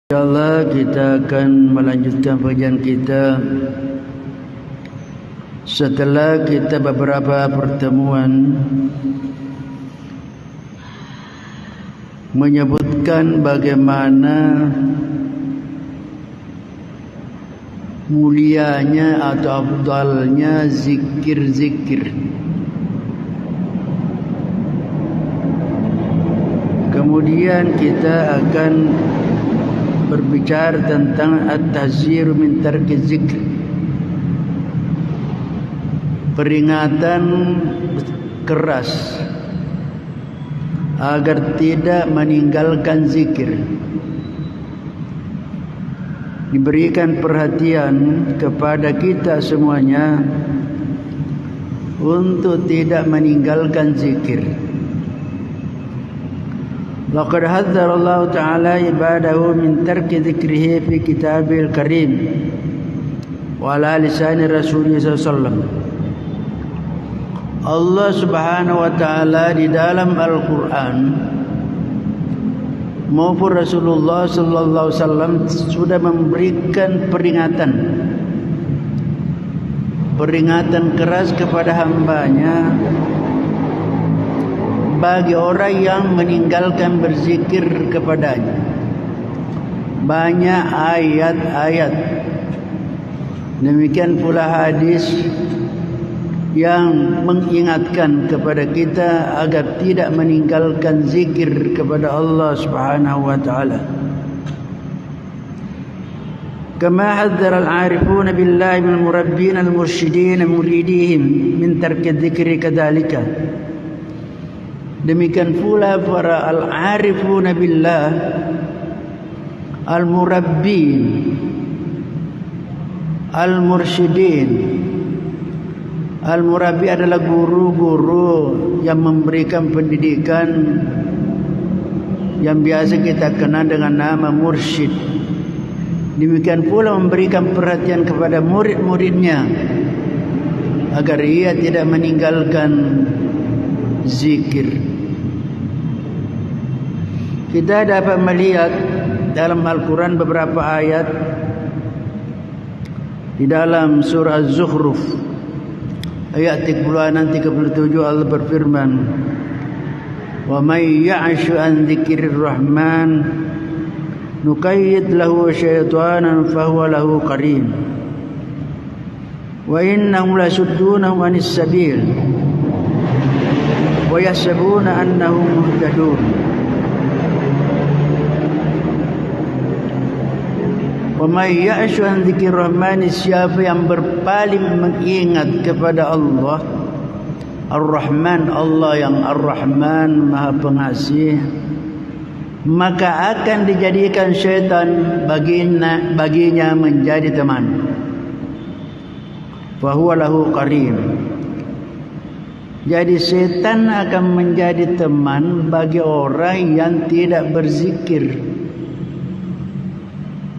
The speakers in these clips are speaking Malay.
InsyaAllah kita akan melanjutkan pengajian kita setelah kita beberapa pertemuan menyebutkan bagaimana mulianya atau afdalnya zikir-zikir. Kemudian kita akan berbicara tentang at-tahziru min tarki zikr, peringatan keras agar tidak meninggalkan zikir. Diberikan perhatian kepada kita semuanya untuk tidak meninggalkan zikir. Laqad hadzara Allah Ta'ala ibadahu min tarki dzikrihi fi kitabil karim wa ala lisani rasulih sallallahu. Allah Subhanahu wa Ta'ala di dalam Al-Quran maupun Rasulullah sallallahu alaihi wasallam sudah memberikan peringatan keras kepada hambanya bagi orang yang meninggalkan berzikir kepadanya. Banyak ayat-ayat, demikian pula hadis yang mengingatkan kepada kita agar tidak meninggalkan zikir kepada Allah Subhanahu wa Ta'ala. Kama hadzara al-'arifuna billahi min murabbin al-mursyidin muridihim min tarki dzikri kadzalika. Demikian pula para al-'arifuna billah al-murabbin al-mursyidin. Al-murabbi adalah guru-guru yang memberikan pendidikan yang biasa kita kenal dengan nama mursyid. Demikian pula memberikan perhatian kepada murid-muridnya agar ia tidak meninggalkan zikir. Kita dapat melihat dalam Al-Quran beberapa ayat di dalam surah Az-Zukhruf ayat 36-37 Allah berfirman, "Wa may ya'shu an dzikrir rahman nuqayyid lahu syaitanan fahuwa lahu qarin wa innahum lasuddunahum 'anis sabil wa yahsabuna annahum muhtadun." Wa may ya'shu an dzikrir rahmani, siapa yang berpaling mengingat kepada Allah Ar-Rahman, Allah yang Ar-Rahman Maha Pengasih, maka akan dijadikan syaitan baginya menjadi teman. Fa huwa lahu qarin. Jadi syaitan akan menjadi teman bagi orang yang tidak berzikir.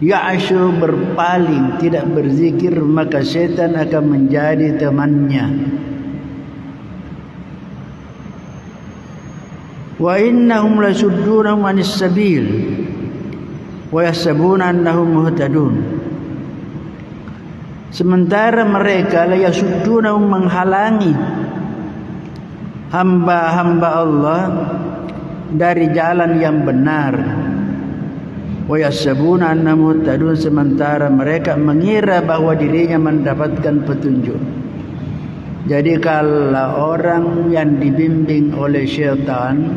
Ya'ashu, berpaling, tidak berzikir, maka syaitan akan menjadi temannya. Wa innahum lasuddunahum 'anis sabil wa yahsabuna annahum muhtadun. Sementara mereka la yasuddunahum, menghalangi hamba-hamba Allah dari jalan yang benar. Wa yahsabuna annahum muhtadun, sementara mereka mengira bahwa dirinya mendapatkan petunjuk. Jadi kalau orang yang dibimbing oleh syaitan,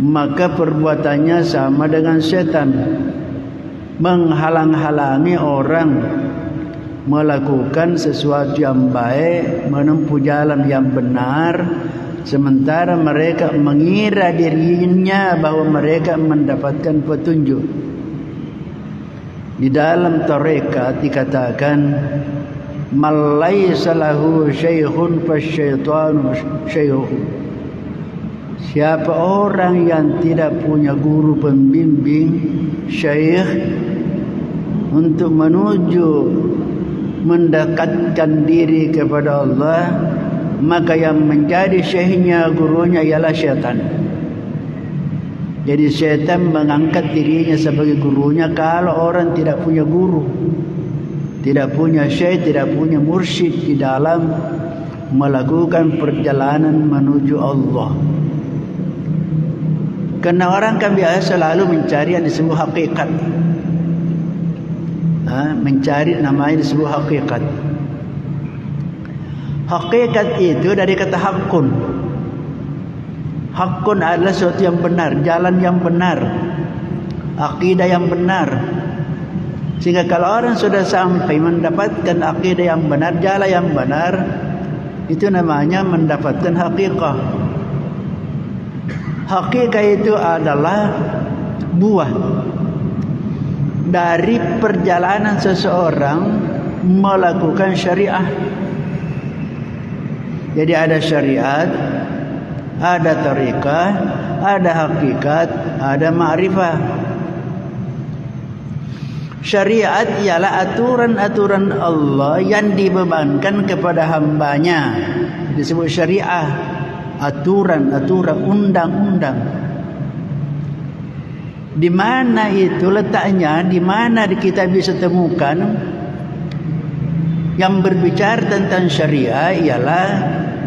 maka perbuatannya sama dengan syaitan, menghalang-halangi orang melakukan sesuatu yang baik, menempuh jalan yang benar, sementara mereka mengira dirinya bahwa mereka mendapatkan petunjuk. Di dalam tarekat dikatakan, "Man laysa lahu syaikhun fasyaitanu syaikhuhu." Siapa orang yang tidak punya guru pembimbing, syaikh, untuk menuju mendekatkan diri kepada Allah, maka yang menjadi syekhnya, gurunya ialah syaitan. Jadi syaitan mengangkat dirinya sebagai gurunya kalau orang tidak punya guru, tidak punya syekh, tidak punya mursyid di dalam melakukan perjalanan menuju Allah. Karena orang kan biasa selalu mencari yang disebut hakikat, mencari namanya disebut hakikat. Hakikat itu dari kata hakun. Hakun adalah sesuatu yang benar, jalan yang benar, akidah yang benar. Sehingga kalau orang sudah sampai mendapatkan akidah yang benar, jalan yang benar, itu namanya mendapatkan hakikat. Hakikat itu adalah buah dari perjalanan seseorang melakukan syariah. Jadi ada syariat, ada tariqah, ada hakikat, ada ma'rifah. Syariat ialah aturan-aturan Allah yang dibebankan kepada hambanya. Disebut syariah, aturan-aturan, undang-undang. Di mana itu letaknya? Di mana kita bisa temukan yang berbicara tentang syariah ialah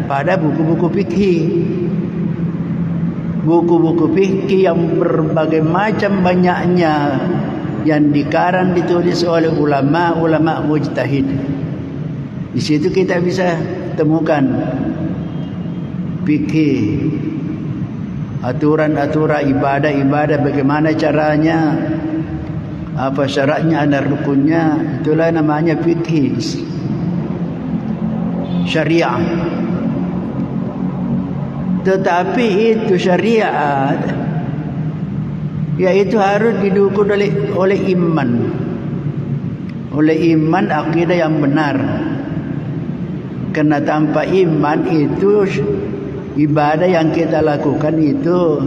pada buku-buku fikih. Buku-buku fikih yang berbagai macam banyaknya yang dikarang ditulis oleh ulama-ulama mujtahid. Di situ kita bisa temukan fikih, aturan-aturan ibadah-ibadah, bagaimana caranya, apa syaratnya, ada rukunnya. Itulah namanya fikih syariah. Tetapi itu syariat, yaitu harus didukung oleh iman, akidah yang benar. Karena tanpa iman itu ibadah yang kita lakukan itu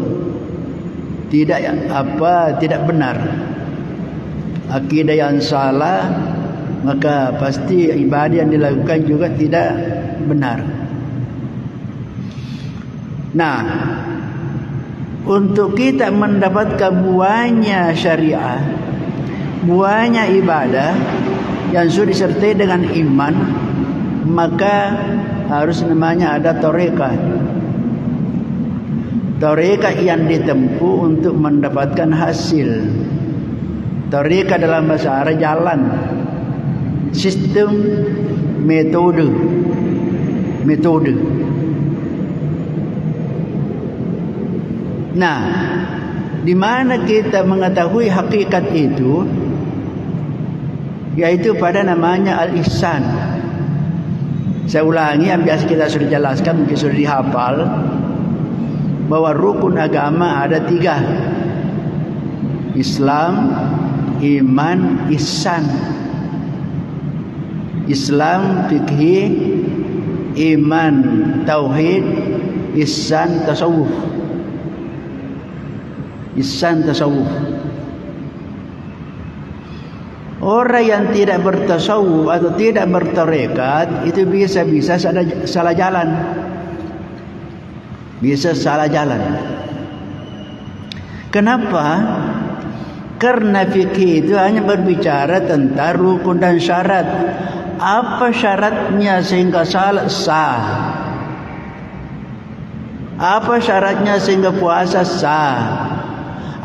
tidak benar. Akidah yang salah, maka pasti ibadah yang dilakukan juga tidak benar. Nah, untuk kita mendapatkan buahnya syariah, buahnya ibadah yang sudah disertai dengan iman, maka harus namanya ada tariqah. Tariqah yang ditempuh untuk mendapatkan hasil. Tariqah dalam bahasa Arab jalan, sistem, metode. Nah, di mana kita mengetahui hakikat itu? Yaitu pada namanya al-ihsan. Saya ulangi yang biasa kita sudah jelaskan, mungkin sudah dihafal, bahwa rukun agama ada 3: Islam, iman, ihsan. Islam fikih, iman tauhid, ihsan tasawuf. Ihsan tasawuf. Orang yang tidak bertasawuf atau tidak bertarekat itu bisa salah jalan. Bisa salah jalan. Kenapa? Karena fikih itu hanya berbicara tentang rukun dan syarat. Apa syaratnya sehingga sah? Apa syaratnya sehingga puasa sah?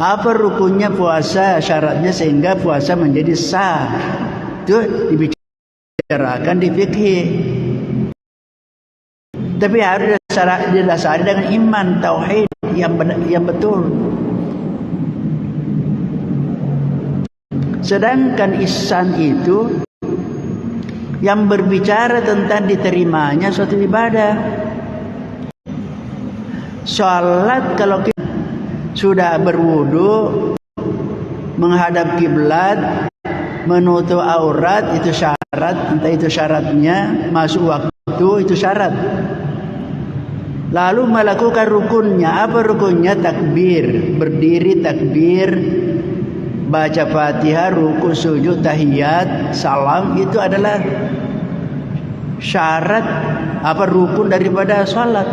Apa rukunnya puasa, syaratnya sehingga puasa menjadi sah? Itu dibicarakan di fikih. Tapi harus didasari dengan iman, tauhid yang betul. Sedangkan ihsan itu yang berbicara tentang diterimanya suatu ibadah. Salat, kalau kita sudah berwudu, menghadap kiblat, menutup aurat, itu syarat. Entah itu syaratnya, masuk waktu, itu syarat. Lalu melakukan rukunnya. Apa rukunnya? Takbir, berdiri takbir, baca Fatihah, ruku, sujud, tahiyat, salam. Itu adalah syarat, rukun daripada salat.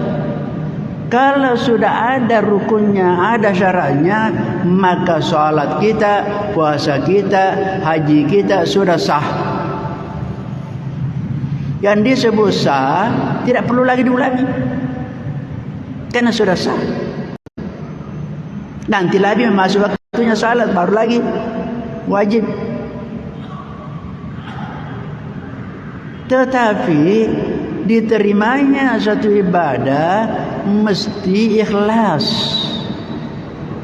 Kalau sudah ada rukunnya, ada syaratnya, maka salat kita, puasa kita, haji kita sudah sah. Yang disebut sah tidak perlu lagi diulangi, karena sudah sah. Nanti lagi masuk waktunya salat, baru lagi wajib. Tetapi diterimanya satu ibadah mesti ikhlas.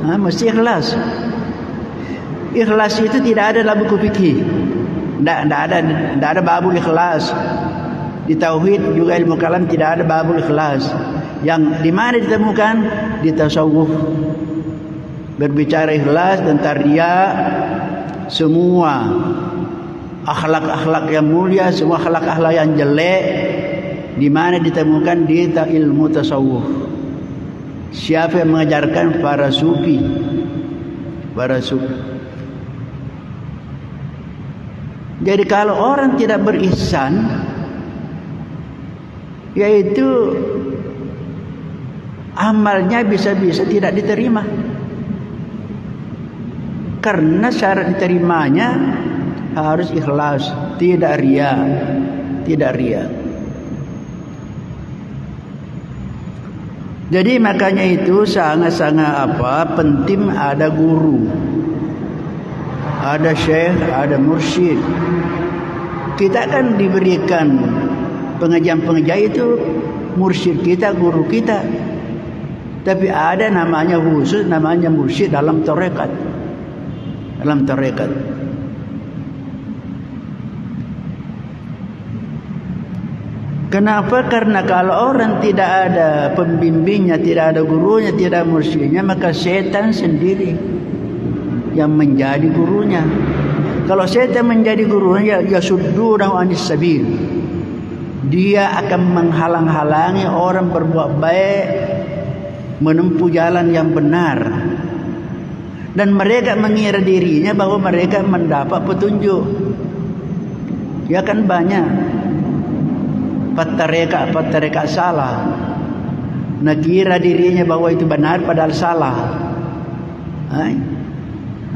Mesti ikhlas. Ikhlas itu tidak ada dalam buku fikih. Tidak ada babul ikhlas. Di tauhid juga ilmu kalam tidak ada babul ikhlas. Yang di mana ditemukan? Di tasawuf. Berbicara ikhlas tentang riya, semua akhlak-akhlak yang mulia, semua akhlak-akhlak yang jelek, di mana ditemukan di ilmu tasawuf. Siapa yang mengajarkan? Para sufi. Para sufi. Jadi kalau orang tidak berihsan, yaitu amalnya bisa-bisa tidak diterima. Karena syarat diterimanya harus ikhlas, tidak riya, tidak riya. Jadi makanya itu sangat-sangat penting ada guru, ada syekh, ada mursyid. Kita akan diberikan pengajian-pengajian itu mursyid kita, guru kita. Tapi ada namanya khusus, namanya mursyid dalam tarekat. Dalam tarekat. Kenapa? Karena kalau orang tidak ada pembimbingnya, tidak ada gurunya, tidak ada mursyidnya, maka setan sendiri yang menjadi gurunya. Kalau setan menjadi gurunya, ya suddunahu anis sabil. Dia akan menghalang-halangi orang berbuat baik, menempuh jalan yang benar. Dan mereka mengira dirinya bahwa mereka mendapat petunjuk. Ya kan banyak Patareka salah. Nak kira dirinya bahwa itu benar padahal salah.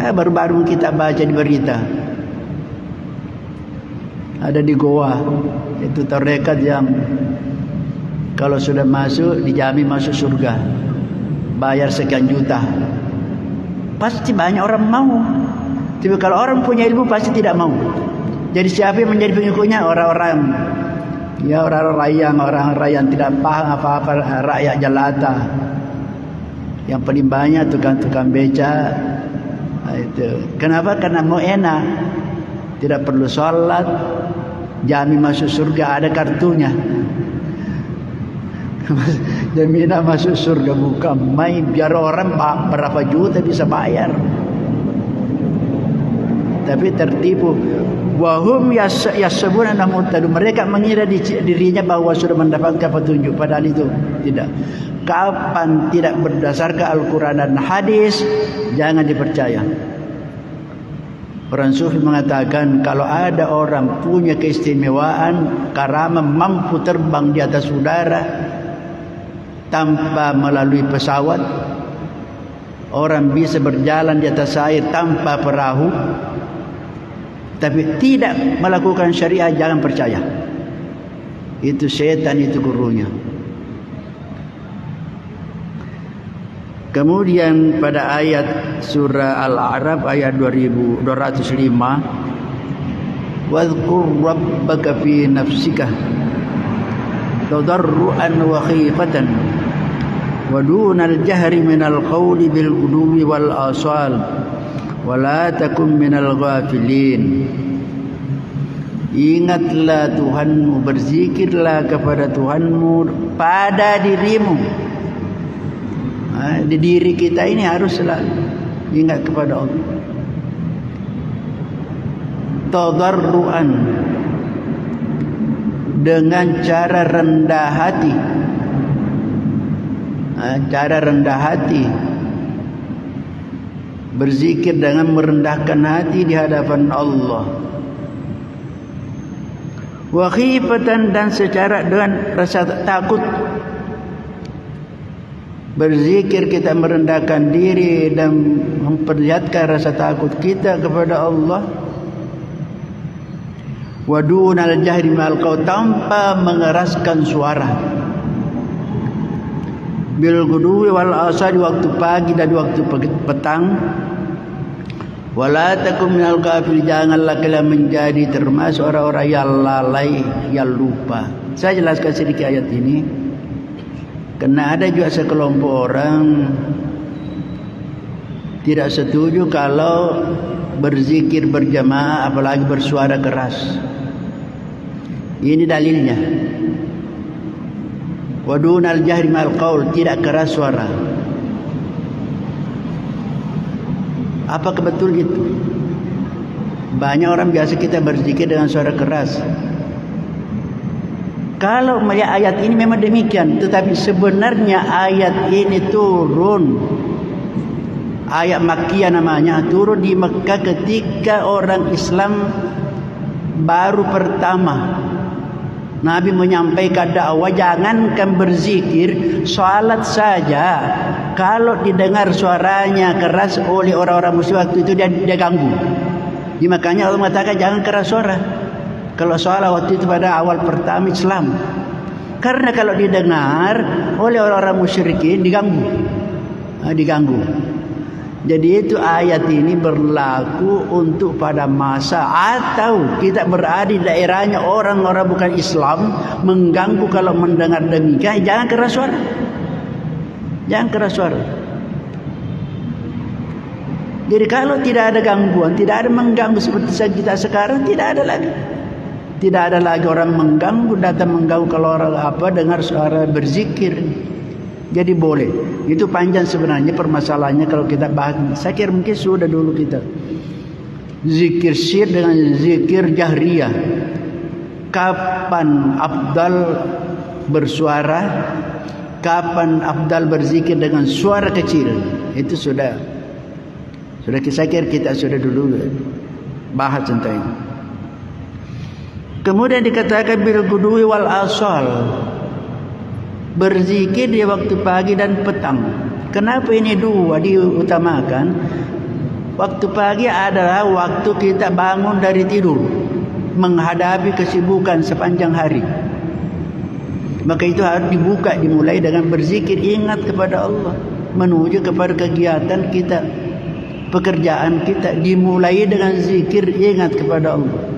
Baru-baru kita baca di berita. Ada di Goa, itu tarekat yang kalau sudah masuk dijamin masuk surga. Bayar sekian juta. Pasti banyak orang mau. Tapi kalau orang punya ilmu pasti tidak mau. Jadi siapa yang menjadi pengikutnya? Orang-orang yang tidak paham apa-apa, rakyat jelata. Yang paling banyak tukang-tukang beca. Itu. Kenapa? Karena mau enak. Tidak perlu sholat, jamin masuk surga, ada kartunya. Jaminan masuk surga, bukan main. Biar orang berapa juta bisa bayar. Tapi tertipu. Wahum yasabuna namutadu. Mereka mengira dirinya bahwa sudah mendapatkan petunjuk, padahal itu tidak. Kapan tidak berdasarkan Al-Quran dan hadis, jangan dipercaya. Orang sufi mengatakan kalau ada orang punya keistimewaan, karamah, mampu terbang di atas udara tanpa melalui pesawat, orang bisa berjalan di atas air tanpa perahu, tapi tidak melakukan syariat, jangan percaya. Itu setan, itu gurunya. Kemudian pada ayat surah Al-A'raf ayat 2205, wadhkur rabbaka fi nafsika tadarruan wa khifatan wa dunal jahri minal qawli bil ghuduwi wal asal wa la takun minal ghafilin. Ingatlah Tuhanmu, berzikirlah kepada Tuhanmu pada dirimu. Di diri kita ini harus selalu ingat kepada Allah. Tadarruan, dengan cara rendah hati. Cara rendah hati, berzikir dengan merendahkan hati di hadapan Allah. Wa khifatan, dan secara dengan rasa takut. Berzikir kita merendahkan diri dan memperlihatkan rasa takut kita kepada Allah. Wa dunal jahri ma'al qaul, tanpa mengeraskan suara. Bil ghudwi wal asari, waktu pagi dan waktu petang. Wala takum minal ghafil, janganlah kalian menjadi termasuk orang-orang yang lalai, yang lupa. Saya jelaskan sedikit ayat ini, karena ada juga sekelompok orang tidak setuju kalau berzikir berjamaah apalagi bersuara keras. Ini dalilnya. Wadunal jahri mal qaul, tidak keras suara. Apakah betul itu? Banyak orang biasa kita berzikir dengan suara keras. Kalau melihat ayat ini memang demikian, tetapi sebenarnya ayat ini turun, ayat Makkiyah namanya, turun di Mekah ketika orang Islam baru pertama. Nabi menyampaikan dakwah, jangankan berzikir, salat saja kalau didengar suaranya keras oleh orang-orang musyrik waktu itu dia ganggu. Makanya Allah mengatakan jangan keras suara kalau salat waktu itu pada awal pertama Islam. Karena kalau didengar oleh orang-orang musyrikin diganggu. Jadi itu ayat ini berlaku untuk pada masa atau kita berada di daerahnya orang-orang bukan Islam mengganggu. Kalau mendengar demikian, jangan keras suara. Jangan keras suara. Jadi kalau tidak ada gangguan, tidak ada mengganggu seperti kita sekarang, tidak ada lagi. Tidak ada lagi orang mengganggu, datang mengganggu kalau orang dengar suara berzikir. Jadi boleh. Itu panjang sebenarnya permasalahannya kalau kita bahas. Saya kira mungkin sudah dulu kita. Zikir sir dengan zikir jahriyah. Kapan afdal bersuara? Kapan afdal berzikir dengan suara kecil? Itu sudah saya kira kita sudah dulu bahas tentang ini. Kemudian dikatakan bil ghudwi wal asal, berzikir di waktu pagi dan petang. Kenapa ini dua diutamakan? Waktu pagi adalah waktu kita bangun dari tidur, menghadapi kesibukan sepanjang hari. Maka itu harus dimulai dengan berzikir, ingat kepada Allah, menuju kepada kegiatan kita, pekerjaan kita, dimulai dengan zikir, ingat kepada Allah.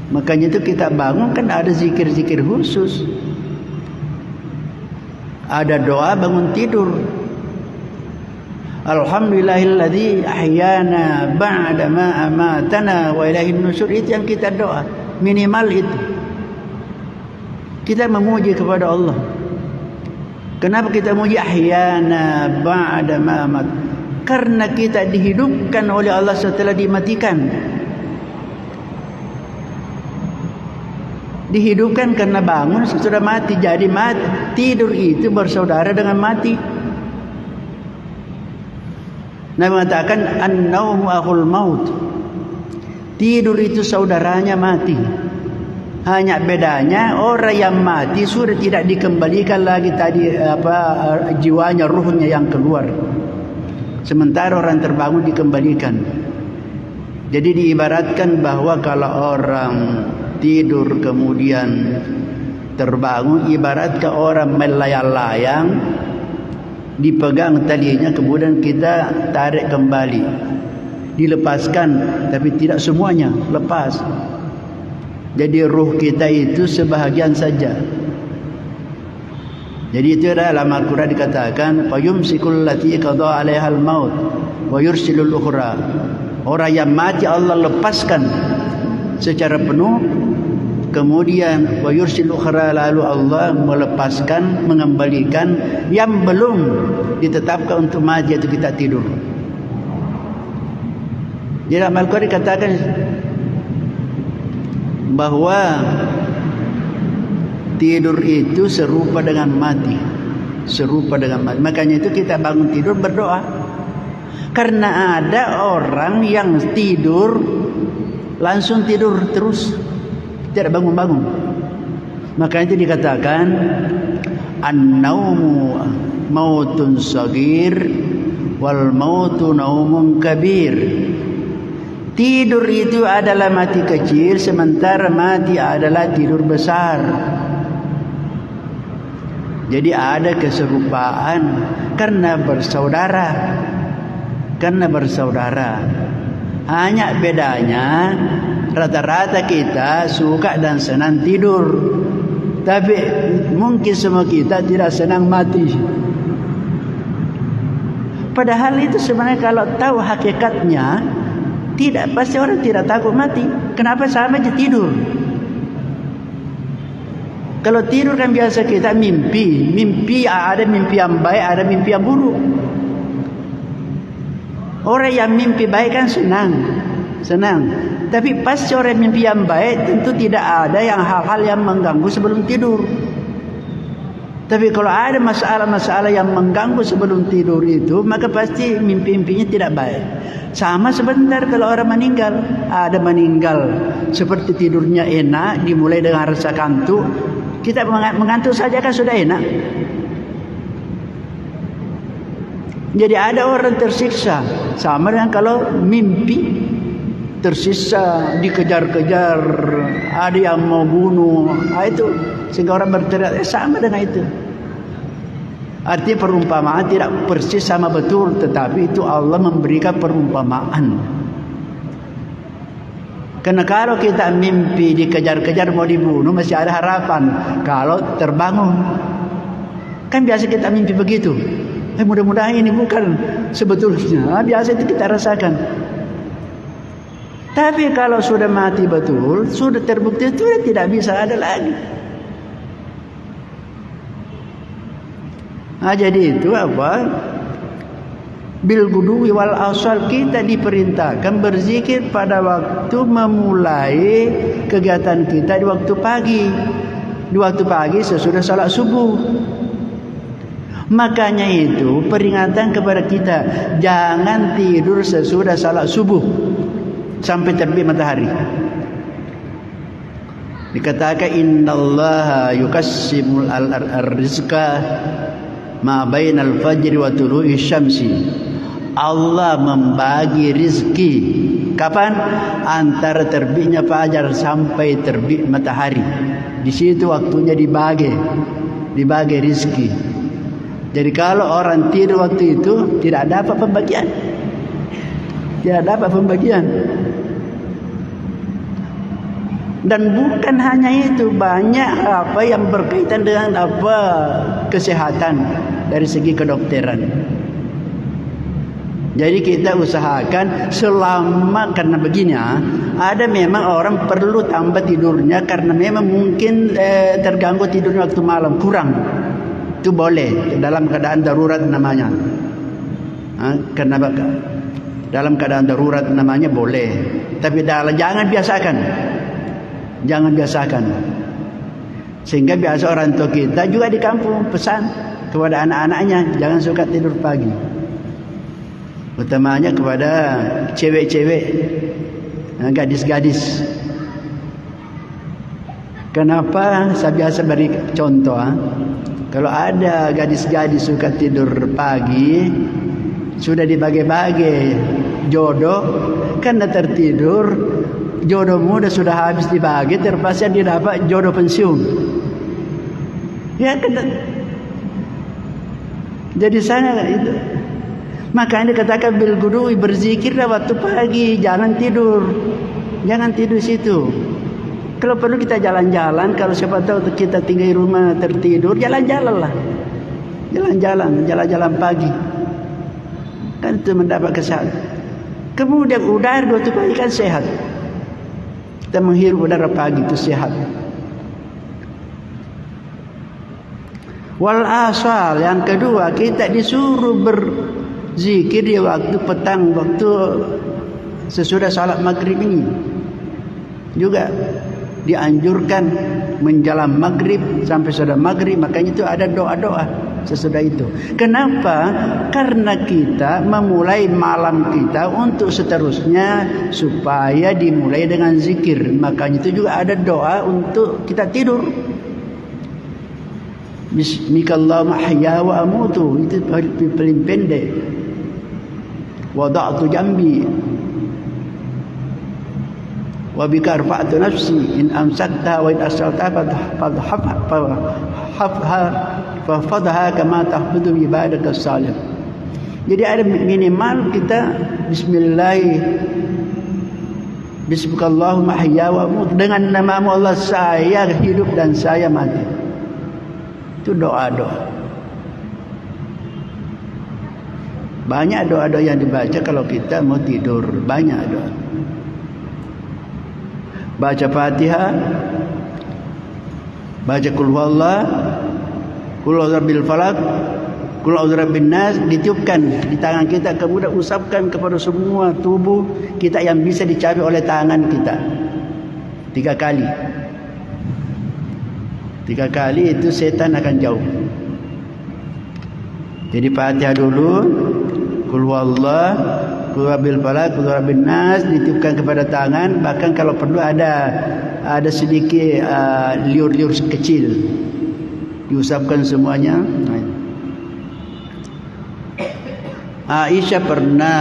Makanya itu kita bangun kan ada zikir-zikir khusus. Ada doa bangun tidur. Alhamdulillahilladzi ahyana ba'da ma amatana wa ilaihin nusyur. Itu yang kita doa. Minimal itu. Kita memuji kepada Allah. Kenapa kita memuji ahyana ba'da ma amat? Karena kita dihidupkan oleh Allah setelah dimatikan. Dihidupkan karena bangun sudah mati. Jadi mati, tidur itu bersaudara dengan mati. Nabi mengatakan an-naumu akhul maut. Tidur itu saudaranya mati. Hanya bedanya orang yang mati sudah tidak dikembalikan lagi tadi jiwanya, ruhnya yang keluar. Sementara orang terbangun dikembalikan. Jadi diibaratkan bahwa kalau orang tidur kemudian terbangun, ibarat ke orang melayang-layang, dipegang talinya kemudian kita tarik kembali, dilepaskan, tapi tidak semuanya lepas. Jadi ruh kita itu sebahagian saja. Jadi itu dalam Al-Quran dikatakan fayumsikul lati qada 'alaihal maut wa yursilul ukhra. Orang yang mati Allah lepaskan secara penuh, kemudian wa yursil ukhra, lalu Allah melepaskan, mengembalikan yang belum ditetapkan untuk mati, itu kita tidur. Jadi dalam Al-Quran dikatakan bahwa tidur itu serupa dengan mati. Serupa dengan mati. Makanya itu kita bangun tidur berdoa. Karena ada orang yang tidur langsung tidur terus, tidak bangun-bangun. Maka itu dikatakan an-naumu mautun sagir wal mautu naumun kabir. Tidur itu adalah mati kecil, sementara mati adalah tidur besar. Jadi ada keserupaan karena bersaudara. Karena bersaudara. Hanya bedanya rata-rata kita suka dan senang tidur. Tapi mungkin semua kita tidak senang mati. Padahal itu sebenarnya kalau tahu hakikatnya, tidak, pasti orang tidak takut mati. Kenapa? Sama aja tidur. Kalau tidur kan biasa kita mimpi. Mimpi ada mimpi yang baik, ada mimpi yang buruk. Orang yang mimpi baik kan senang. Tapi pasti orang mimpi yang baik tentu tidak ada yang hal-hal yang mengganggu sebelum tidur. Tapi kalau ada masalah-masalah yang mengganggu sebelum tidur itu, maka pasti mimpi-mimpinya tidak baik. Sama sebentar kalau orang meninggal. Ada meninggal seperti tidurnya enak, dimulai dengan rasa kantuk. Kita mengantuk saja kan sudah enak. Jadi ada orang tersiksa. Sama dengan kalau mimpi tersiksa, dikejar-kejar, ada yang mau bunuh. Itu sehingga orang berteriak, sama dengan itu. Artinya perumpamaan tidak persis sama betul, tetapi itu Allah memberikan perumpamaan. Karena kalau kita mimpi dikejar-kejar mau dibunuh, masih ada harapan kalau terbangun. Kan biasa kita mimpi begitu. Mudah-mudahan ini bukan sebetulnya. Biasa itu kita rasakan. Tapi kalau sudah mati betul, sudah terbukti, sudah tidak bisa ada lagi. Jadi itu apa? Bil guduwi wal asal, kita diperintahkan berzikir pada waktu memulai kegiatan kita di waktu pagi. Di waktu pagi sesudah salat subuh. Makanya itu peringatan kepada kita, jangan tidur sesudah salat subuh sampai terbit matahari. Dikatakan innallaha yukassimul rizqa ma bainal fajri wa tulu'i syamsi. Allah membagi rizki kapan? Antara terbitnya fajar sampai terbit matahari. Di situ waktunya dibagi rizki. Jadi kalau orang tidur waktu itu tidak dapat pembagian. Tidak dapat pembagian. Dan bukan hanya itu, banyak apa yang berkaitan dengan apa kesehatan dari segi kedokteran. Jadi kita usahakan selama, karena begini, ada memang orang perlu tambah tidurnya karena memang mungkin terganggu tidurnya waktu malam kurang. Itu boleh dalam keadaan darurat namanya. Karena dalam keadaan darurat namanya boleh. Tapi jangan biasakan. Jangan biasakan. Sehingga biasa orang tua kita juga di kampung pesan kepada anak-anaknya, jangan suka tidur pagi. Utamanya kepada cewek-cewek, gadis-gadis. Kenapa? Saya biasa beri contoh. Kalau ada gadis-gadis suka tidur pagi, sudah dibagi-bagi jodoh, karena tertidur, jodoh muda sudah habis dibagi, terpaksa dia dapat jodoh pensiun. Ya kan? Jadi sana itu. Makanya dikatakan bil gudui, berzikirlah waktu pagi, jangan tidur. Jangan tidur situ. Kalau perlu kita jalan-jalan, kalau siapa tahu kita tinggal di rumah tertidur, jalan-jalan lah. Jalan-jalan pagi. Kan itu mendapat kesehatan. Kemudian udara waktu pagi kan sehat. Kita menghirup udara pagi itu sehat. Wal asal, yang kedua, kita disuruh berzikir di waktu petang, waktu sesudah salat maghrib ini. Juga dianjurkan menjelang maghrib sampai sudah maghrib, makanya itu ada doa-doa sesudah itu. Kenapa? Karena kita memulai malam kita untuk seterusnya supaya dimulai dengan zikir. Makanya itu juga ada doa untuk kita tidur. Bismikallahumma ahya wa amutu, itu paling pendek. Wada'tu jambi wa bika arfa'tu nafsi in amsakta wa in asalta fahfadha kama tahfadhu ibadaka salih. Jadi ada minimal kita Bismillahirrahmanirrahim ahya wa amut, dengan nama Allah saya hidup dan saya mati. Itu doa-doa. Banyak doa-doa yang dibaca kalau kita mau tidur, banyak doa. Baca Fatihah, baca Qul huwallah, Qul a'udzu birabbil falaq, Qul a'udzu birabbin nas, ditiupkan di tangan kita, kemudian usapkan kepada semua tubuh kita yang bisa dicapai oleh tangan kita 3 kali. 3 kali itu setan akan jauh. Jadi Fatihah dulu, Qul huwallah, Qul rabbil falaq, Qul rabbin nas, ditiupkan kepada tangan. Bahkan kalau perlu ada sedikit liur-liur kecil, diusapkan semuanya. Aisyah pernah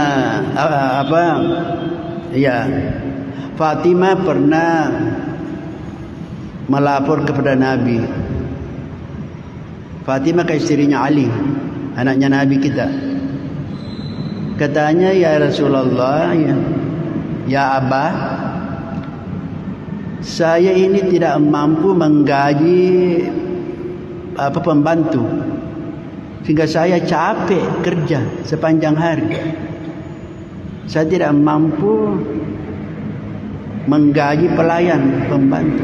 Fatimah pernah melapor kepada Nabi. Fatimah ke istrinya Ali, anaknya Nabi kita. Katanya, ya Rasulullah, ya Abah, saya ini tidak mampu menggaji pembantu, sehingga saya capek kerja sepanjang hari. Saya tidak mampu menggaji pelayan pembantu.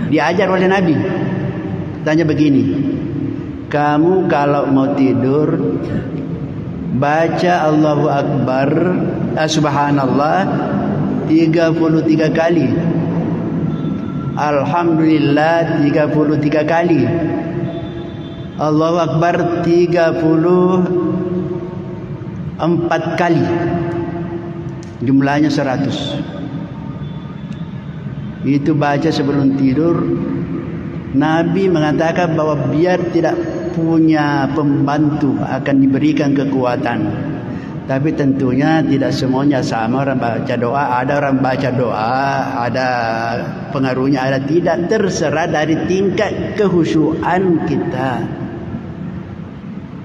Diajar oleh Nabi. Tanya begini, kamu kalau mau tidur baca Allahu Akbar, subhanallah 33 kali, Alhamdulillah 33 kali, Allahu Akbar 34 kali, jumlahnya 100. Itu baca sebelum tidur. Nabi mengatakan bahwa biar tidak punya pembantu akan diberikan kekuatan. Tapi tentunya tidak semuanya sama. Orang baca doa, ada orang baca doa, ada pengaruhnya, ada tidak. Terserah dari tingkat kehusyuan kita.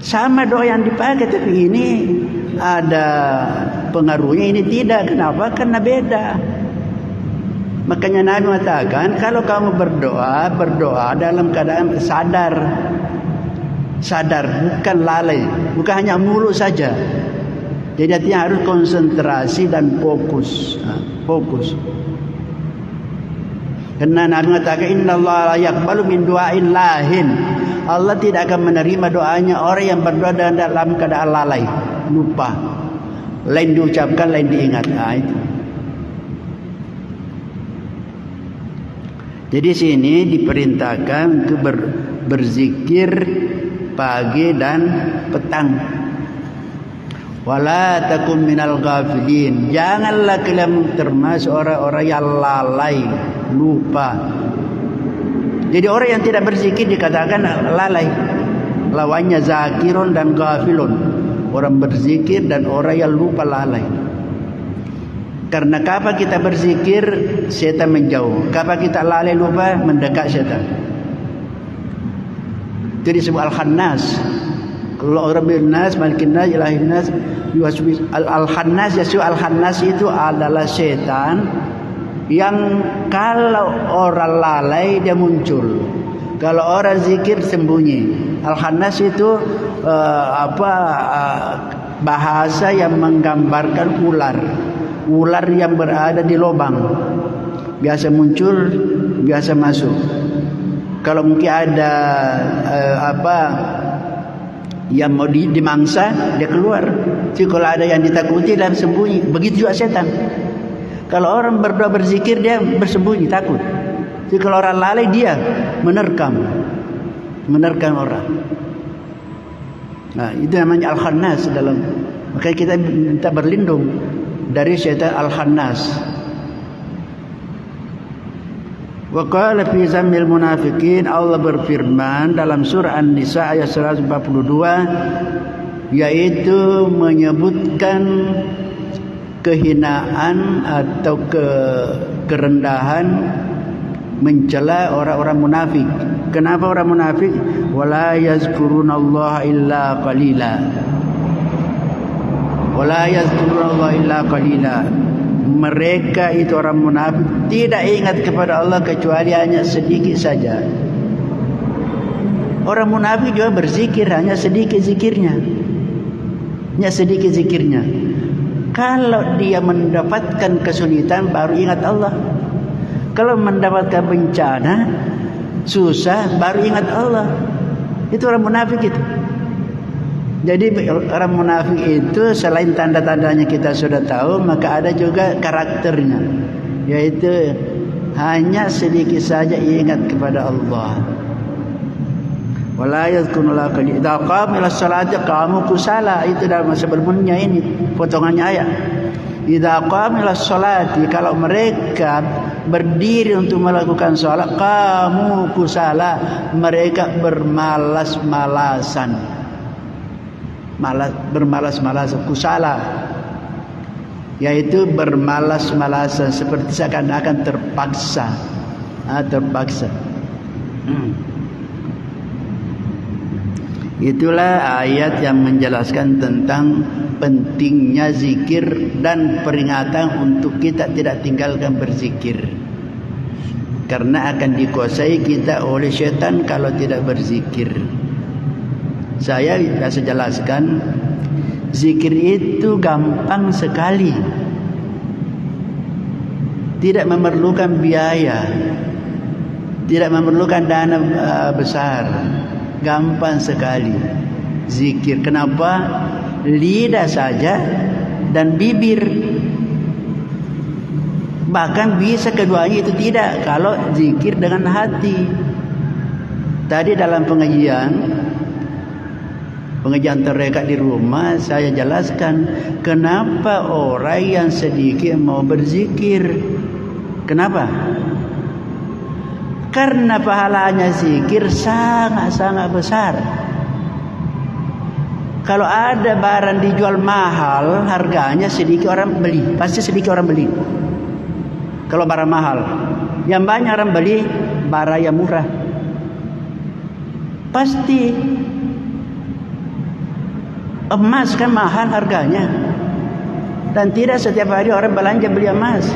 Sama doa yang dipakai, tapi ini ada pengaruhnya, ini tidak. Kenapa? Karena beda. Makanya Nabi mengatakan, kalau kamu berdoa dalam keadaan sadar, bukan lalai, bukan hanya mulut saja. Jadi artinya harus konsentrasi dan fokus. Karena Nabi mengatakan, innallaha la yaqbalu min du'ain lahin. Allah tidak akan menerima doanya orang yang berdoa dalam keadaan lalai, lupa. Lain diucapkan, lain diingat. Itu. Jadi sini diperintahkan untuk berzikir pagi dan petang. Wala takum minal ghafilin. Janganlah kalian termasuk orang-orang yang lalai, lupa. Jadi orang yang tidak berzikir dikatakan lalai. Lawannya zakirun dan ghafilun. Orang berzikir dan orang yang lupa, lalai. Karena kapan kita berzikir, setan menjauh. Kapan kita lalai lupa, mendekat setan. Itu disebut Al-Khannas. Kalau orang bernas, malikin nas, ilahin nas, Al-Khannas, Al-Khannas itu adalah setan yang kalau orang lalai dia muncul, kalau orang zikir sembunyi. Al-Khannas itu bahasa yang menggambarkan ular yang berada di lubang, biasa muncul, biasa masuk. Kalau mungkin ada yang mau dimangsa, dia keluar. Jadi kalau ada yang ditakuti, dia sembunyi. Begitu juga setan. Kalau orang berdoa berzikir, dia bersembunyi, takut. Jadi kalau orang lalai, dia menerkam orang. Nah, itu namanya Al-Khannas dalam. Makanya kita minta berlindung dari syaitan Al-Khannas. Wa qala fi zammil munafiqin, Allah berfirman dalam surah An-Nisa ayat 142, yaitu menyebutkan kehinaan atau kerendahan, mencela orang-orang munafik. Kenapa orang munafik? Wala yazkurunallaha illa qalila. Wala yazkurunallaha illa qalila. Mereka itu orang munafik tidak ingat kepada Allah kecuali hanya sedikit saja. Orang munafik juga berzikir hanya sedikit zikirnya. Hanya sedikit zikirnya. Kalau dia mendapatkan kesulitan baru ingat Allah. Kalau mendapatkan bencana, susah, baru ingat Allah. Itu orang munafik itu. Jadi orang munafik itu selain tanda-tandanya kita sudah tahu, maka ada juga karakternya, yaitu hanya sedikit saja ingat kepada Allah. Wala yadhkurullaha qalila. Idza qamu ila sholati qamu kusala. Itu dalam sebelumnya ini potongannya ayat. Idza qamu ila sholati, kalau mereka berdiri untuk melakukan salat, qamu kusala, mereka bermalas-malasan. Bermalas-malasan, kusala, yaitu bermalas-malasan, seperti seakan-akan terpaksa. Terpaksa. Itulah ayat yang menjelaskan tentang pentingnya zikir dan peringatan untuk kita tidak tinggalkan berzikir, karena akan dikuasai kita oleh syaitan kalau tidak berzikir. Saya biasa jelaskan, zikir itu gampang sekali, tidak memerlukan biaya, tidak memerlukan dana besar, gampang sekali zikir. Kenapa? Lidah saja dan bibir, bahkan bisa keduanya itu tidak kalau zikir dengan hati. Tadi dalam pengajian terdekat di rumah, saya jelaskan kenapa orang yang sedikit mau berzikir. Kenapa? Karena pahalanya zikir sangat-sangat besar. Kalau ada barang dijual mahal, harganya sedikit orang beli, pasti sedikit orang beli. Kalau barang mahal, yang banyak orang beli barang yang murah, pasti. Emas kan mahal harganya, dan tidak setiap hari orang belanja beli emas.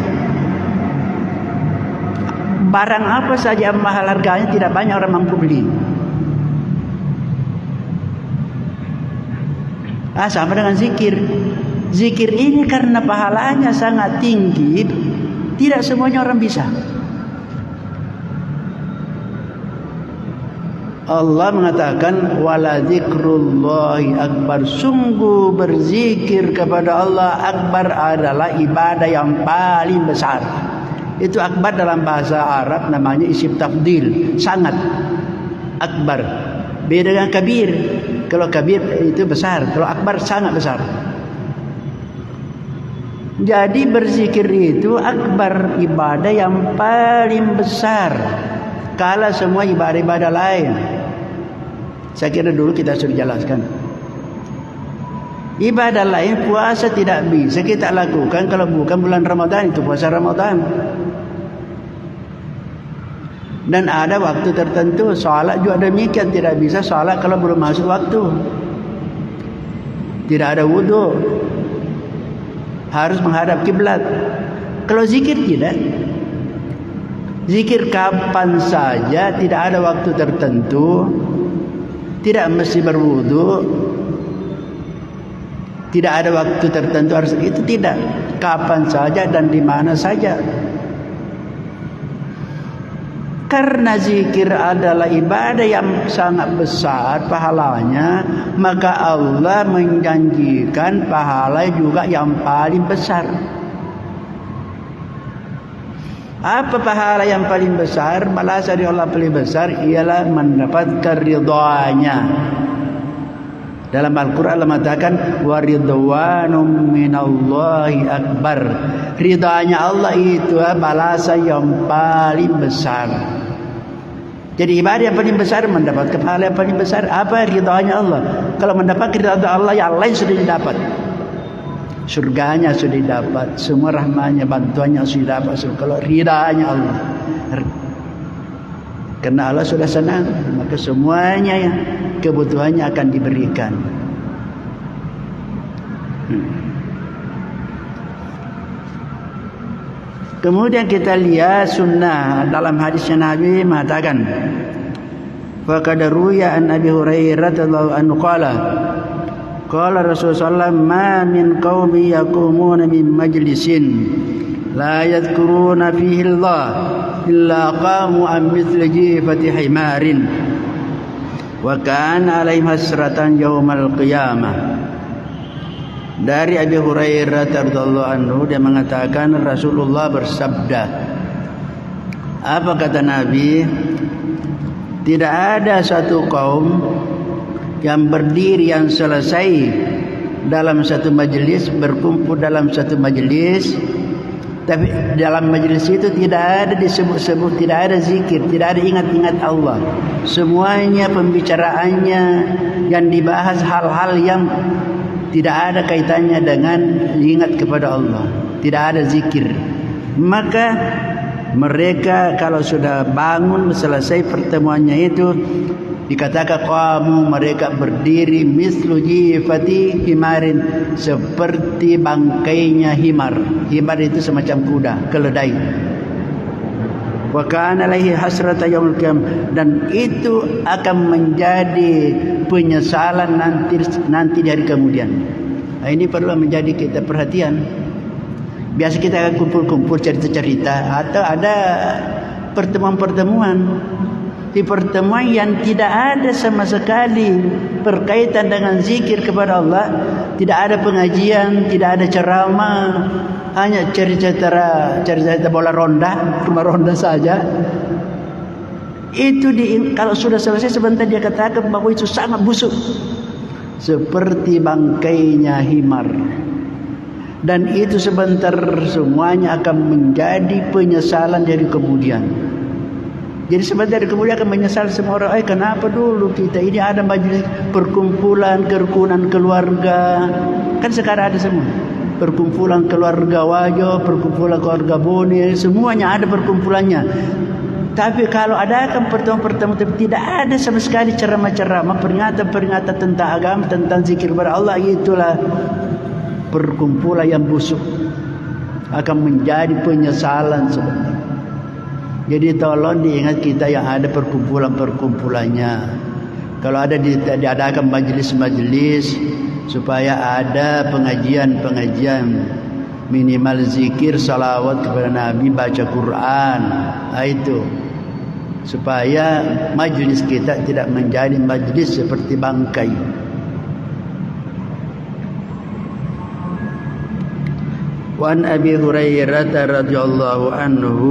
Barang apa saja mahal harganya tidak banyak orang mampu beli. Sama dengan zikir. Zikir ini karena pahalanya sangat tinggi, tidak semuanya orang bisa. Allah mengatakan wala dzikrullahi akbar, sungguh berzikir kepada Allah akbar adalah ibadah yang paling besar. Itu akbar dalam bahasa Arab namanya isim tafdil, sangat akbar. Beda dengan kabir. Kalau kabir itu besar, kalau akbar sangat besar. Jadi berzikir itu akbar, ibadah yang paling besar kala semua ibadah-ibadah lain. Saya kira dulu kita sudah jelaskan. Ibadah lain, puasa tidak bisa kita lakukan kalau bukan bulan Ramadan, itu puasa Ramadan. Dan ada waktu tertentu. Salat juga demikian, tidak bisa salat kalau belum masuk waktu. Tidak ada wudu, harus menghadap kiblat. Kalau zikir tidak. Zikir kapan saja, tidak ada waktu tertentu, tidak mesti berwudu, tidak ada waktu tertentu harus itu, tidak, kapan saja dan di mana saja. Karena zikir adalah ibadah yang sangat besar pahalanya, maka Allah menjanjikan pahala juga yang paling besar. Apa pahala yang paling besar? Balasan dari Allah paling besar ialah mendapatkan ridhanya. Dalam Al-Quran Allah mengatakan waridwanum minallahi akbar. Ridhanya Allah itu balasan yang paling besar. Jadi ibadah yang paling besar mendapat pahala yang paling besar. Apa ridhanya Allah? Kalau mendapat ridha Allah, yang lain sudah didapat. Surganya sudah didapat, semua rahmatnya, bantuannya sudah dapat. Kalau ridhanya Allah, karena Allah sudah senang, maka semuanya yang kebutuhannya akan diberikan. Kemudian kita lihat sunnah dalam hadisnya Nabi mengatakan, faqad ruya an Abi Hurairah radhiyallahu anhu qala qala Rasulullah ma min qaumi yaqumuna min majlisin la yadhkuruna fihi Allah illa qamu an mithli jifati himarin wa kana alaihim hasratan yaumal qiyamah. Dari Abi Hurairah radhiyallahu anhu, dia mengatakan Rasulullah bersabda, apa kata Nabi? Tidak ada satu kaum yang berdiri, yang selesai dalam satu majelis, berkumpul dalam satu majelis, tapi dalam majelis itu tidak ada disebut-sebut, tidak ada zikir, tidak ada ingat-ingat Allah. Semuanya pembicaraannya yang dibahas hal-hal yang tidak ada kaitannya dengan ingat kepada Allah, tidak ada zikir. Maka mereka kalau sudah bangun selesai pertemuannya itu, dikatakan qamu, mereka berdiri mislu jifati himarin, seperti bangkainya himar. Himar itu semacam kuda, keledai. Wa kana alaihi hasrata yaumil qiyamah, dan itu akan menjadi penyesalan nanti di hari kemudian. Nah, ini perlu menjadi kita perhatian. Biasa kita akan kumpul-kumpul cerita-cerita, atau ada pertemuan-pertemuan. Di pertemuan yang tidak ada sama sekali berkaitan dengan zikir kepada Allah, tidak ada pengajian, tidak ada ceramah, hanya cerita bola ronda, rumah ronda saja. Itu kalau sudah selesai sebentar dia katakan bahwa itu sangat busuk, seperti bangkainya himar. Dan itu sebentar semuanya akan menjadi penyesalan dari kemudian. Jadi sebentar dari kemudian akan menyesal semua orang. Kenapa dulu kita ini ada majelis perkumpulan kerukunan keluarga? Kan sekarang ada semua. Perkumpulan keluarga Wajo, perkumpulan keluarga Boni, semuanya ada perkumpulannya. Tapi kalau ada pertemuan-pertemuan, tidak ada sama sekali ceramah-ceramah, peringatan-peringatan tentang agama, tentang zikir kepada Allah, itulah perkumpulan yang busuk, akan menjadi penyesalan sebenarnya. Jadi tolong diingat kita yang ada perkumpulan-perkumpulannya. Kalau ada diadakan majelis-majelis, supaya ada pengajian-pengajian, minimal zikir, salawat kepada Nabi, baca Quran. Itu supaya majelis kita tidak menjadi majelis seperti bangkai. Wa an Abi Hurairah radhiyallahu anhu,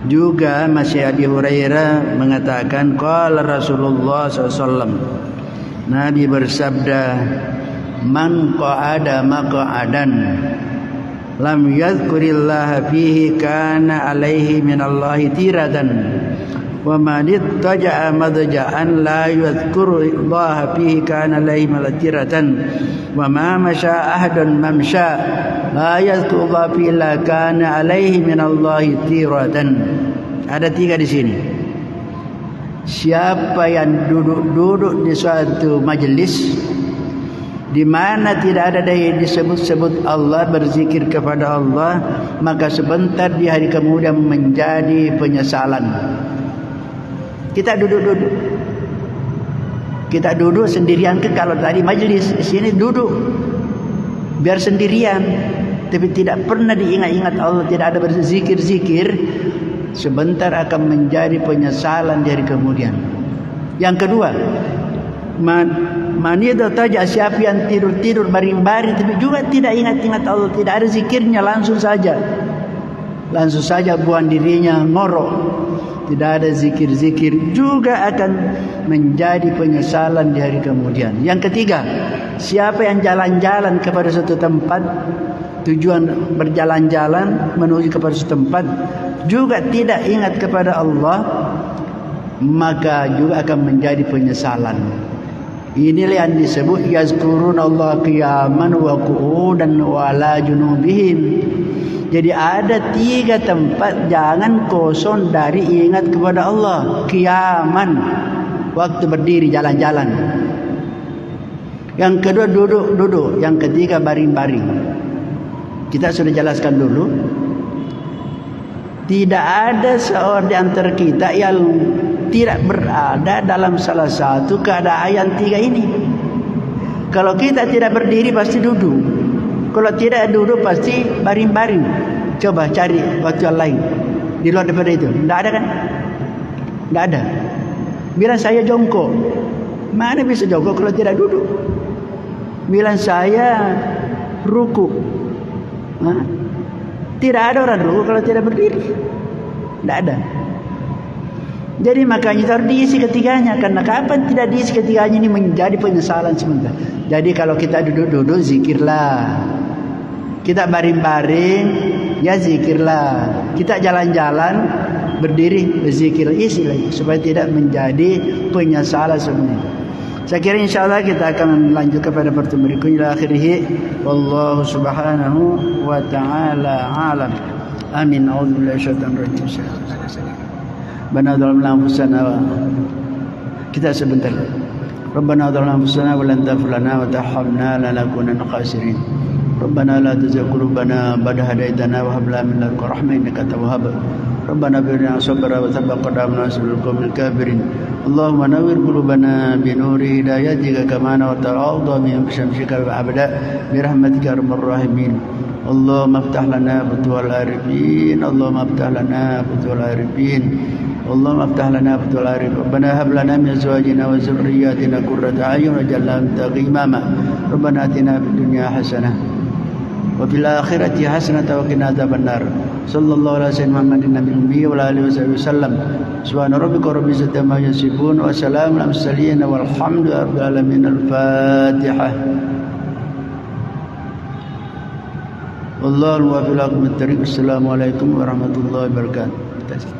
juga masih Abi Hurairah mengatakan qala Rasulullah SAW, Nabi bersabda, man qa'ada maq'adan lam yadhkurillaha fihi kana alaihi minallahi tiradan wa man ittaja'a madja'an la yadhkurullaha fihi kana alaihi malatiratan wa ma masya ahadun mamsha la yadhkurullaha fihi la kana alaihi minallahi tiradan. Ada 3 di sini. Siapa yang duduk di suatu majelis di mana tidak ada disebut-sebut Allah, berzikir kepada Allah, maka sebentar di hari kemudian menjadi penyesalan. Kita duduk sendirian ke, kalau tadi majelis, di sini duduk biar sendirian, tapi tidak pernah diingat-ingat Allah, tidak ada berzikir-zikir, sebentar akan menjadi penyesalan dari kemudian. Yang kedua, manida taja, siapa yang tidur-tidur baring-baring tapi juga tidak ingat-ingat Allah, tidak ada zikirnya, langsung saja buang dirinya ngorok, tidak ada zikir-zikir, juga akan menjadi penyesalan di hari kemudian. Yang ketiga, siapa yang jalan-jalan kepada suatu tempat, tujuan berjalan-jalan menuju kepada suatu tempat, juga tidak ingat kepada Allah, maka juga akan menjadi penyesalan. Inilah yang disebut yazkurunallaha qiyaman wa qu'udan wa ala junubihim. Jadi ada 3 tempat jangan kosong dari ingat kepada Allah. Qiyaman, waktu berdiri jalan-jalan. Yang kedua duduk. Yang ketiga baring-baring. Kita sudah jelaskan dulu. Tidak ada seorang di antara kita yang tidak berada dalam salah satu keadaan yang 3 ini. Kalau kita tidak berdiri pasti duduk. Kalau tidak duduk pasti baring-baring. Coba cari waktu yang lain di luar daripada itu. Tidak ada kan? Tidak ada. Bilang saya jongkok, mana bisa jongkok kalau tidak duduk? Bilang saya ruku, tidak ada orang ruku kalau tidak berdiri. Tidak ada. Jadi makanya harus diisi ketiganya. Karena kapan tidak diisi ketiganya ini menjadi penyesalan sementara. Jadi kalau kita duduk-duduk zikirlah. Kita baring-baring ya zikirlah. Kita jalan-jalan berdiri berzikir, isi lagi supaya tidak menjadi penyesalan sebenarnya. Saya kira insyaallah kita akan lanjut kepada pertemuan berikutnya. Akhirih wallahu subhanahu wa ta'ala alam. Amin. A'udzubillahi minasyaitonir rajim. Rabbana zalamna anfusana kita sebentar. Rabbana zalamna anfusana wa lan taghfir lana wa tarhamna lanakunanna khasirin. Rabbana la tuzigh qulubana ba'da hadaytana wa hab lana min ladunka rahmah innaka antal wahhab. Rabbana birna sabra wa thabbit qadamna bil qawmil kafirin. Allahumma nawwir qulubana bi nuri hidayatika kama nawwarta al-ardha min syamsika wa abada bi rahmatika arhamar rahimin. Allahumma iftah lana futuhal arifin. Allahumma iftah lana futuhal arifin. Allahumma iftah lana futuhal arifin. Rabbana hab lana min azwajina wa dhurriyyatina qurrata a'yun waj'alna lil muttaqina imama. Rabbana atina fid dunya hasanah wa fil akhirati hasanatan wa qina adzabannar. Sallallahu alaihi wasallam Muhammadin nabiyil ummi wa alihi wasallam. Subhana rabbika rabbil izzati amma yasifun wa salamun alal mursalin walhamdulillahi rabbil alamin. Al-Fatihah. Wallahu muwaffiq ila tariq. Assalamualaikum warahmatullahi wabarakatuh.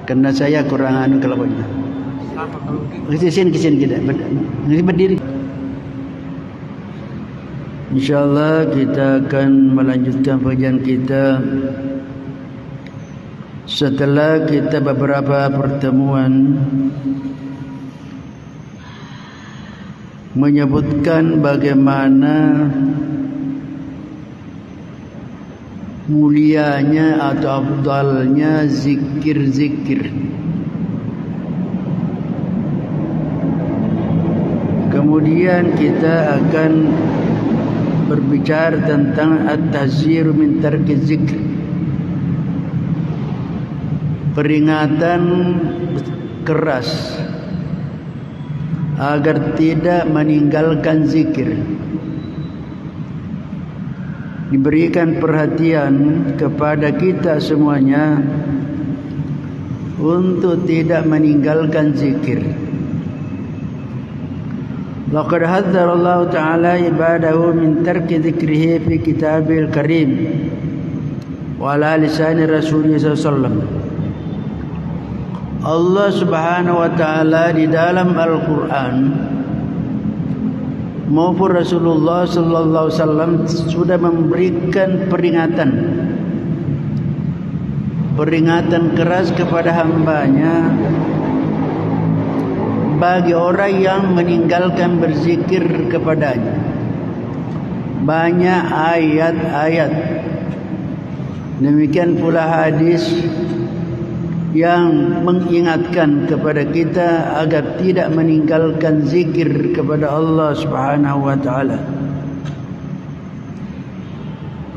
Karena saya kurang anu kelakuannya. Kesini kita berdiri. InsyaAllah kita akan melanjutkan pengajian kita setelah kita beberapa pertemuan menyebutkan bagaimana mulianya atau afdalnya zikir-zikir. Kemudian kita akan berbicara tentang at-tahziru min tarki zikr, peringatan keras agar tidak meninggalkan zikir. Diberikan perhatian kepada kita semuanya untuk tidak meninggalkan zikir. Laqad hadzara Allah Ta'ala ibadahu min tarki dzikrihi fi kitabil karim wa ala lisani rasulih sallallahu alaihi wasallam. Allah Subhanahu wa Ta'ala di dalam Al-Quran maupun Rasulullah sallallahu alaihi wasallam sudah memberikan peringatan keras kepada hambanya bagi orang yang meninggalkan berzikir kepadanya. Banyak ayat-ayat, demikian pula hadis yang mengingatkan kepada kita agar tidak meninggalkan zikir kepada Allah Subhanahu wa Ta'ala.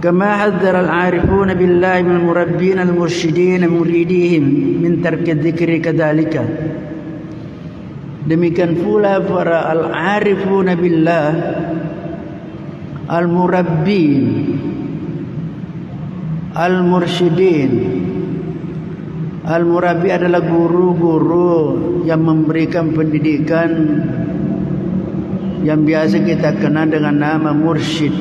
Kama hadzara al-'arifuna billahi min al-murabbin al-mursyidin muridihim min tarki dzikri kadzalika. Demikian pula para al-'arifuna billah al-murabbin al-mursyidin Al-murabbi adalah guru-guru yang memberikan pendidikan yang biasa kita kenal dengan nama mursyid.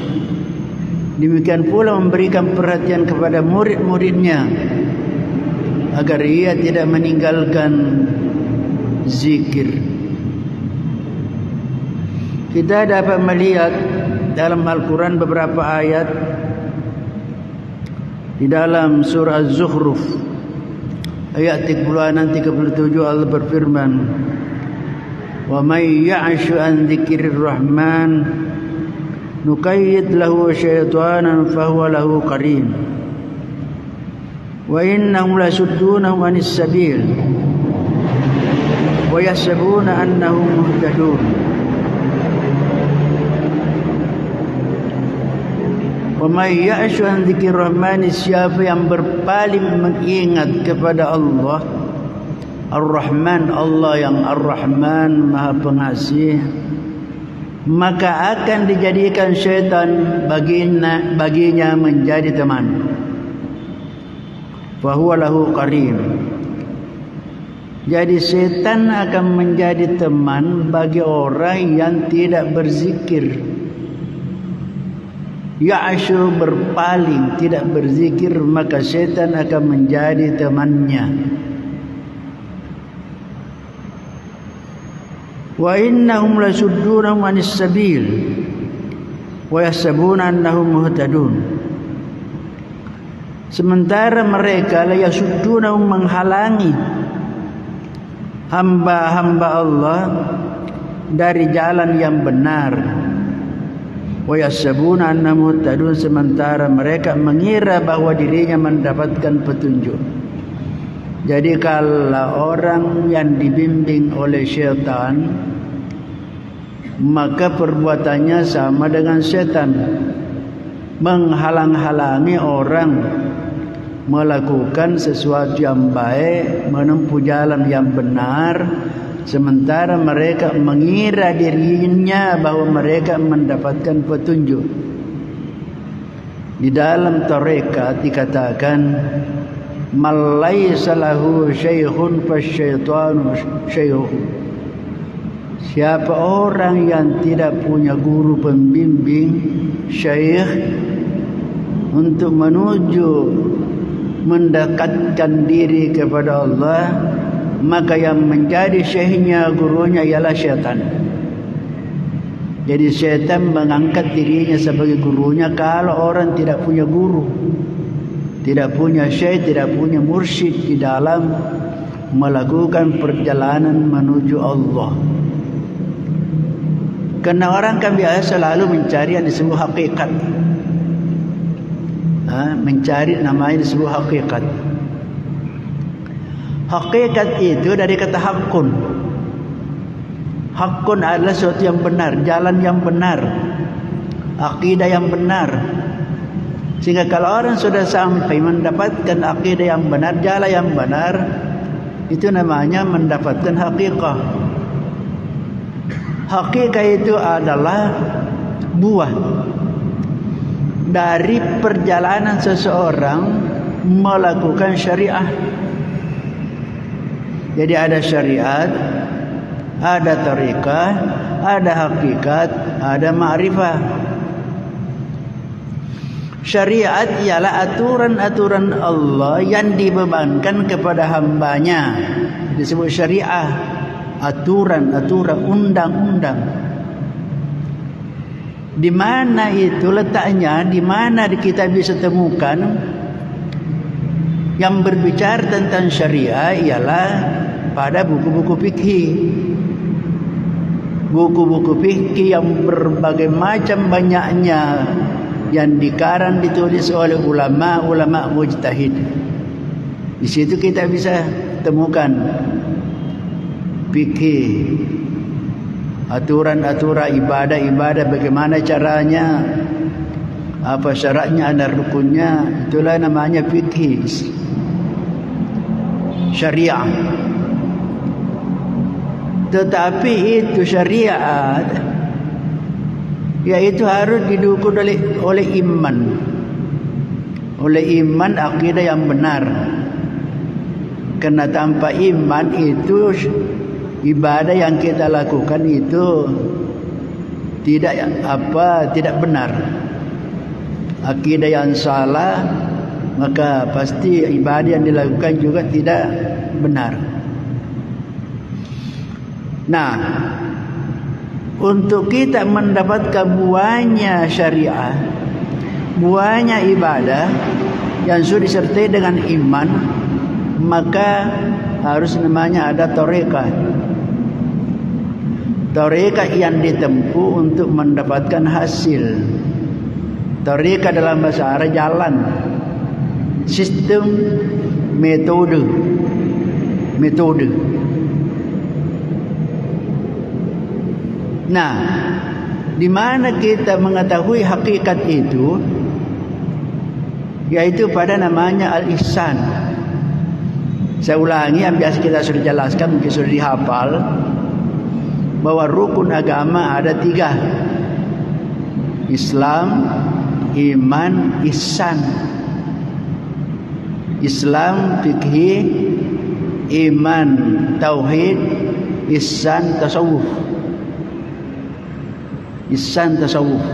Demikian pula memberikan perhatian kepada murid-muridnya agar ia tidak meninggalkan zikir. Kita dapat melihat dalam Al-Quran beberapa ayat di dalam surah Az-Zukhruf ayat 36-37 Allah berfirman, "Wa may ya'shu an dzikrir rahman nuqayyid lahu syaitanan fahuwa lahu qarin wa innahum lasuddunahum 'anis sabil wa yahsabuna annahum muhtadun." Wa may ya'shu an dzikrir rahman, siapa yang berpaling mengingat kepada Allah Ar-Rahman, Allah yang Ar-Rahman Maha Pengasih, maka akan dijadikan syaitan baginya menjadi teman. Fahuwa lahu qarin. Jadi syaitan akan menjadi teman bagi orang yang tidak berzikir. Ya'shu, berpaling, tidak berzikir, maka syaitan akan menjadi temannya. Wa innahum lasuddunahum 'anis sabil wa yahsabuna annahum muhtadun. Sementara mereka la yasuddunahum, menghalangi hamba-hamba Allah dari jalan yang benar. Wa yahsabuna annahum muhtadun, sementara mereka mengira bahwa dirinya mendapatkan petunjuk. Jadi kalau orang yang dibimbing oleh syaitan, maka perbuatannya sama dengan syaitan, menghalang-halangi orang melakukan sesuatu yang baik, menempuh jalan yang benar, sementara mereka mengira dirinya bahwa mereka mendapatkan petunjuk. Di dalam tarekat dikatakan, "Man laysa lahu syaikhun fasyaitanu syaikhuhu." Siapa orang yang tidak punya guru pembimbing, syekh, untuk menuju mendekatkan diri kepada Allah, maka yang menjadi syekhnya, gurunya ialah syaitan. Jadi syaitan mengangkat dirinya sebagai gurunya kalau orang tidak punya guru, tidak punya syekh, tidak punya mursyid di dalam melakukan perjalanan menuju Allah. Karena orang kan biasa selalu mencari yang disebut hakikat, mencari namanya disebut hakikat. Hakikat itu dari kata hakun. Hakun adalah sesuatu yang benar, jalan yang benar, akidah yang benar. Sehingga kalau orang sudah sampai mendapatkan akidah yang benar, jalan yang benar, itu namanya mendapatkan hakikat. Hakikat itu adalah buah dari perjalanan seseorang melakukan syariah. Jadi ada syariat, ada tariqah, ada hakikat, ada ma'rifah. Syariat ialah aturan-aturan Allah yang dibebankan kepada hambanya, disebut syariah. Aturan-aturan, undang-undang. Di mana itu letaknya? Di mana kita bisa temukan yang berbicara tentang syariah? Ialah pada buku-buku fikih. Buku-buku fikih yang berbagai macam banyaknya, yang dikarang ditulis oleh ulama-ulama mujtahid. Di situ kita bisa temukan fikih, aturan-aturan ibadah-ibadah, bagaimana caranya, apa syaratnya, ada rukunnya. Itulah namanya fikih, syariah. Tetapi itu syariat, yaitu harus didukung oleh iman, akidah yang benar. Karena tanpa iman itu ibadah yang kita lakukan itu tidak benar. Akidah yang salah, maka pasti ibadah yang dilakukan juga tidak benar. Nah, untuk kita mendapatkan buahnya syariah, buahnya ibadah yang sudah disertai dengan iman, maka harus namanya ada tarekat. Tarekat yang ditempuh untuk mendapatkan hasil. Tarekat dalam bahasa Arab jalan, sistem, metode. Nah, di mana kita mengetahui hakikat itu? Yaitu pada namanya al-ihsan. Saya ulangi yang biasa kita sudah jelaskan, mungkin sudah dihafal, bahwa rukun agama ada 3: Islam, iman, ihsan. Islam fikih, iman tauhid, ihsan tasawuf. Ihsan tasawuf.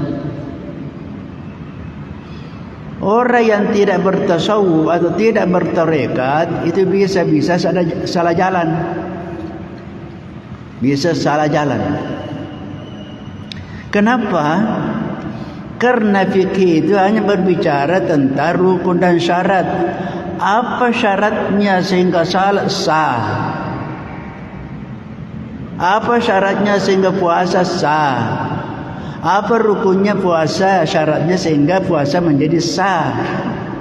Orang yang tidak bertasawuf atau tidak bertarekat itu bisa salah jalan. Bisa salah jalan. Kenapa? Karena fikih itu hanya berbicara tentang rukun dan syarat. Apa syaratnya sehingga salat sah? Apa syaratnya sehingga puasa sah? Apa rukunnya puasa, syaratnya sehingga puasa menjadi sah?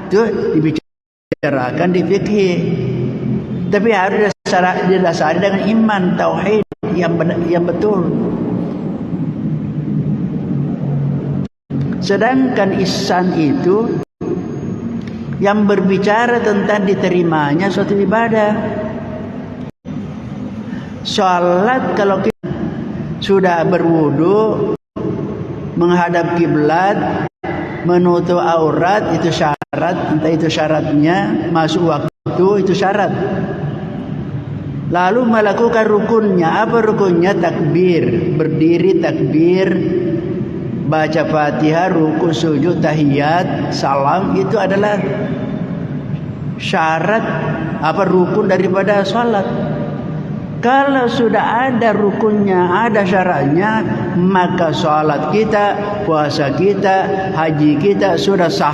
Itu dibicarakan di fikih. Tapi harus didasari dengan iman, tauhid yang betul. Sedangkan ihsan itu yang berbicara tentang diterimanya suatu ibadah. Salat, kalau kita sudah berwudu, menghadap kiblat, menutup aurat, itu syarat. Entah itu syaratnya masuk waktu, itu syarat. Lalu melakukan rukunnya. Apa rukunnya? Takbir, berdiri takbir, baca Fatihah, ruku, sujud, tahiyat, salam. Itu adalah syarat, rukun daripada salat. Kalau sudah ada rukunnya, ada syaratnya, maka salat kita, puasa kita, haji kita sudah sah.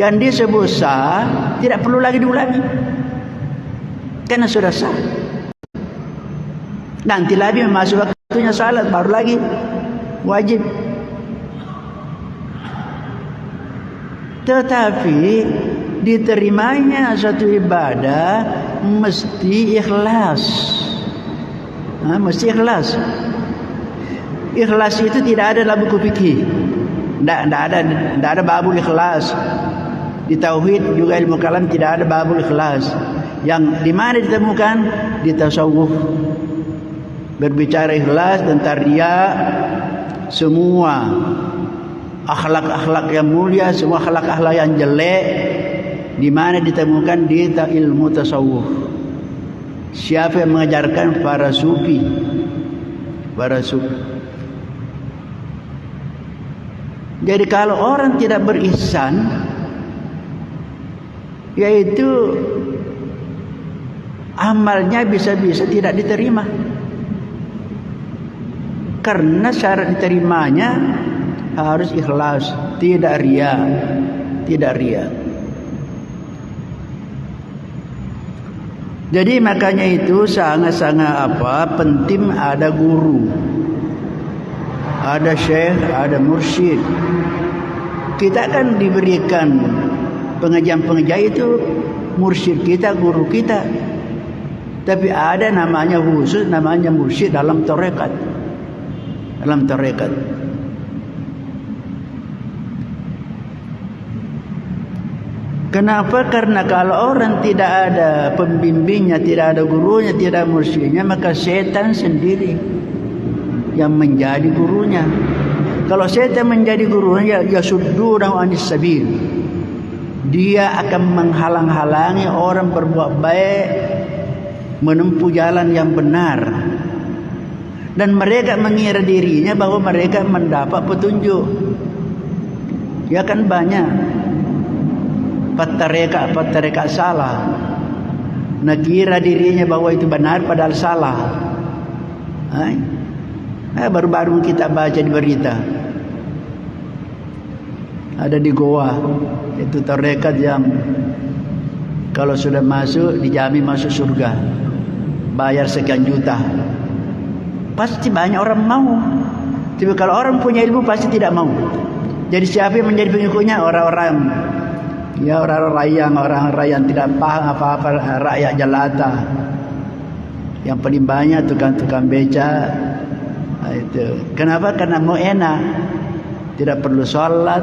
Yang disebut sah tidak perlu lagi diulangi, karena sudah sah. Nanti lagi masuk waktunya salat, baru lagi wajib. Tetapi diterimanya satu ibadah mesti ikhlas. Mesti ikhlas. Ikhlas itu tidak ada dalam buku fikih. Tidak ada babul ikhlas. Di tauhid juga ilmu kalam tidak ada babul ikhlas. Yang di mana ditemukan? Di tasawuf. Berbicara ikhlas tentang riya, semua akhlak-akhlak yang mulia, semua akhlak-akhlak yang jelek, di mana ditemukan di ilmu tasawuf. Siapa yang mengajarkan? Para sufi. Para sufi. Jadi kalau orang tidak berihsan, yaitu amalnya bisa-bisa tidak diterima. Karena syarat diterimanya harus ikhlas, tidak riya, tidak riya. Jadi makanya itu sangat-sangat penting ada guru, ada syekh, ada mursyid. Kita kan diberikan pengajian-pengajian itu mursyid kita, guru kita. Tapi ada namanya khusus, namanya mursyid dalam tarekat. Dalam tarekat. Kenapa? Karena kalau orang tidak ada pembimbingnya, tidak ada gurunya, tidak ada mursyidnya, maka setan sendiri yang menjadi gurunya. Kalau setan menjadi gurunya, ya suddunahu anis sabil. dia akan menghalang-halangi orang berbuat baik menempuh jalan yang benar. Dan mereka mengira dirinya bahwa mereka mendapat petunjuk. Ya kan banyak petareka salah. Nakira dirinya bahwa itu benar padahal salah. Baru-baru kita baca di berita. Ada di Goa, itu tarekat yang kalau sudah masuk dijamin masuk surga. Bayar sekian juta. Pasti banyak orang mau. Tapi kalau orang punya ilmu pasti tidak mau. Jadi siapa yang menjadi pengikutnya? Orang-orang yang tidak paham apa-apa, rakyat jelata. Yang paling banyak tukang-tukang beca. Itu. Kenapa? Karena mau enak. Tidak perlu sholat,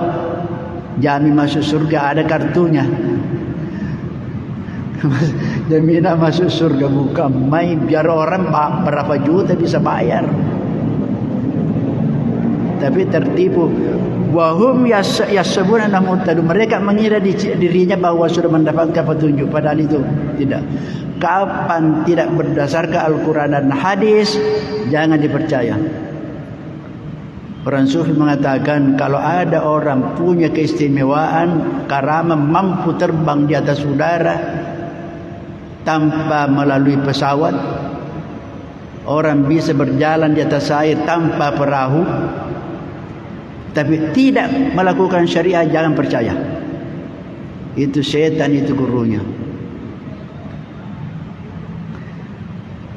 jamin masuk surga, ada kartunya. Jaminan masuk surga bukan main, biar orang berapa juta bisa bayar. Tapi tertipu. Wahum yasabuna namutadu. Mereka mengira dirinya bahwa sudah mendapatkan petunjuk, padahal itu tidak. Kapan tidak berdasarkan Al-Quran dan hadis, jangan dipercaya. Orang sufi mengatakan kalau ada orang punya keistimewaan karamah, mampu terbang di atas udara tanpa melalui pesawat, orang bisa berjalan di atas air tanpa perahu, tapi tidak melakukan syariat, jangan percaya. Itu setan, itu gurunya.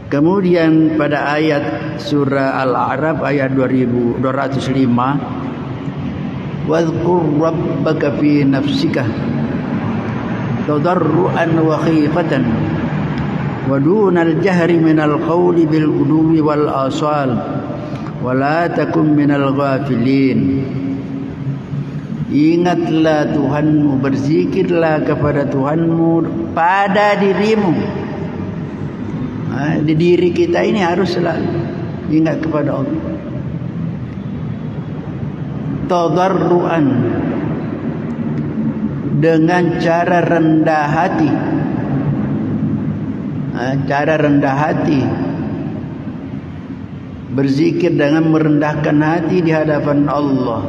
Kemudian pada ayat surah Al-A'raf ayat 2205, wadhkur rabbaka fi nafsika tadarruan wa khifatan wa dunal jahri minal qawli bil ghuduwi wal asal wa la takun minal ghafilin. Ingatlah Tuhanmu, berzikirlah kepada Tuhanmu pada dirimu. Di diri kita ini harus selalu ingat kepada Allah. Tadarruan, dengan cara rendah hati. Cara rendah hati, berzikir dengan merendahkan hati di hadapan Allah.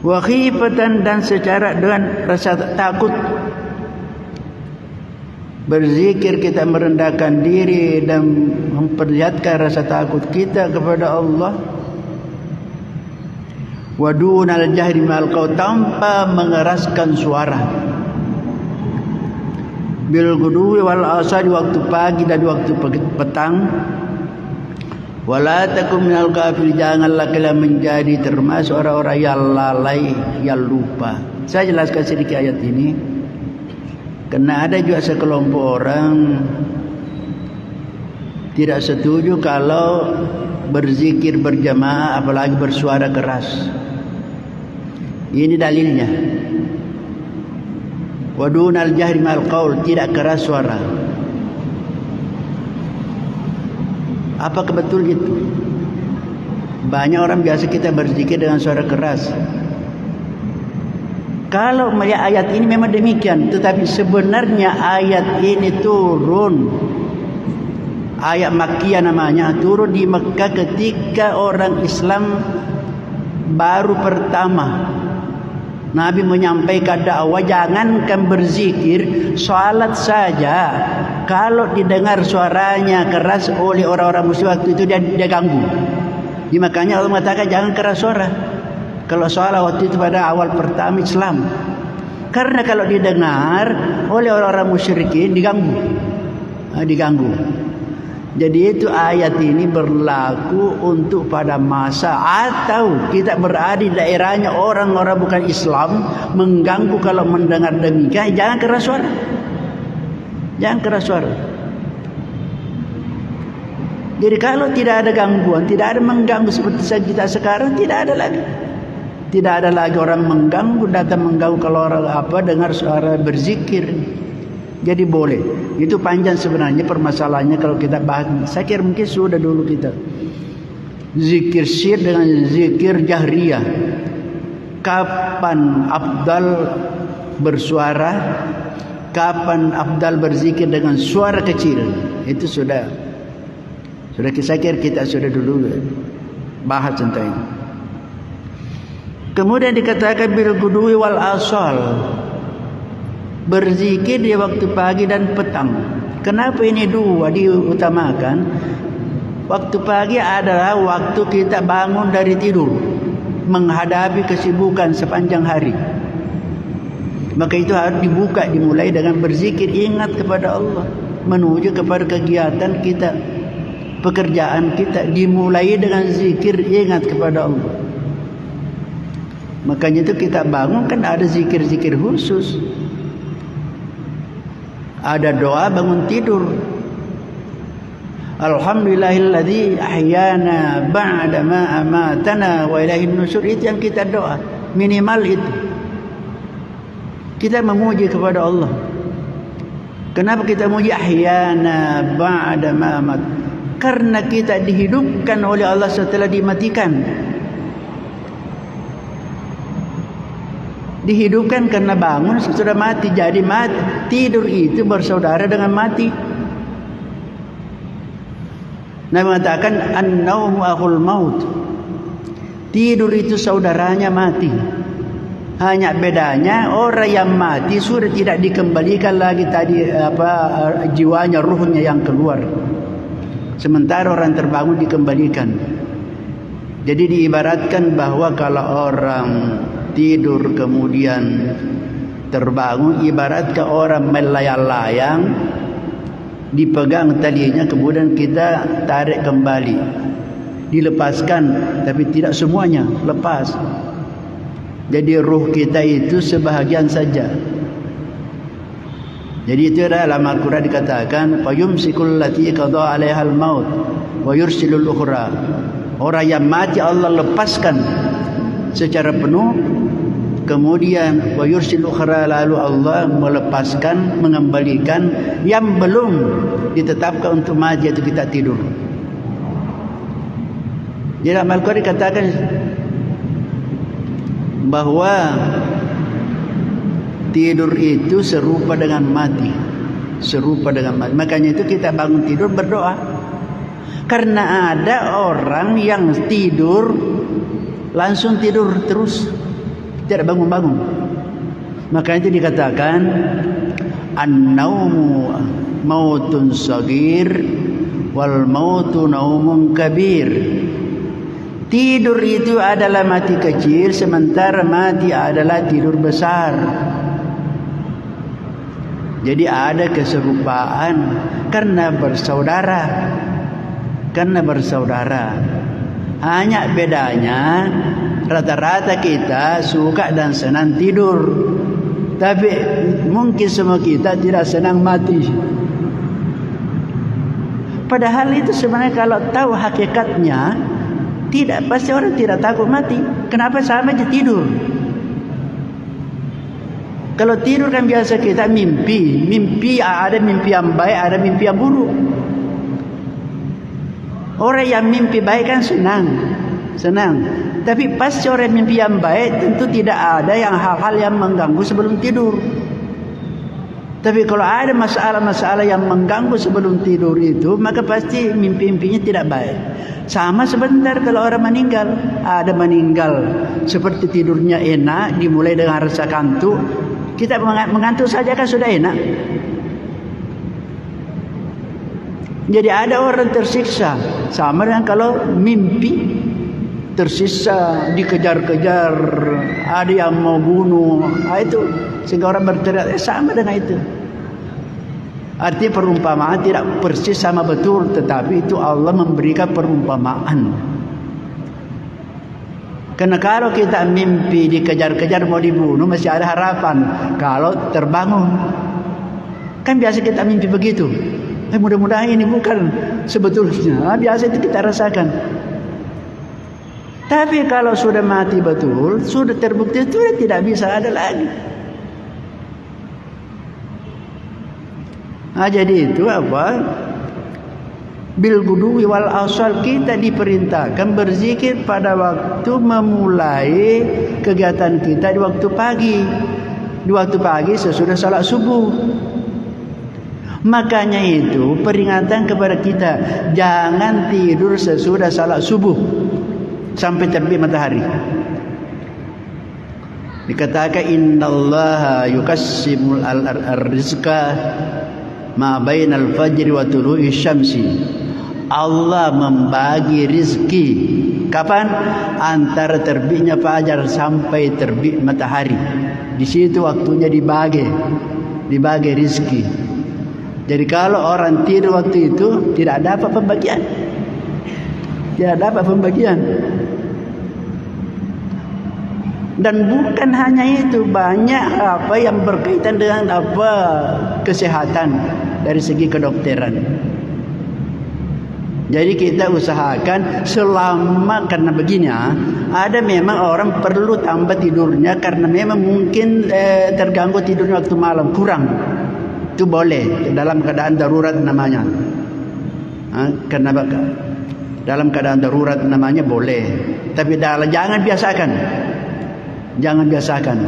Wa khifatan, dan secara dengan rasa takut. Berzikir kita merendahkan diri dan memperlihatkan rasa takut kita kepada Allah. Wadunal jahri ma'al qaul, tanpa mengeraskan suara. Bil ghuduwi wal asal, waktu pagi dan waktu petang. Wala takum minal ghafil, janganlah kalian menjadi termasuk orang-orang yang lalai, yang lupa. Saya jelaskan sedikit ayat ini. Karena ada juga sekelompok orang tidak setuju kalau berzikir berjamaah, apalagi bersuara keras. Ini dalilnya. Wadunal jahri ma'al qaul, tidak keras suara. Apakah betul itu? Banyak orang biasa kita berzikir dengan suara keras. Kalau melihat ayat ini memang demikian, tetapi sebenarnya ayat ini turun, ayat Makkiyah namanya, turun di Mekah ketika orang Islam baru pertama. Nabi menyampaikan dakwah, jangankan berzikir, salat saja kalau didengar suaranya keras oleh orang-orang musyrik waktu itu dia ganggu. Makanya Allah mengatakan jangan keras suara kalau salat waktu itu pada awal pertama Islam. Karena kalau didengar oleh orang-orang musyrikin diganggu. Jadi itu ayat ini berlaku untuk pada masa atau kita berada di daerahnya orang-orang bukan Islam mengganggu. Kalau mendengar demikian jangan keras suara. Jangan keras suara. Jadi kalau tidak ada gangguan, tidak ada mengganggu seperti kita sekarang, tidak ada lagi. Tidak ada lagi orang mengganggu, datang mengganggu kalau orang dengar suara berzikir. Jadi boleh. Itu panjang sebenarnya permasalahannya kalau kita bahas. Saya kira mungkin sudah dulu kita. Zikir sir dengan zikir jahriyah. kapan afdal bersuara, kapan afdal berzikir dengan suara kecil. Itu sudah saya kira kita sudah dulu bahas tentang ini. Kemudian dikatakan bil gudwi wal asal, berzikir di waktu pagi dan petang. Kenapa ini dua diutamakan? Waktu pagi adalah waktu kita bangun dari tidur, menghadapi kesibukan sepanjang hari. Maka itu harus dimulai dengan berzikir, ingat kepada Allah, menuju kepada kegiatan kita, pekerjaan kita dimulai dengan zikir, ingat kepada Allah. Makanya itu kita bangun kan ada zikir-zikir khusus. Ada doa bangun tidur. Alhamdulillahilladzi ahyana ba'da ma amatana wa ilaihin nusyur. Itu yang kita doa. Minimal itu. Kita memuji kepada Allah. Kenapa kita memuji ahyana ba'da ma amat? Karena kita dihidupkan oleh Allah setelah dimatikan. Dihidupkan karena bangun sudah mati. Jadi mati, tidur itu bersaudara dengan mati. Nabi mengatakan an-naumu akhul maut. Tidur itu saudaranya mati. Hanya bedanya orang yang mati sudah tidak dikembalikan lagi tadi jiwanya, ruhnya yang keluar. Sementara orang terbangun dikembalikan. Jadi diibaratkan bahwa kalau orang tidur kemudian terbangun, ibarat ke orang melayang-layang, dipegang talinya kemudian kita tarik kembali, dilepaskan, tapi tidak semuanya lepas. Jadi ruh kita itu sebahagian saja. Jadi itu dalam Al-Quran dikatakan fayumsikul lati qada 'alaihal maut wa yursilul ukhra. Orang yang mati Allah lepaskan secara penuh, kemudian wa yursil ukhra, lalu Allah melepaskan, mengembalikan yang belum ditetapkan untuk mati, yaitu kita tidur. Jadi dalam Al-Quran dikatakan bahwa tidur itu serupa dengan mati, serupa dengan mati. Makanya itu kita bangun tidur berdoa. Karena ada orang yang tidur langsung tidur terus, tidak bangun-bangun. Maka itu dikatakan an-naumu mautun sagir wal mautu naumun kabir. Tidur itu adalah mati kecil, sementara mati adalah tidur besar. Jadi ada keserupaan karena bersaudara. Karena bersaudara. Hanya bedanya rata-rata kita suka dan senang tidur, tapi mungkin semua kita tidak senang mati. Padahal itu sebenarnya kalau tahu hakikatnya, tidak, pasti orang tidak takut mati. Kenapa? Sama aja tidur. Kalau tidur kan biasa kita mimpi. Mimpi ada mimpi yang baik, ada mimpi yang buruk. Orang yang mimpi baik kan senang. Tapi pasti orang mimpi yang baik tentu tidak ada yang hal-hal yang mengganggu sebelum tidur. Tapi kalau ada masalah-masalah yang mengganggu sebelum tidur itu, maka pasti mimpi-mimpinya tidak baik. Sama sebentar kalau orang meninggal. Ada meninggal seperti tidurnya enak, dimulai dengan rasa kantuk. Kita mengantuk saja kan sudah enak. Jadi ada orang tersiksa. Sama dengan kalau mimpi tersiksa, dikejar-kejar, ada yang mau bunuh, itu sehingga orang berteriak, sama dengan itu. Artinya perumpamaan tidak persis sama betul, tetapi itu Allah memberikan perumpamaan. Karena kalau kita mimpi dikejar-kejar mau dibunuh, masih ada harapan kalau terbangun. Kan biasa kita mimpi begitu. Mudah-mudahan ini bukan sebetulnya. Biasa itu kita rasakan. Tapi kalau sudah mati betul, sudah terbukti, sudah tidak bisa ada lagi. Nah, jadi itu apa? Bil guduwi wal asal, kita diperintahkan berzikir pada waktu memulai kegiatan kita di waktu pagi. Di waktu pagi sesudah salat subuh. Makanya itu peringatan kepada kita, jangan tidur sesudah salat subuh sampai terbit matahari. Dikatakan innallaha yukassimul rizqa ma bainal fajri wa tulu'i syamsi. Allah membagi rizki kapan? Antara terbitnya fajar sampai terbit matahari. Di situ waktunya dibagi rizki. Jadi kalau orang tidur waktu itu tidak dapat pembagian. Tidak dapat pembagian. Dan bukan hanya itu, banyak apa yang berkaitan dengan kesehatan dari segi kedokteran. Jadi kita usahakan selama, karena begini ada memang orang perlu tambah tidurnya karena memang mungkin terganggu tidurnya waktu malam kurang. Itu boleh dalam keadaan darurat namanya. Karena dalam keadaan darurat namanya boleh. Tapi jangan biasakan. Jangan biasakan.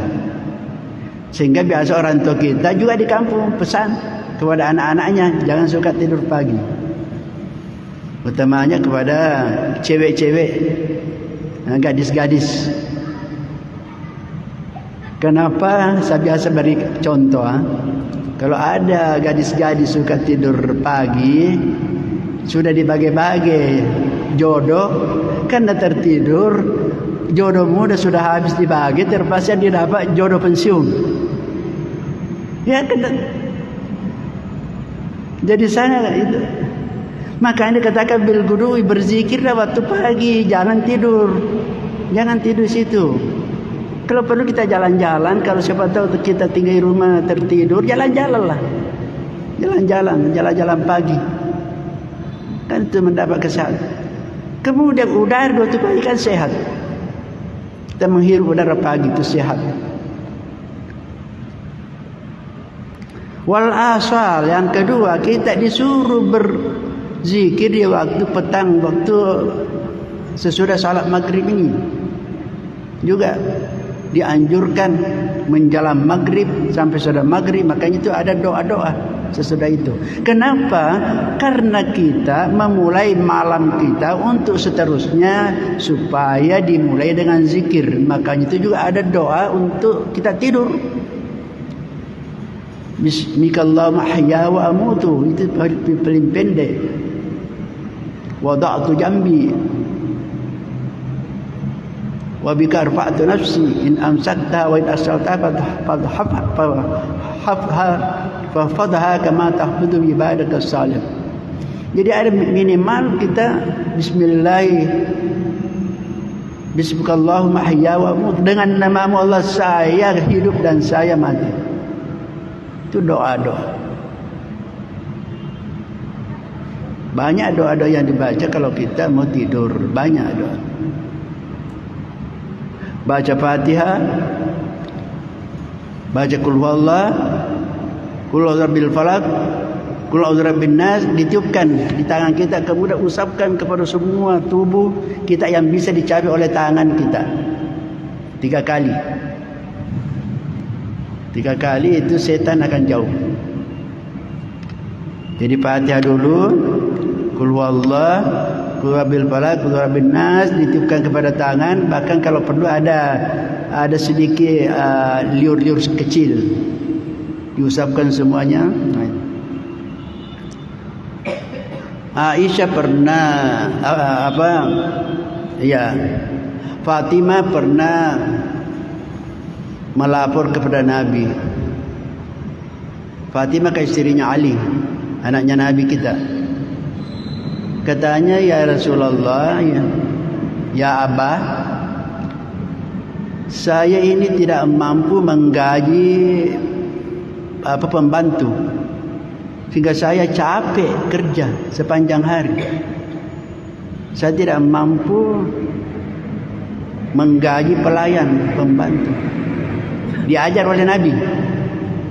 Sehingga biasa orang tua kita juga di kampung pesan kepada anak-anaknya jangan suka tidur pagi. Utamanya kepada cewek-cewek, gadis-gadis. Kenapa? Saya biasa beri contoh. Kalau ada gadis-gadis suka tidur pagi, sudah dibagi-bagi jodoh, karena tertidur, jodoh muda sudah habis dibagi, terpaksa dia dapat jodoh pensiun. Ya kan? Jadi sana itu. Makanya dikatakan bil gudui, berzikirlah waktu pagi, jangan tidur. Jangan tidur situ. Kalau perlu kita jalan-jalan, kalau siapa tahu kita tinggal di rumah tertidur, jalan-jalan lah. Jalan-jalan pagi. Kan itu mendapat kesehatan. Kemudian udara waktu pagi kan sehat. Kita menghirup udara pagi itu sehat. Wal asal, yang kedua, kita disuruh berzikir di waktu petang, waktu sesudah salat maghrib ini. Juga dianjurkan menjelang maghrib sampai sudah maghrib, makanya itu ada doa-doa sesudah itu. Kenapa? Karena kita memulai malam kita untuk seterusnya supaya dimulai dengan zikir. Makanya itu juga ada doa untuk kita tidur. Bismikallahumma ahya wa amutu, itu paling pendek. Wada'tu jambi wa bika arfa'tu nafsi in amsakta wa in asralta fahfadha kama tahfudu ibadaka salih. Jadi ada minimal kita Bismillahirrahmanirrahim ahya wa amut, dengan namamu Allah saya hidup dan saya mati. Itu doa-doa. Banyak doa-doa yang dibaca kalau kita mau tidur, banyak doa. Baca Fatihah, baca Qul huwallah, Qul a'udzu birabbil falaq, Qul a'udzu birabbin nas, ditiupkan di tangan kita, kemudian usapkan kepada semua tubuh kita yang bisa dicapai oleh tangan kita 3 kali. 3 kali itu setan akan jauh. Jadi Fatihah dulu, Qul huwallah, Qul a'udzu birabbil falaq, Qul a'udzu birabbin nas, ditiupkan kepada tangan, bahkan kalau perlu ada sedikit liur-liur kecil diusapkan semuanya. Aisyah pernah Fatimah pernah melapor kepada Nabi. Fatimah ke istrinya Ali, anaknya Nabi kita. Katanya, ya Rasulullah, ya Abah, saya ini tidak mampu menggaji pembantu, sehingga saya capek kerja sepanjang hari. Saya tidak mampu menggaji pelayan pembantu. Diajar oleh Nabi.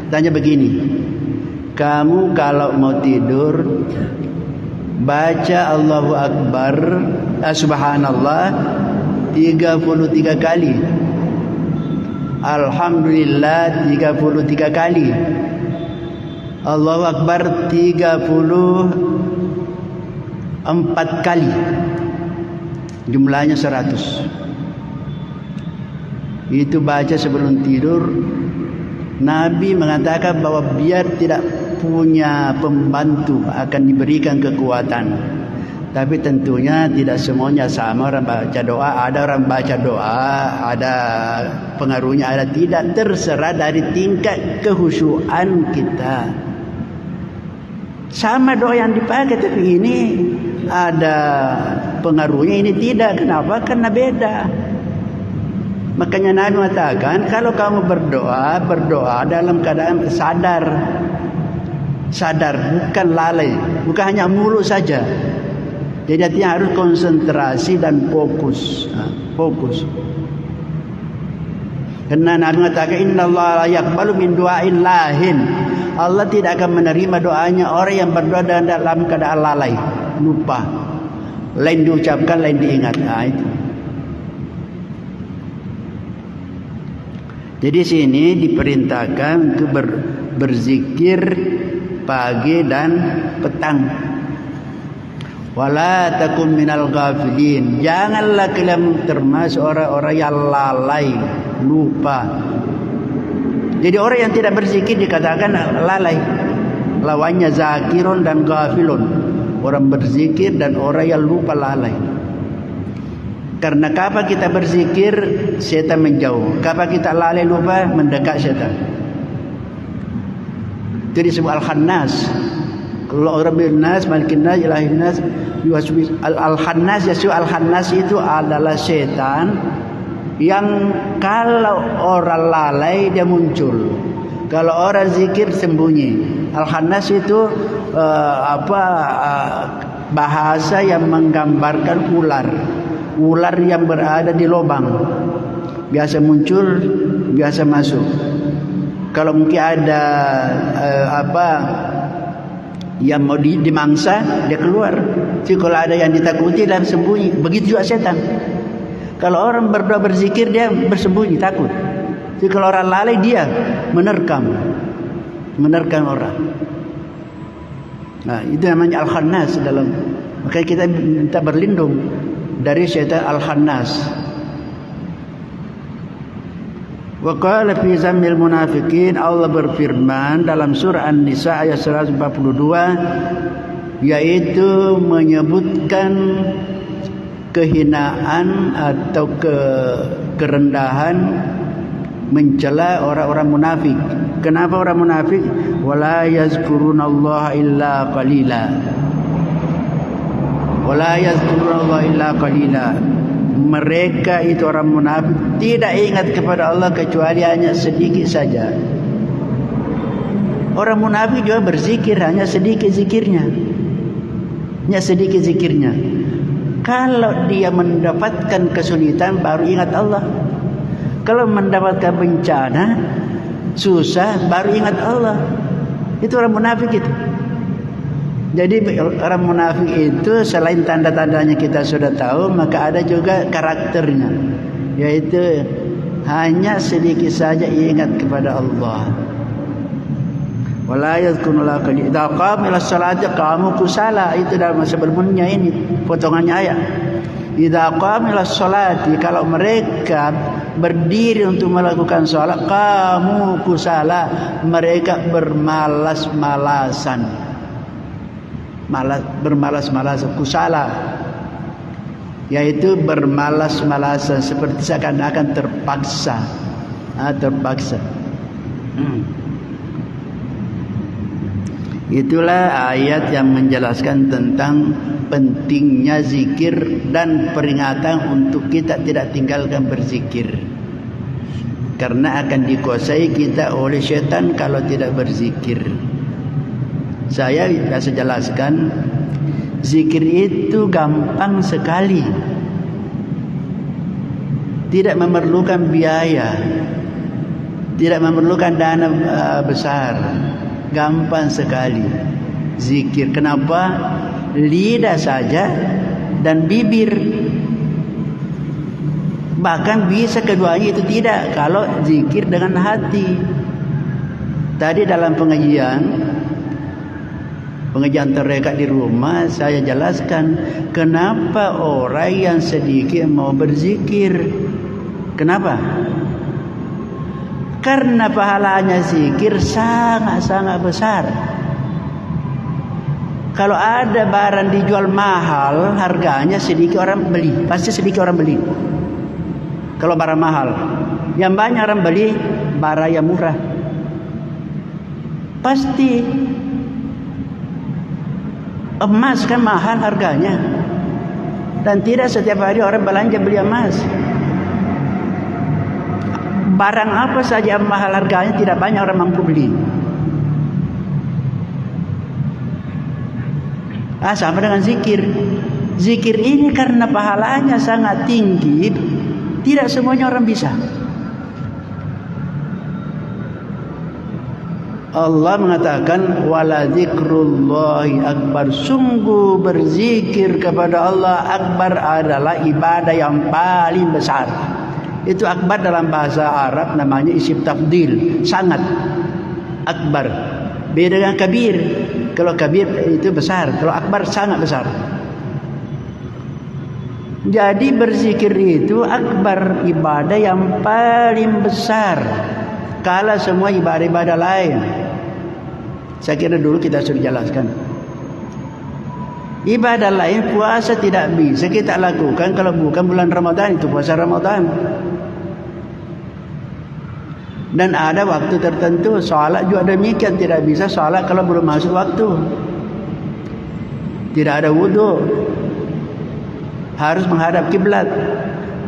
Tanya begini, kamu kalau mau tidur baca Allahu Akbar, subhanallah 33 kali, alhamdulillah 33 kali, Allahu Akbar 34 kali, jumlahnya 100. Itu baca sebelum tidur. Nabi mengatakan bahwa biar tidak punya pembantu akan diberikan kekuatan. Tapi tentunya tidak semuanya sama orang baca doa. Ada orang baca doa, ada pengaruhnya, ada tidak. Terserah dari tingkat kehusyuan kita. Sama doa yang dipakai, tapi ini ada pengaruhnya, ini tidak. Kenapa? Karena beda. Makanya Nabi mengatakan, kalau kamu berdoa dalam keadaan sadar, bukan lalai, bukan hanya mulut saja. Jadi artinya harus konsentrasi dan fokus. Karena Nabi mengatakan, innallaha la yaqbalu min du'ain lahin. Allah tidak akan menerima doanya orang yang berdoa dalam keadaan lalai, lupa. Lain diucapkan, lain diingat. Itu. Jadi sini diperintahkan untuk berzikir pagi dan petang. Wala takum minal ghafilin. Janganlah kalian termasuk orang-orang yang lalai, lupa. Jadi orang yang tidak berzikir dikatakan lalai. Lawannya zakirun dan ghafilun. Orang berzikir dan orang yang lupa, lalai. Karena kapan kita berzikir, setan menjauh. Kapan kita lalai lupa, mendekat setan. Itu disebut Al-Khannas. Kalau orang bernas, malikin nas, ilahin nas, Al-Khannas, Yesus Al-Khannas itu adalah setan yang kalau orang lalai dia muncul. Kalau orang zikir sembunyi. Al-Khannas itu bahasa yang menggambarkan ular. Ular yang berada di lubang, biasa muncul, biasa masuk. Kalau mungkin ada yang mau dimangsa, dia keluar. Jadi kalau ada yang ditakuti dan sembunyi, begitu juga setan. Kalau orang berdoa berzikir, dia bersembunyi, takut. Jadi kalau orang lalai, dia menerkam orang. Nah, itu namanya Al-Khannas dalam. Makanya kita minta berlindung dari syaitan Al-Khannas. Wa qala fi zammil munafiqin, Allah berfirman dalam surah An-Nisa ayat 142, yaitu menyebutkan kehinaan atau kerendahan, mencela orang-orang munafik. Kenapa orang munafik? Wala yazkurunallaha illa qalila. Wala yazkurunallaha illa qalila. Mereka itu orang munafik tidak ingat kepada Allah kecuali hanya sedikit saja. Orang munafik juga berzikir hanya sedikit zikirnya. Hanya sedikit zikirnya. Kalau dia mendapatkan kesulitan baru ingat Allah. Kalau mendapatkan bencana, susah, baru ingat Allah. Itu orang munafik itu. Jadi orang munafik itu selain tanda-tandanya kita sudah tahu, maka ada juga karakternya, yaitu hanya sedikit saja ingat kepada Allah. Wala yadhkurullaha qalila. Idza qama ila sholati qamu kusala. Itu dalam sebelumnya ini potongannya ayat. Idza qama ila sholati, kalau mereka berdiri untuk melakukan salat, qamu kusala, mereka bermalas-malasan. Bermalas-malasan, kusala, yaitu bermalas-malasan, seperti seakan-akan terpaksa. Itulah ayat yang menjelaskan tentang pentingnya zikir dan peringatan untuk kita tidak tinggalkan berzikir, karena akan dikuasai kita oleh syaitan kalau tidak berzikir. Saya biasa jelaskan, zikir itu gampang sekali, tidak memerlukan biaya, tidak memerlukan dana besar, gampang sekali. zikir. Kenapa? Lidah saja dan bibir. Bahkan bisa keduanya itu tidak kalau zikir dengan hati. Tadi dalam pengajian tarekat di rumah saya jelaskan kenapa orang yang sedikit mau berzikir. Kenapa? Karena pahalanya zikir sangat-sangat besar. Kalau ada barang dijual mahal, harganya sedikit orang beli, pasti sedikit orang beli. Kalau barang mahal, yang banyak orang beli barang yang murah. Pasti. Emas kan mahal harganya, dan tidak setiap hari orang belanja beli emas. Barang apa saja mahal harganya tidak banyak orang mampu beli. Sama dengan zikir. Zikir ini karena pahalanya sangat tinggi, tidak semuanya orang bisa. Allah mengatakan wala dzikrullahi akbar. Sungguh berzikir kepada Allah akbar adalah ibadah yang paling besar. Itu akbar dalam bahasa Arab namanya isim tafdil, sangat akbar. Beda dengan kabir. Kalau kabir itu besar, kalau akbar sangat besar. Jadi berzikir itu akbar, ibadah yang paling besar kala semua ibadah-ibadah lain. Saya kira dulu kita sudah jelaskan. Ibadah lain puasa tidak bisa kita lakukan kalau bukan bulan Ramadan, itu puasa Ramadan. Dan ada waktu tertentu. Salat juga demikian, tidak bisa salat kalau belum masuk waktu. Tidak ada wudu, harus menghadap kiblat.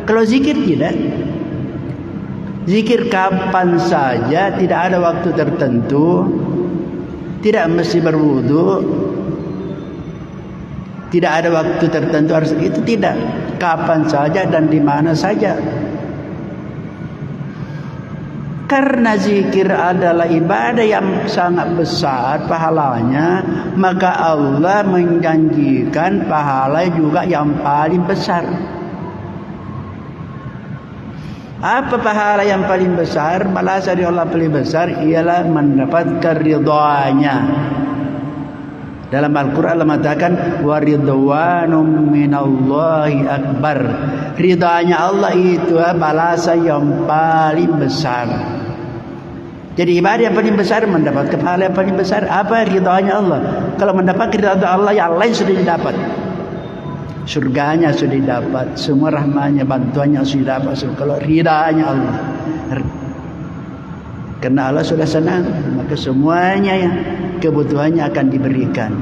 Kalau zikir tidak. Zikir kapan saja, tidak ada waktu tertentu. Tidak mesti berwudu, tidak ada waktu tertentu harus itu, tidak. Kapan saja dan di mana saja. Karena zikir adalah ibadah yang sangat besar pahalanya, maka Allah menjanjikan pahala juga yang paling besar. Apa pahala yang paling besar? Balasan dari Allah paling besar ialah mendapatkan ridhanya. Dalam Al-Quran Allah mengatakan wa ridwanum minallahi akbar. Ridhanya Allah itu balasan yang paling besar. Jadi ibadah yang paling besar mendapatkan pahala yang paling besar. Apa? Ridhanya Allah. Kalau mendapat ridha Allah, yang lain sudah didapat. Surganya sudah didapat, semua rahmatnya, bantuannya sudah dapat. Kalau ridhanya Allah, karena Allah sudah senang, maka semuanya yang kebutuhannya akan diberikan.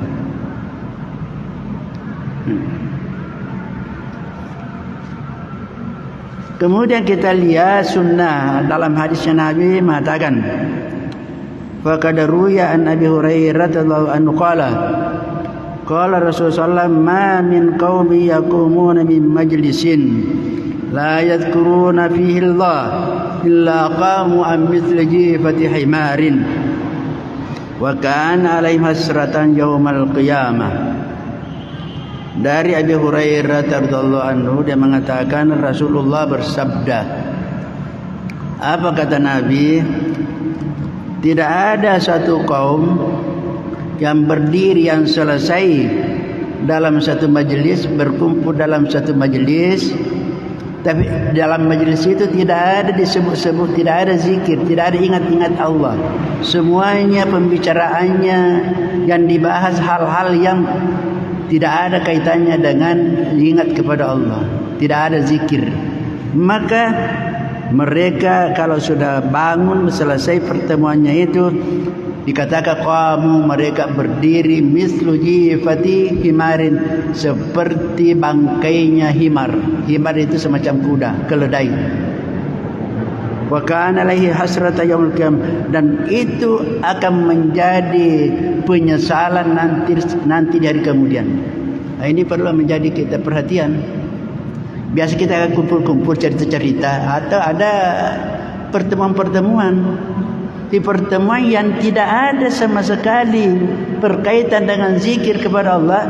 Kemudian kita lihat sunnah dalam hadisnya Nabi mengatakan, faqad ruya an Abi Hurairah radhiyallahu anhu qala qala Rasulullah ma min qaumi yaqumuna min majlisin la yadhkuruna fihi Allah illa qamu an mithli jifati himarin wa kana alaihim hasratan yaumal qiyamah. Dari Abi Hurairah radhiyallahu anhu dia mengatakan Rasulullah bersabda, apa kata Nabi? Tidak ada satu kaum yang berdiri, yang selesai dalam satu majlis, berkumpul dalam satu majlis, tapi dalam majlis itu tidak ada disebut-sebut, tidak ada zikir, tidak ada ingat-ingat Allah. Semuanya pembicaraannya yang dibahas hal-hal yang tidak ada kaitannya dengan ingat kepada Allah, tidak ada zikir. Maka mereka kalau sudah bangun selesai pertemuannya itu, dikatakan qamu, mereka berdiri mislu jifati himarin, seperti bangkainya himar. Himar itu semacam kuda, keledai. Wa kana alaihi hasrata yaumil qiyamah, dan itu akan menjadi penyesalan nanti di hari kemudian. Nah, ini perlu menjadi kita perhatian. Biasa kita akan kumpul-kumpul cerita-cerita atau ada pertemuan-pertemuan. di pertemuan yang tidak ada sama sekali berkaitan dengan zikir kepada Allah,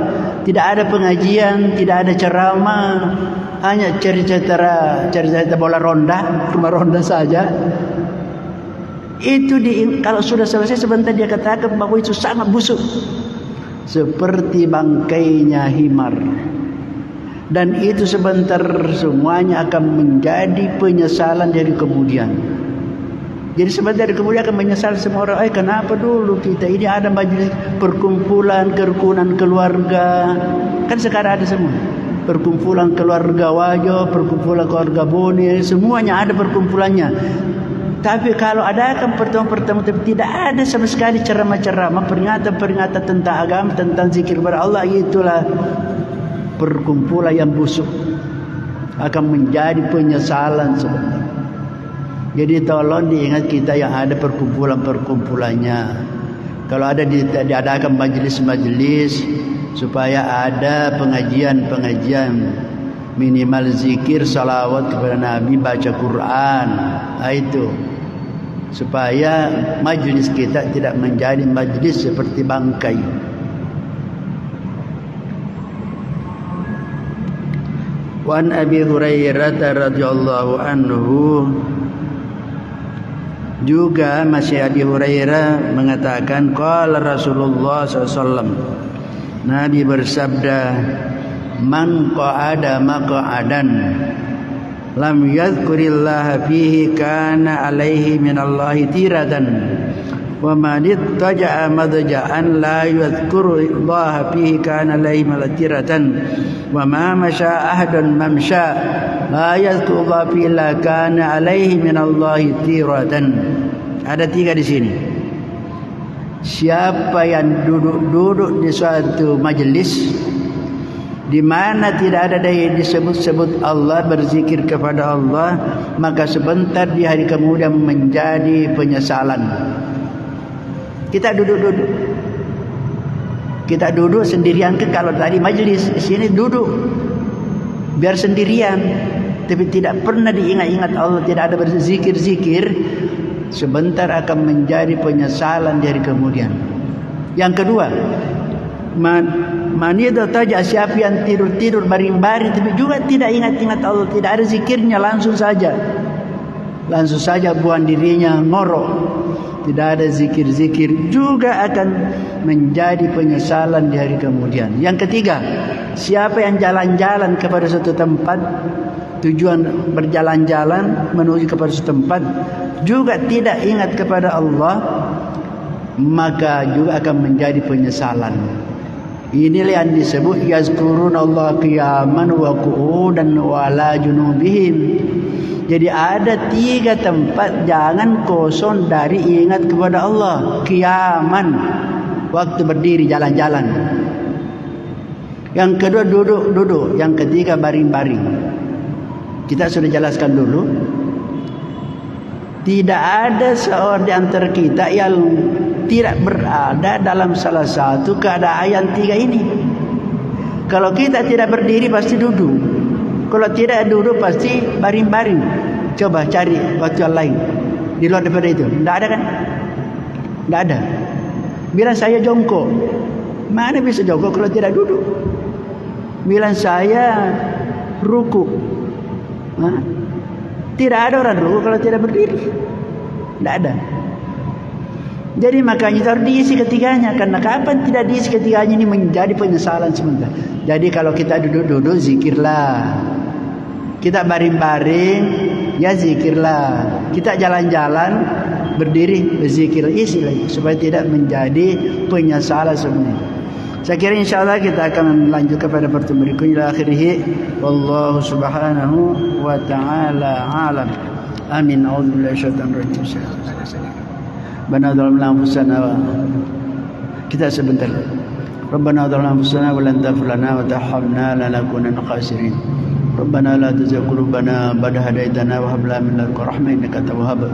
tidak ada pengajian, tidak ada ceramah, hanya cerita bola ronda, rumah ronda saja. Itu kalau sudah selesai sebentar dia katakan bahwa itu sangat busuk, seperti bangkainya himar. Dan itu sebentar semuanya akan menjadi penyesalan dari kemudian. Jadi sebentar dari kemudian akan menyesal semua orang. Kenapa dulu kita ini ada majlis perkumpulan kerukunan keluarga? Kan sekarang ada semua. Perkumpulan keluarga Wajo, perkumpulan keluarga Boni, semuanya ada perkumpulannya. Tapi kalau ada pertemuan-pertemuan tidak ada sama sekali ceramah-ceramah, peringatan-peringatan tentang agama, tentang zikir kepada Allah, itulah perkumpulan yang busuk, akan menjadi penyesalan sebenarnya. Jadi tolong diingat kita yang ada perkumpulan-perkumpulannya. Kalau ada diadakan majelis-majelis, supaya ada pengajian-pengajian, minimal zikir, salawat kepada Nabi, baca Quran. Itu supaya majelis kita tidak menjadi majelis seperti bangkai. Wa an Abi Hurairah radhiyallahu anhu, juga masih Abi Hurairah mengatakan, qala Rasulullah SAW, Nabi bersabda, man qa'ada maq'adan lam yadhkurillaha fihi kana alaihi minallahi tiradan, wa man ittaja'a madja'an la yadhkurullaha fihi kana alaihi minallahi tiratan, wa ma masya ahadun mamsha la yadhkurullaha fihi la kana alaihi minallahi tiratan. Ada 3 di sini. Siapa yang duduk di suatu majelis di mana tidak ada daya disebut-sebut Allah, berzikir kepada Allah, maka sebentar di hari kemudian menjadi penyesalan. Kita duduk sendirian ke, kalau tadi majelis, di sini duduk biar sendirian, tapi tidak pernah diingat-ingat Allah, tidak ada berzikir-zikir, sebentar akan menjadi penyesalan dari kemudian. Yang kedua, manida taja, siapa yang tidur-tidur baring-baring tapi juga tidak ingat-ingat Allah, tidak ada zikirnya, langsung saja buang dirinya ngorok, tidak ada zikir-zikir, juga akan menjadi penyesalan di hari kemudian. Yang ketiga, siapa yang jalan-jalan kepada suatu tempat, tujuan berjalan-jalan menuju kepada suatu tempat, juga tidak ingat kepada Allah, maka juga akan menjadi penyesalan. Inilah yang disebut yazkurunallaha qiyaman wa qu'udan wa ala junubihim. Jadi ada 3 tempat jangan kosong dari ingat kepada Allah. Qiyaman, waktu berdiri jalan-jalan. Yang kedua duduk. Yang ketiga baring-baring. Kita sudah jelaskan dulu. Tidak ada seorang di antara kita yang tidak berada dalam salah satu keadaan yang 3 ini. Kalau kita tidak berdiri pasti duduk. Kalau tidak duduk pasti baring-baring. Coba cari waktu yang lain di luar daripada itu. Tidak ada kan? Tidak ada. Bilang saya jongkok, mana bisa jongkok kalau tidak duduk? Bilang saya ruku, tidak ada orang ruku kalau tidak berdiri. Tidak ada. Jadi makanya harus diisi ketiganya. Karena kapan tidak diisi ketiganya ini menjadi penyesalan sebentar. Jadi kalau kita duduk-duduk zikirlah. Kita baring-baring ya zikirlah. Kita jalan-jalan berdiri berzikir, isi lagi supaya tidak menjadi penyesalan sebenarnya. Saya kira insyaallah kita akan lanjut kepada pertemuan berikutnya. Akhirih wallahu subhanahu wa ta'ala alam. Amin. A'udzubillahi minasyaitonir rajim. Rabbana zalamna anfusana, kita sebentar. Rabbana zalamna anfusana wa lan taghfir lana wa tarhamna lanakunanna khasirin. Rabbana la tuzigh qulubana ba'da hadaytana wa hab lana min ladunka rahmatan innaka antal wahhab.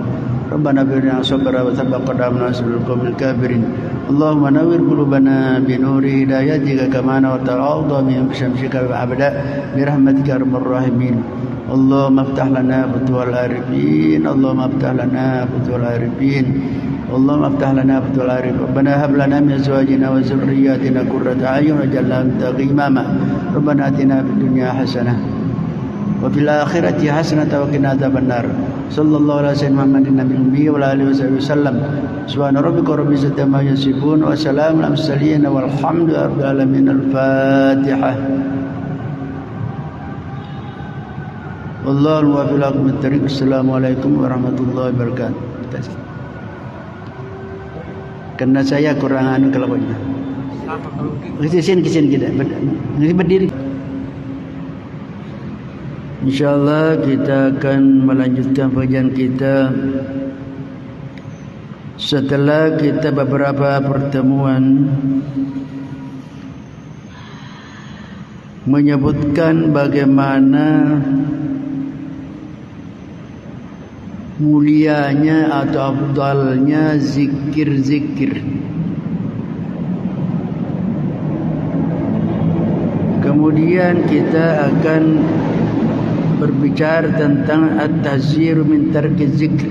ربنا بنا صبر وثبت قدامنا سبل القوم الكافرين اللهم نور قلوبنا بنور هدايتك كما نورت الأرض بشمسك أبدا برحمتك يا أرحم الراحمين اللهم افتح لنا فتوح العارفين اللهم افتح لنا فتوح العارفين اللهم افتح لنا فتوح العارفين ربنا هب لنا من أزواجنا وذرياتنا قرة أعين واجعلنا للمتقين إماما ربنا آتنا في الدنيا حسنة وفي الآخرة حسنة وقنا عذاب النار صلى الله على سيدنا محمد النبي الأمي وعلى آله وصحبه وسلم سبحان ربك رب العزة عما يصفون وسلام على المرسلين والحمد لله رب العالمين الفاتحة والله الموفق لكم الطريق السلام عليكم ورحمة الله وبركاته. Karena saya kurang kelakuannya. Kesini kita berdiri. InsyaAllah kita akan melanjutkan pengajian kita setelah kita beberapa pertemuan menyebutkan bagaimana mulianya atau afdalnya zikir-zikir. Kemudian kita akan berbicara tentang at-tahziru min tarki zikr,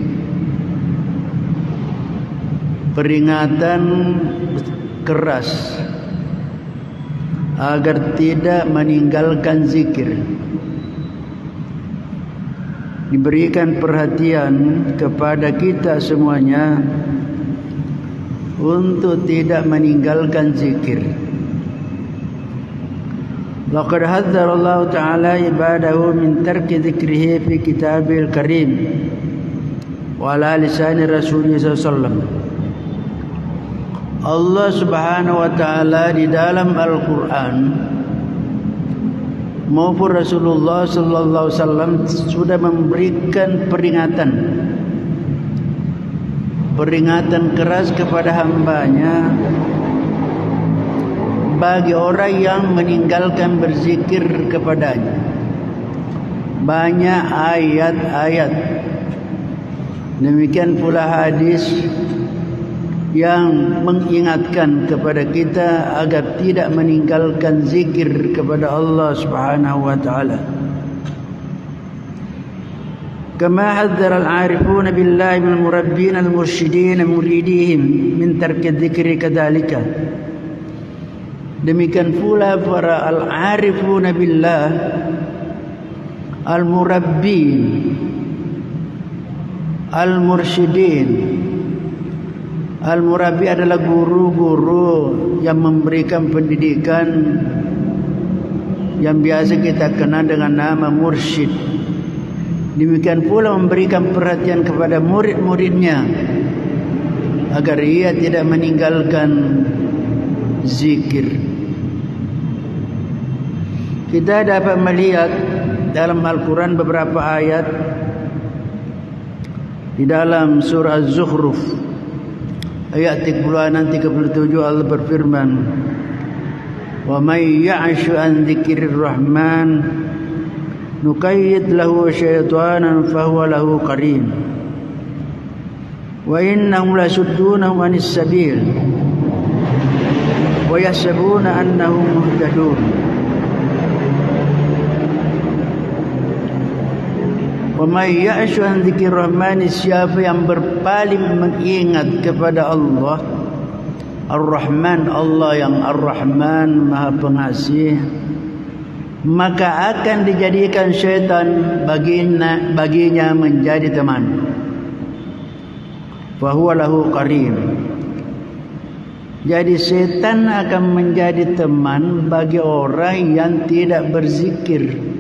peringatan keras agar tidak meninggalkan zikir. Diberikan perhatian kepada kita semuanya untuk tidak meninggalkan zikir. Laqad hadzara Allah Ta'ala ibadahu min tarki dzikrihi fi kitabil karim wa ala lisani rasulih sallallahu. Allah Subhanahu wa Ta'ala di dalam Al-Quran maupun Rasulullah sallallahu alaihi wasallam sudah memberikan peringatan keras kepada hambanya bagi orang yang meninggalkan berzikir kepadanya. Banyak ayat-ayat, demikian pula hadis yang mengingatkan kepada kita agar tidak meninggalkan zikir kepada Allah Subhanahu wa Ta'ala. Kama hadzara al-'arifun billahi min al-murabbin al-mursyidin muridihim min tarki dzikri kadzalika. Demikian pula para al-'arifun billah al-murabbin al-mursyidin. Al-murabbi adalah guru-guru yang memberikan pendidikan yang biasa kita kenal dengan nama mursyid. Demikian pula memberikan perhatian kepada murid-muridnya agar ia tidak meninggalkan zikir. Kita dapat melihat dalam Al-Quran beberapa ayat di dalam surah Az-Zukhruf ayat 36-37 Allah berfirman, "Wa may ya'shu an dzikrir rahman nuqayyid lahu syaitanan fahuwa lahu qarin wa innahum lasuddunahum 'anis sabil wa yahsabuna annahum muhtadun." Wa may ya'shu an dzikrir rahman, siapa yang berpaling mengingat kepada Allah Ar-Rahman, Allah yang Ar-Rahman Maha Pengasih, maka akan dijadikan syaitan baginya menjadi teman. Fa huwa lahu qarin. Jadi setan akan menjadi teman bagi orang yang tidak berzikir.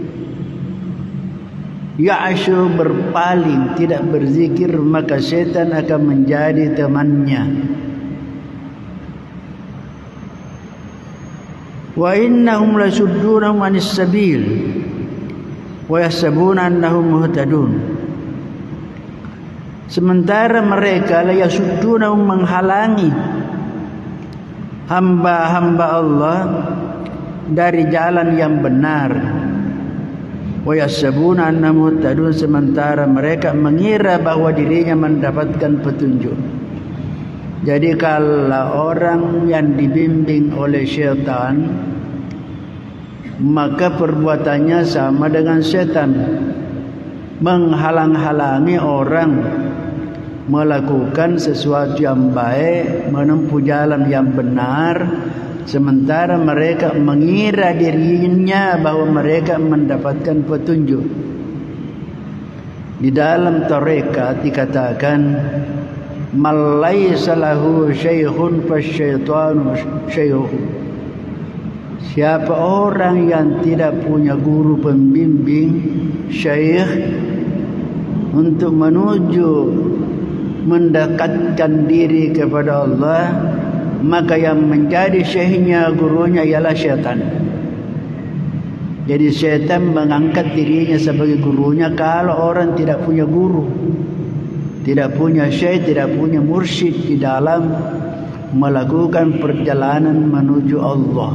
Ya'ashu, berpaling, tidak berzikir, maka setan akan menjadi temannya. Wa innahum lasuddunahum 'anis sabil wa yahsabuna annahum muhtadun. Sementara mereka la yasuddunahum, menghalangi hamba-hamba Allah dari jalan yang benar. wa yahsabuna annahum muhtadun, sementara mereka mengira bahwa dirinya mendapatkan petunjuk. Jadi kalau orang yang dibimbing oleh syaitan, maka perbuatannya sama dengan syaitan, menghalang-halangi orang melakukan sesuatu yang baik, menempuh jalan yang benar, sementara mereka mengira dirinya bahwa mereka mendapatkan petunjuk. Di dalam tarekat dikatakan, "Man laysa lahu syaikhun fasyaitanu syaikhuhu." Siapa orang yang tidak punya guru pembimbing, syekh, untuk menuju mendekatkan diri kepada Allah, maka yang menjadi syekhnya, gurunya ialah syaitan. Jadi syaitan mengangkat dirinya sebagai gurunya kalau orang tidak punya guru, tidak punya syekh, tidak punya mursyid di dalam melakukan perjalanan menuju Allah.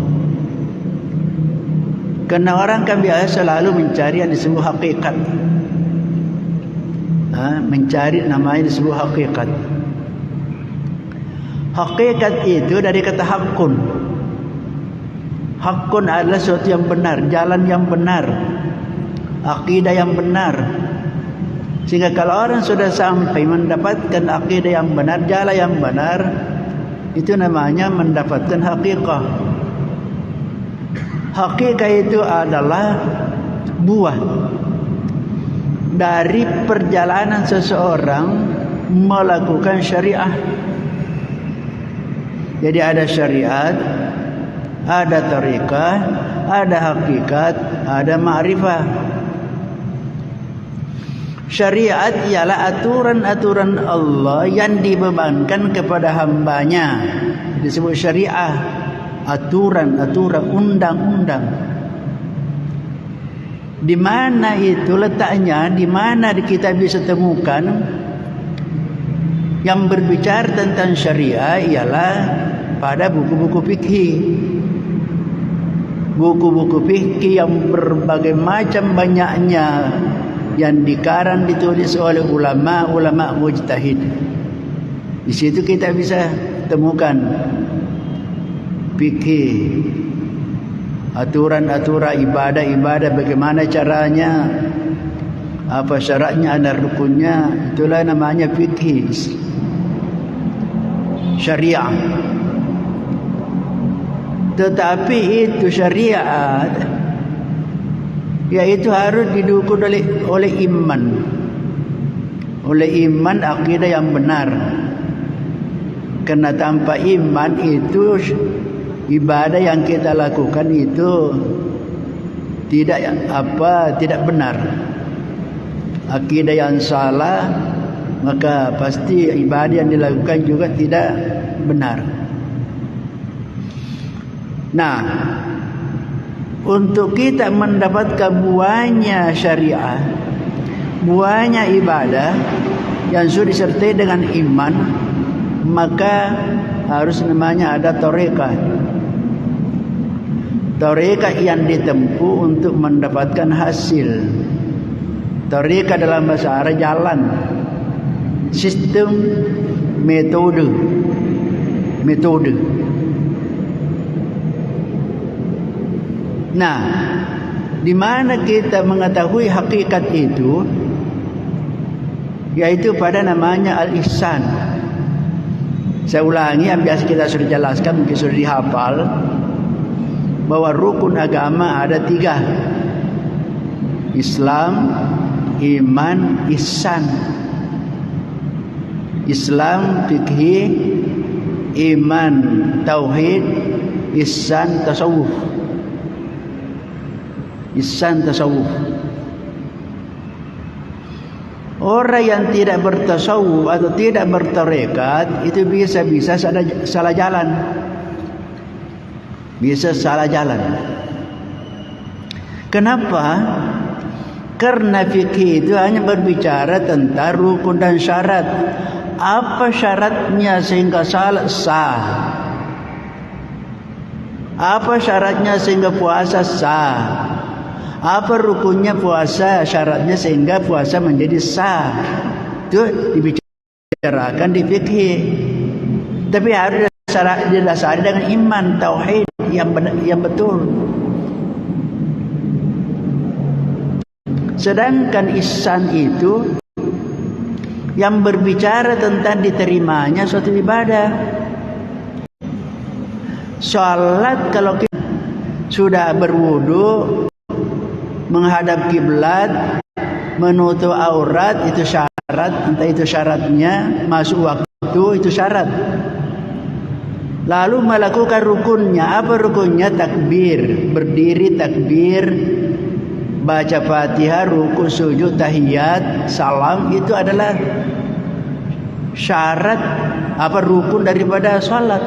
Karena orang kan biasa selalu mencari yang disebut hakikat, mencari namanya disebut hakikat. Hakikat itu dari kata hakun. Hakun adalah sesuatu yang benar, jalan yang benar, akidah yang benar. Sehingga kalau orang sudah sampai mendapatkan akidah yang benar, jalan yang benar, itu namanya mendapatkan hakikat. Hakikat itu adalah buah dari perjalanan seseorang melakukan syariah. Jadi ada syariat, ada tariqah, ada hakikat, ada ma'rifah. Syariat ialah aturan-aturan Allah yang dibebankan kepada hambanya, disebut syariah. Aturan-aturan, undang-undang. Di mana itu letaknya? Di mana kita bisa temukan yang berbicara tentang syariah? Ialah pada buku-buku fikih. Buku-buku fikih yang berbagai macam banyaknya, yang dikarang ditulis oleh ulama-ulama mujtahid. Di situ kita bisa temukan fikih, aturan-aturan ibadah-ibadah, bagaimana caranya, apa syaratnya, ada rukunnya. Itulah namanya fikih syariah. Tetapi itu syariat, yaitu harus didukung oleh iman, akidah yang benar. Karena tanpa iman itu ibadah yang kita lakukan itu tidak benar. Akidah yang salah, maka pasti ibadah yang dilakukan juga tidak benar. Nah, untuk kita mendapatkan buahnya syariah, buahnya ibadah yang sudah disertai dengan iman, maka harus namanya ada tarekat. Tarekat yang ditempuh untuk mendapatkan hasil. Tarekat dalam bahasa Arab jalan, sistem, metode. Nah, di mana kita mengetahui hakikat itu? Yaitu pada namanya al-ihsan. Saya ulangi yang biasa kita sudah jelaskan, mungkin sudah dihafal, bahwa rukun agama ada 3: Islam, iman, ihsan. Islam fikih, iman tauhid, ihsan tasawuf. Orang yang tidak bertasawuf atau tidak bertarekat itu bisa salah jalan. Bisa salah jalan. Kenapa? Karena fikih itu hanya berbicara tentang rukun dan syarat. Apa syaratnya sehingga salat sah? Apa syaratnya sehingga puasa sah? Apa rukunnya puasa, syaratnya sehingga puasa menjadi sah. Itu dibicarakan di fikih. Tapi harus didasari dengan iman, tauhid yang betul. Sedangkan ihsan itu yang berbicara tentang diterimanya suatu ibadah. Salat kalau kita sudah berwudu, menghadap kiblat, menutup aurat, itu syarat. Entah itu syaratnya masuk waktu, itu syarat. Lalu melakukan rukunnya. Apa rukunnya? Takbir, berdiri takbir, baca Fatihah, ruku, sujud, tahiyat, salam, itu adalah syarat rukun daripada salat.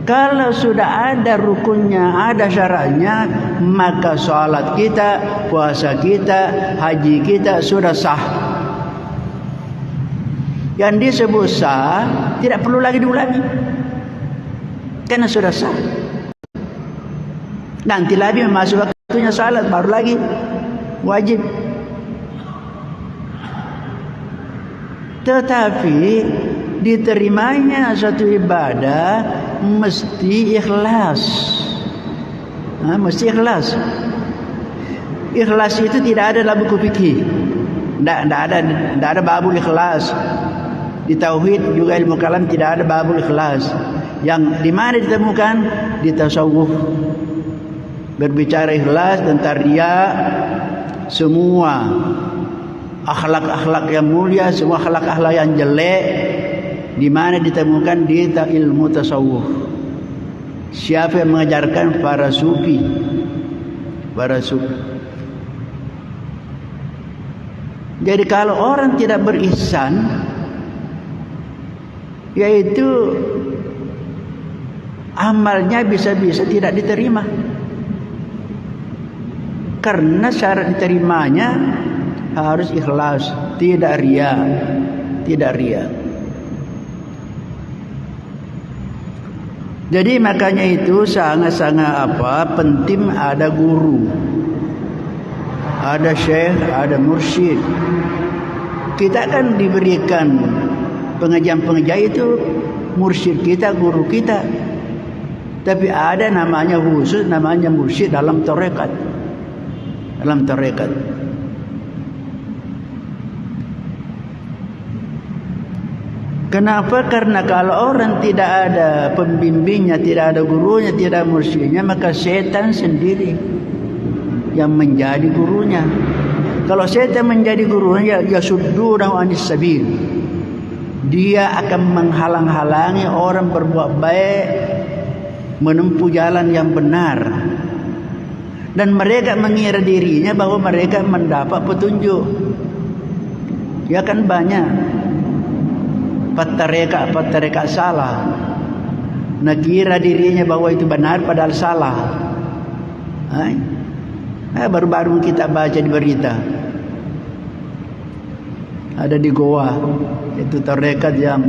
Kalau sudah ada rukunnya, ada syaratnya, maka salat kita, puasa kita, haji kita sudah sah. Yang disebut sah tidak perlu lagi diulangi, karena sudah sah. Nanti lagi masuk waktunya salat, baru lagi wajib. Tetapi diterimanya suatu ibadah mesti ikhlas. Mesti ikhlas. Ikhlas itu tidak ada dalam buku fikih. Tidak ada babul ikhlas. Di tauhid juga ilmu kalam tidak ada babul ikhlas. Yang di mana ditemukan? Di tasawuf. Berbicara ikhlas tentang riya, semua akhlak-akhlak yang mulia, semua akhlak-akhlak yang jelek, di mana ditemukan di ilmu tasawuf. Siapa yang mengajarkan? Para sufi. Para sufi. Jadi kalau orang tidak berihsan, yaitu amalnya bisa-bisa tidak diterima. Karena syarat diterimanya harus ikhlas, tidak riya, tidak riya. Jadi makanya itu sangat-sangat penting ada guru, ada syekh, ada mursyid. Kita kan diberikan pengajian-pengajian itu mursyid kita, guru kita. Tapi ada namanya khusus, namanya mursyid dalam tarekat. Dalam tarekat. Kenapa? Karena kalau orang tidak ada pembimbingnya, tidak ada gurunya, tidak ada mursyidnya, maka setan sendiri yang menjadi gurunya. Kalau setan menjadi gurunya, ya suddunahu anis sabil. Dia akan menghalang-halangi orang berbuat baik, menempuh jalan yang benar. Dan mereka mengira dirinya bahwa mereka mendapat petunjuk. Ya kan banyak petareka salah. Nah, kira dirinya bahwa itu benar padahal salah. Baru-baru kita baca di berita. Ada di Goa, itu tarekat yang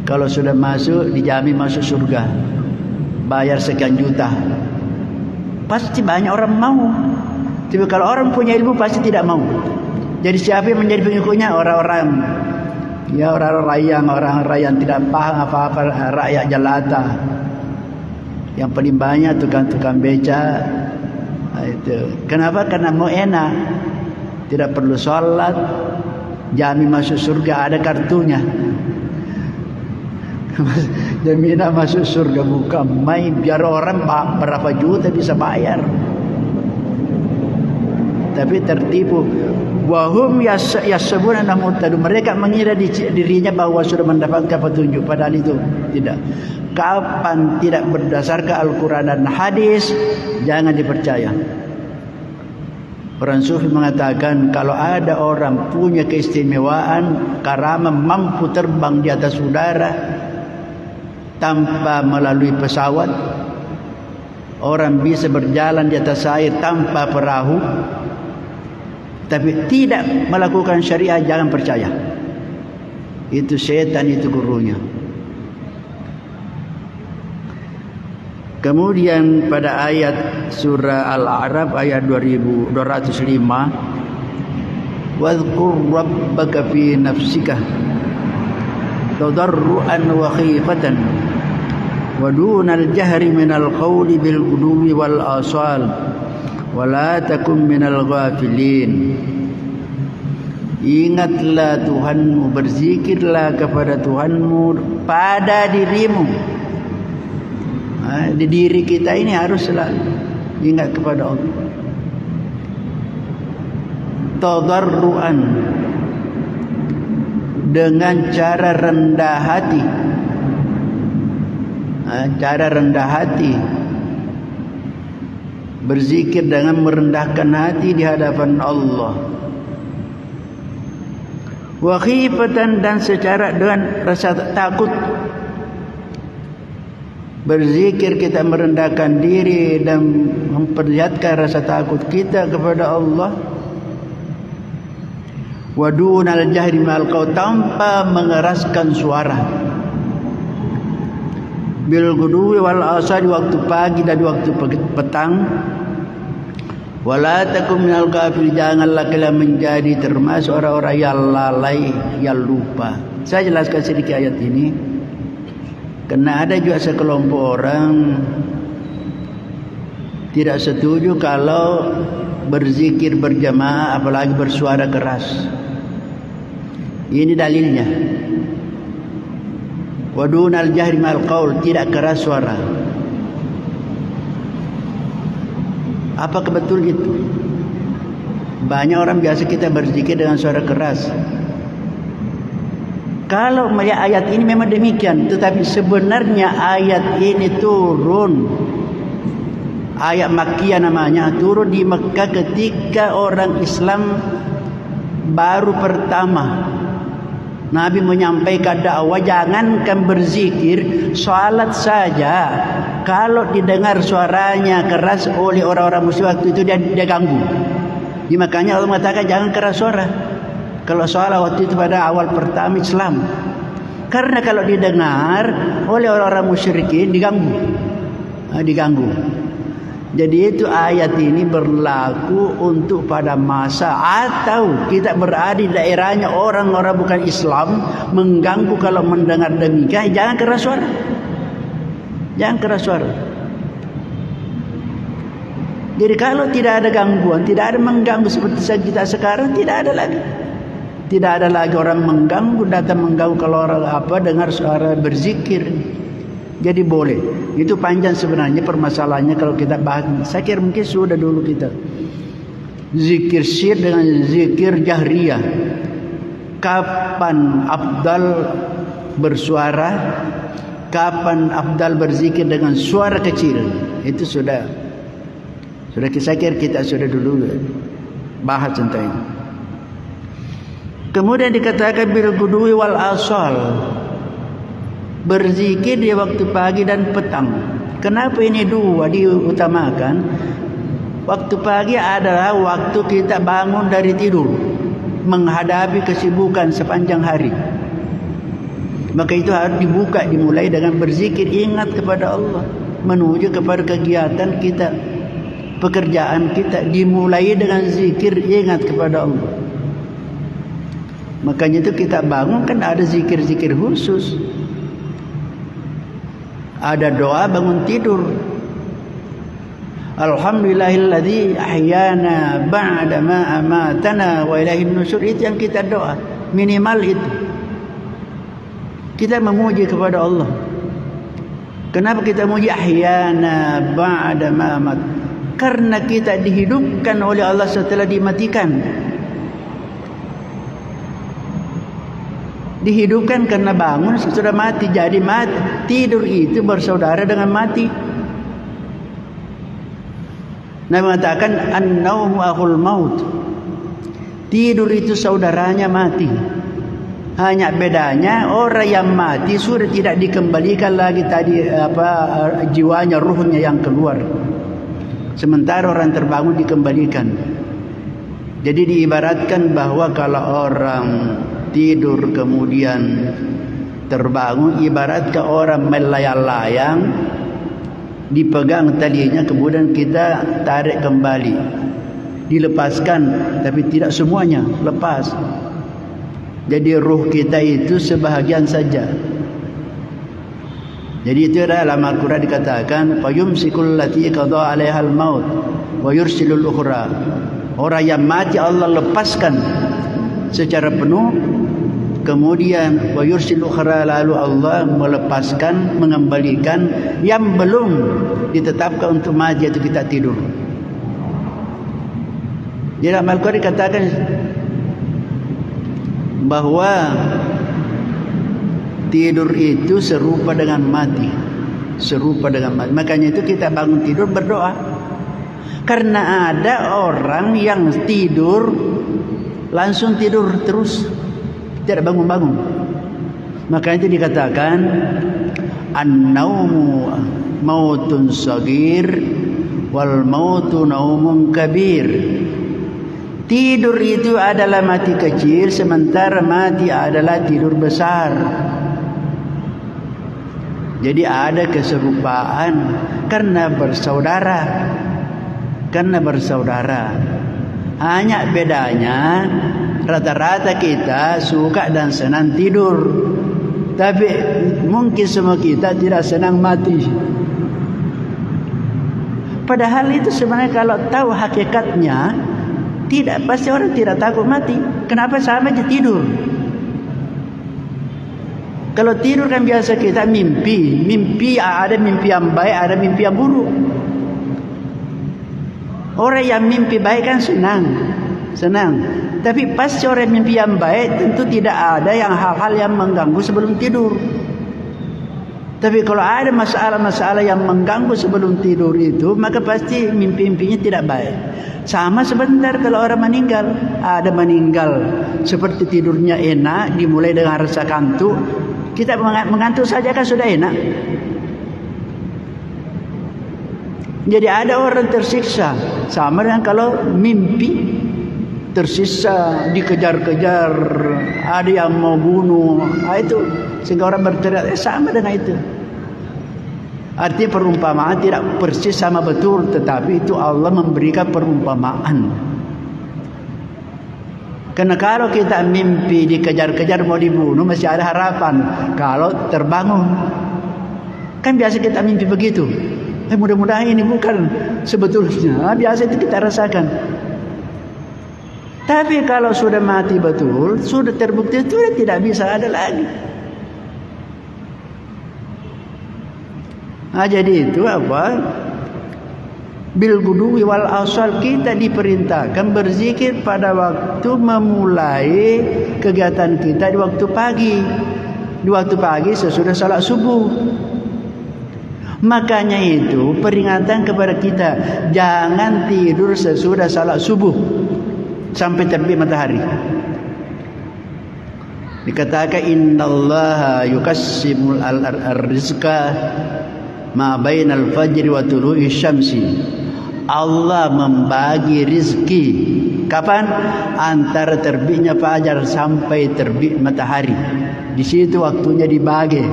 kalau sudah masuk dijamin masuk surga. Bayar sekian juta. Pasti banyak orang mau. Tapi kalau orang punya ilmu pasti tidak mau. Jadi siapa yang menjadi pengikutnya? Orang-orang yang tidak paham apa-apa, rakyat jelata. Yang paling banyak tukang-tukang beca. Itu. Kenapa? Karena mau enak. Tidak perlu sholat, jamin masuk surga, ada kartunya. Jaminan masuk surga, bukan main. Biar orang berapa juta bisa bayar, tapi tertipu. Wahum yasabuna namutadu. Mereka mengira dirinya bahwa sudah mendapatkan petunjuk, padahal itu tidak. Kapan tidak berdasarkan Al-Quran dan hadis, jangan dipercaya. Orang sufi mengatakan kalau ada orang punya keistimewaan, karamah, mampu terbang di atas udara tanpa melalui pesawat, orang bisa berjalan di atas air tanpa perahu, tapi tidak melakukan syariah, jangan percaya. Itu setan, itu gurunya. Kemudian pada ayat surah Al-A'raf ayat 2205, wadhkur rabbaka fi nafsika tadarruan wa khifatan wa dunal jahri minal qawli bil ghuduwi wal asal wa la takum minal ghafilin. Ingatlah Tuhanmu, berzikirlah kepada Tuhanmu pada dirimu. Di diri kita ini harus selalu ingat kepada Allah. Tadarruan, dengan cara rendah hati. Cara rendah hati, berzikir dengan merendahkan hati di hadapan Allah. Wa khifatan, dan secara dengan rasa takut. Berzikir kita merendahkan diri dan memperlihatkan rasa takut kita kepada Allah. Wa dunal jahri ma'al qaul, tanpa mengeraskan suara. Bil ghuduwi wal asal, di waktu pagi dan di waktu petang. Wala takum minal ghafil, janganlah kalian menjadi termasuk orang-orang yang lalai, yang lupa. Saya jelaskan sedikit ayat ini. Karena ada juga sekelompok orang tidak setuju kalau berzikir berjamaah, apalagi bersuara keras. Ini dalilnya. Wa dunal jahri ma'al qaul, tidak keras suara. Apakah betul itu? Banyak orang biasa kita berzikir dengan suara keras. Kalau melihat ayat ini memang demikian, tetapi sebenarnya ayat ini turun, ayat Makkiyah namanya, turun di Mekah ketika orang Islam baru pertama. Nabi menyampaikan dakwah, jangankan berzikir, salat saja kalau didengar suaranya keras oleh orang-orang musyrik waktu itu dia ganggu. Makanya Allah mengatakan jangan keras suara kalau salat waktu itu pada awal pertama Islam. Karena kalau didengar oleh orang-orang musyrikin diganggu. Jadi itu ayat ini berlaku untuk pada masa atau kita berada di daerahnya orang-orang bukan Islam mengganggu. Kalau mendengar demikian jangan keras suara. Jangan keras suara. Jadi kalau tidak ada gangguan, tidak ada mengganggu seperti kita sekarang, tidak ada lagi. Tidak ada lagi orang mengganggu, datang mengganggu kalau orang dengar suara berzikir. Jadi boleh. Itu panjang sebenarnya permasalahannya kalau kita bahas. Saya kira mungkin sudah dulu kita. Zikir sir dengan zikir jahriyah. Kapan afdal bersuara? Kapan afdal berzikir dengan suara kecil? Itu sudah saya kira kita sudah dulu bahas tentang ini. Kemudian dikatakan bil ghudwi wal asal, berzikir di waktu pagi dan petang. Kenapa ini dua diutamakan? Waktu pagi adalah waktu kita bangun dari tidur, menghadapi kesibukan sepanjang hari. Maka itu harus dimulai dengan berzikir, ingat kepada Allah, menuju kepada kegiatan kita, pekerjaan kita dimulai dengan zikir, ingat kepada Allah. Makanya itu kita bangun kan ada zikir-zikir khusus. Ada doa bangun tidur. Alhamdulillahilladzi ahyana ba'da ma amatana wa ilaihin nusyur. Itu yang kita doa. Minimal itu. Kita memuji kepada Allah. Kenapa kita memuji ahyana ba'da ma amat? Karena kita dihidupkan oleh Allah setelah dimatikan. Dihidupkan karena bangun sudah mati. Jadi mati, tidur itu bersaudara dengan mati. Nabi mengatakan an-naumu akhul maut. Tidur itu saudaranya mati. Hanya bedanya orang yang mati sudah tidak dikembalikan lagi tadi jiwanya, ruhnya yang keluar. Sementara orang terbangun dikembalikan. Jadi diibaratkan bahwa kalau orang tidur kemudian terbangun, ibarat ke orang melayang-layang dipegang talinya, kemudian kita tarik kembali, dilepaskan, tapi tidak semuanya lepas. Jadi ruh kita itu sebahagian saja. Jadi itu dalam Al-Quran dikatakan fayumsikul lati qada 'alaihal maut wa yursilul ukhra. Orang yang mati Allah lepaskan secara penuh, kemudian wa yursilul ukhra, lalu Allah melepaskan, mengembalikan yang belum ditetapkan untuk mati, itu kita tidur. Di dalam Al-Quran dikatakan bahwa tidur itu serupa dengan mati. Serupa dengan mati. Makanya itu kita bangun tidur berdoa. Karena ada orang yang tidur langsung tidur terus, tidak bangun-bangun. Makanya itu dikatakan an-naumu mautun sagir wal mautu naumun kabir. Tidur itu adalah mati kecil, sementara mati adalah tidur besar. Jadi ada keserupaan karena bersaudara. Karena bersaudara. Hanya bedanya rata-rata kita suka dan senang tidur. Tapi mungkin semua kita tidak senang mati. Padahal itu sebenarnya kalau tahu hakikatnya, tidak, pasti orang tidak takut mati. Kenapa sama aja tidur? Kalau tidur kan biasa kita mimpi. Mimpi ada mimpi yang baik, ada mimpi yang buruk. Orang yang mimpi baik kan senang. Tapi pasti orang mimpi yang baik tentu tidak ada yang hal-hal yang mengganggu sebelum tidur. Tapi kalau ada masalah-masalah yang mengganggu sebelum tidur itu, maka pasti mimpi-mimpinya tidak baik. Sama sebentar kalau orang meninggal. Ada meninggal seperti tidurnya enak, dimulai dengan rasa kantuk. Kita mengantuk saja kan sudah enak. Jadi ada orang tersiksa. Sama dengan kalau mimpi tersiksa, dikejar-kejar, ada yang mau bunuh. Itu sehingga orang berteriak, sama dengan itu. Artinya perumpamaan tidak persis sama betul, tetapi itu Allah memberikan perumpamaan. Karena kalau kita mimpi dikejar-kejar mau dibunuh, masih ada harapan kalau terbangun. Kan biasa kita mimpi begitu. Mudah-mudahan ini bukan sebetulnya. Biasa itu kita rasakan. Tapi kalau sudah mati betul, sudah terbukti, sudah tidak bisa ada lagi. Nah, jadi itu apa? Bil guduwi wal asal, kita diperintahkan berzikir pada waktu memulai kegiatan kita di waktu pagi. Di waktu pagi sesudah salat subuh. Makanya itu peringatan kepada kita, jangan tidur sesudah salat subuh sampai terbit matahari. Dikatakan innallaha yukassimul rizqa ma bainal fajri wa tulu'i syamsi. Allah membagi rizki kapan? Antara terbitnya fajar sampai terbit matahari. Di situ waktunya dibagi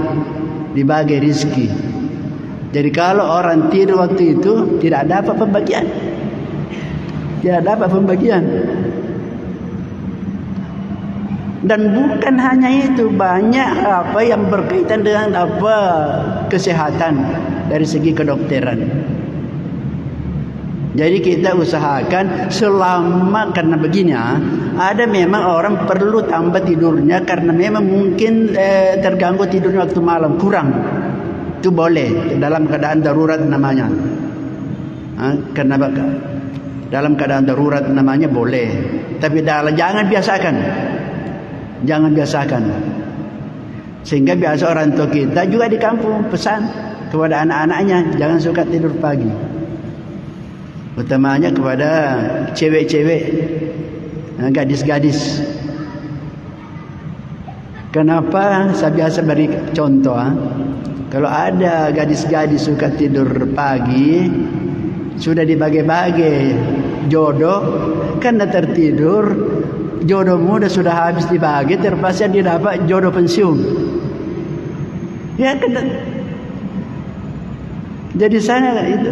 rizki. Jadi kalau orang tidur waktu itu tidak dapat pembagian. Tidak dapat pembagian. Dan bukan hanya itu, banyak apa yang berkaitan dengan apa kesehatan dari segi kedokteran. Jadi kita usahakan selama, karena begini, ada memang orang perlu tambah tidurnya karena memang mungkin terganggu tidurnya waktu malam kurang. Itu boleh dalam keadaan darurat namanya. Karena dalam keadaan darurat namanya boleh. Tapi jangan biasakan. Jangan biasakan. Sehingga biasa orang tua kita juga di kampung pesan kepada anak-anaknya, jangan suka tidur pagi. Utamanya kepada cewek-cewek, gadis-gadis. Kenapa? Saya biasa beri contoh. Kalau ada gadis-gadis suka tidur pagi, sudah dibagi-bagi jodoh, karena tertidur, jodoh muda sudah habis dibagi, terpaksa dia dapat jodoh pensiun. Ya, Jadi sana itu.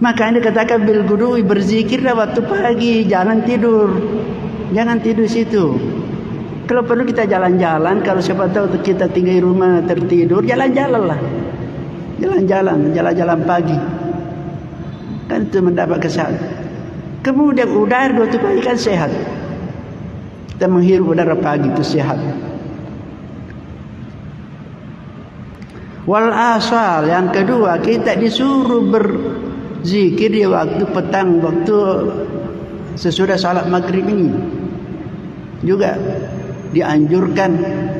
Makanya dikatakan bil gudui, berzikirlah waktu pagi, jangan tidur. Jangan tidur situ. Kalau perlu kita jalan-jalan, kalau siapa tahu kita tinggal di rumah tertidur, jalan-jalan lah. Jalan-jalan pagi. Kan itu mendapat kesehatan. Kemudian udara waktu pagi kan sehat. Kita menghirup udara pagi itu sehat. Wal asal, yang kedua, kita disuruh berzikir di waktu petang, waktu sesudah salat maghrib ini. Juga dianjurkan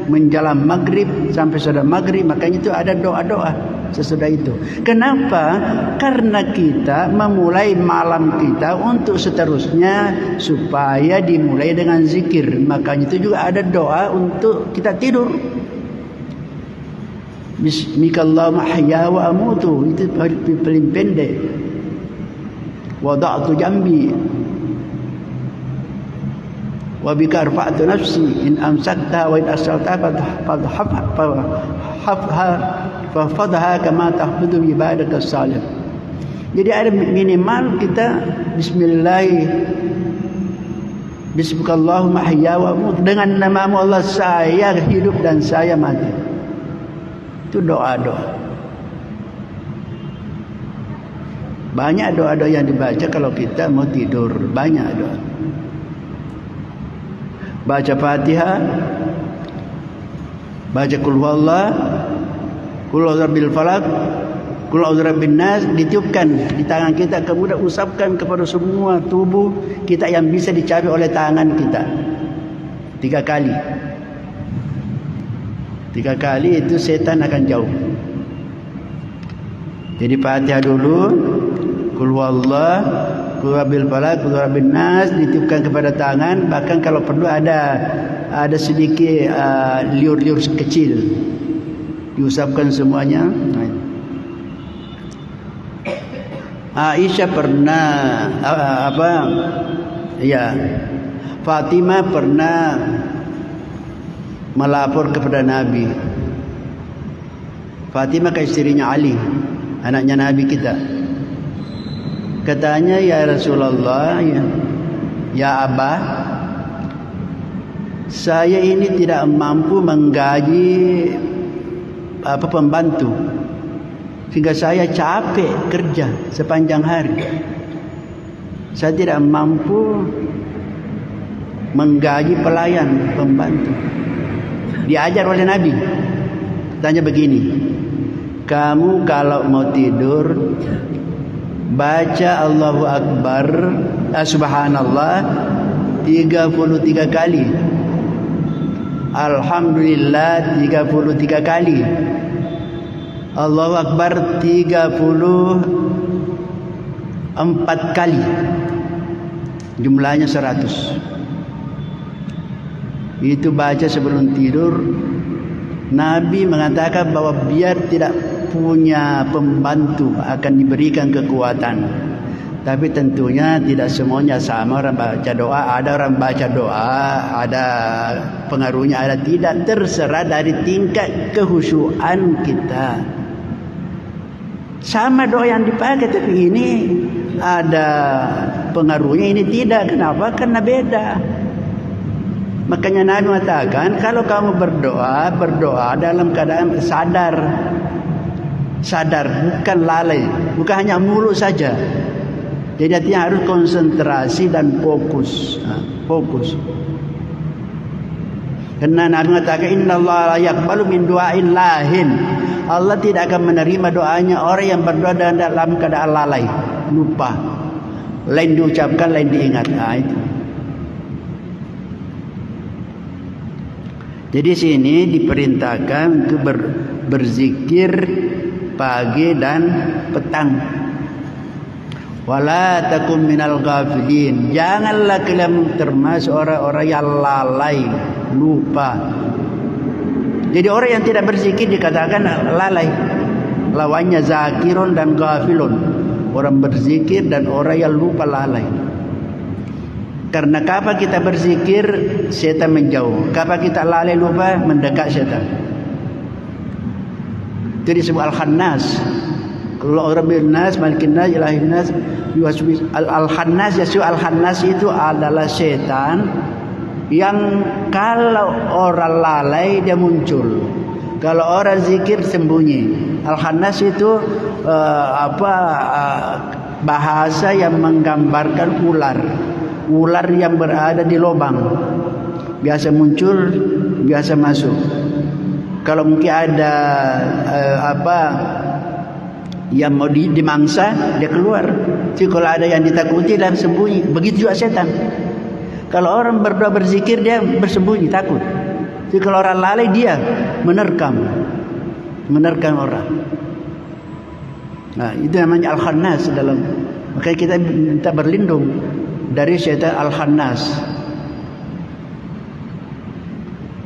menjelang maghrib sampai sudah maghrib, makanya itu ada doa-doa sesudah itu. Kenapa? Karena kita memulai malam kita untuk seterusnya supaya dimulai dengan zikir. Makanya itu juga ada doa untuk kita tidur. Bismikallahumma ahya wa amutu, itu paling pendek. Wada'tu jambi wa bika arfa'tu nafsi in amsakta wa in asalta fahfadha kama tahfudu ibadaka salih. Jadi ada minimal kita Bismikallahumma ahya wa amutu, dengan namamu Allah saya hidup dan saya mati. Itu doa-doa. Banyak doa-doa yang dibaca kalau kita mau tidur. Banyak doa. Baca Fatihah, baca Qul huwallah, Qul a'udzu birabbil falaq, Qul a'udzu birabbin nas, ditiupkan di tangan kita, kemudian usapkan kepada semua tubuh kita yang bisa dicapai oleh tangan kita. 3 kali. 3 kali itu setan akan jauh. Jadi Fatihah dulu, Qul huwallah, Qul rabbil falaq, Qul rabbin nas, ditiupkan kepada tangan. Bahkan kalau perlu ada sedikit liur-liur kecil, diusapkan semuanya. Aisyah pernah Fatimah pernah melapor kepada Nabi. Fatimah ke istrinya Ali, anaknya Nabi kita. Katanya, ya Rasulullah, ya Abah, saya ini tidak mampu menggaji pembantu, sehingga saya capek kerja sepanjang hari. Saya tidak mampu menggaji pelayan pembantu. Diajar oleh Nabi. Tanya begini, kamu kalau mau tidur baca Allahu Akbar, Subhanallah 33 kali, Alhamdulillah 33 kali, Allahu Akbar 34 kali, jumlahnya 100. Itu baca sebelum tidur. Nabi mengatakan bahwa biar tidak punya pembantu akan diberikan kekuatan. Tapi tentunya tidak semuanya sama orang baca doa. Ada orang baca doa, ada pengaruhnya, ada tidak. Terserah dari tingkat kehusyuan kita. Sama doa yang dipakai, tapi ini ada pengaruhnya, ini tidak. Kenapa? Karena beda. Makanya Nabi mengatakan, kalau kamu berdoa dalam keadaan sadar, bukan lalai, bukan hanya mulut saja. Jadi artinya harus konsentrasi dan fokus. Karena Nabi mengatakan, innallaha la yaqbalu min du'ain lahin. Allah tidak akan menerima doanya orang yang berdoa dalam keadaan lalai, lupa. Lain diucapkan, lain diingat. Itu. Jadi sini diperintahkan untuk berzikir pagi dan petang. Wala takum minal ghafilin. Janganlah kalian termasuk orang-orang yang lalai, lupa. Jadi orang yang tidak berzikir dikatakan lalai. Lawannya zakirun dan ghafilun. Orang berzikir dan orang yang lupa, lalai. Karena kapan kita berzikir, setan menjauh. Kapan kita lalai lupa, mendekat setan. Itu disebut Al-Khannas. Kalau Rabbil nas, Malikin nas, Ilahin nas, yuwaswis al-khannas, yasu al-khannas itu adalah setan yang kalau orang lalai dia muncul. Kalau orang zikir sembunyi. Al-khannas itu bahasa yang menggambarkan ular. Ular yang berada di lubang. Biasa muncul, biasa masuk. Kalau mungkin ada yang mau dimangsa, dia keluar. Jadi kalau ada yang ditakuti dan sembunyi, begitu juga setan. Kalau orang berdoa berzikir, dia bersembunyi, takut. Jadi kalau orang lalai, dia menerkam orang. Nah, itu namanya al-khannas dalam. Makanya kita minta berlindung dari syaitan al-khannas.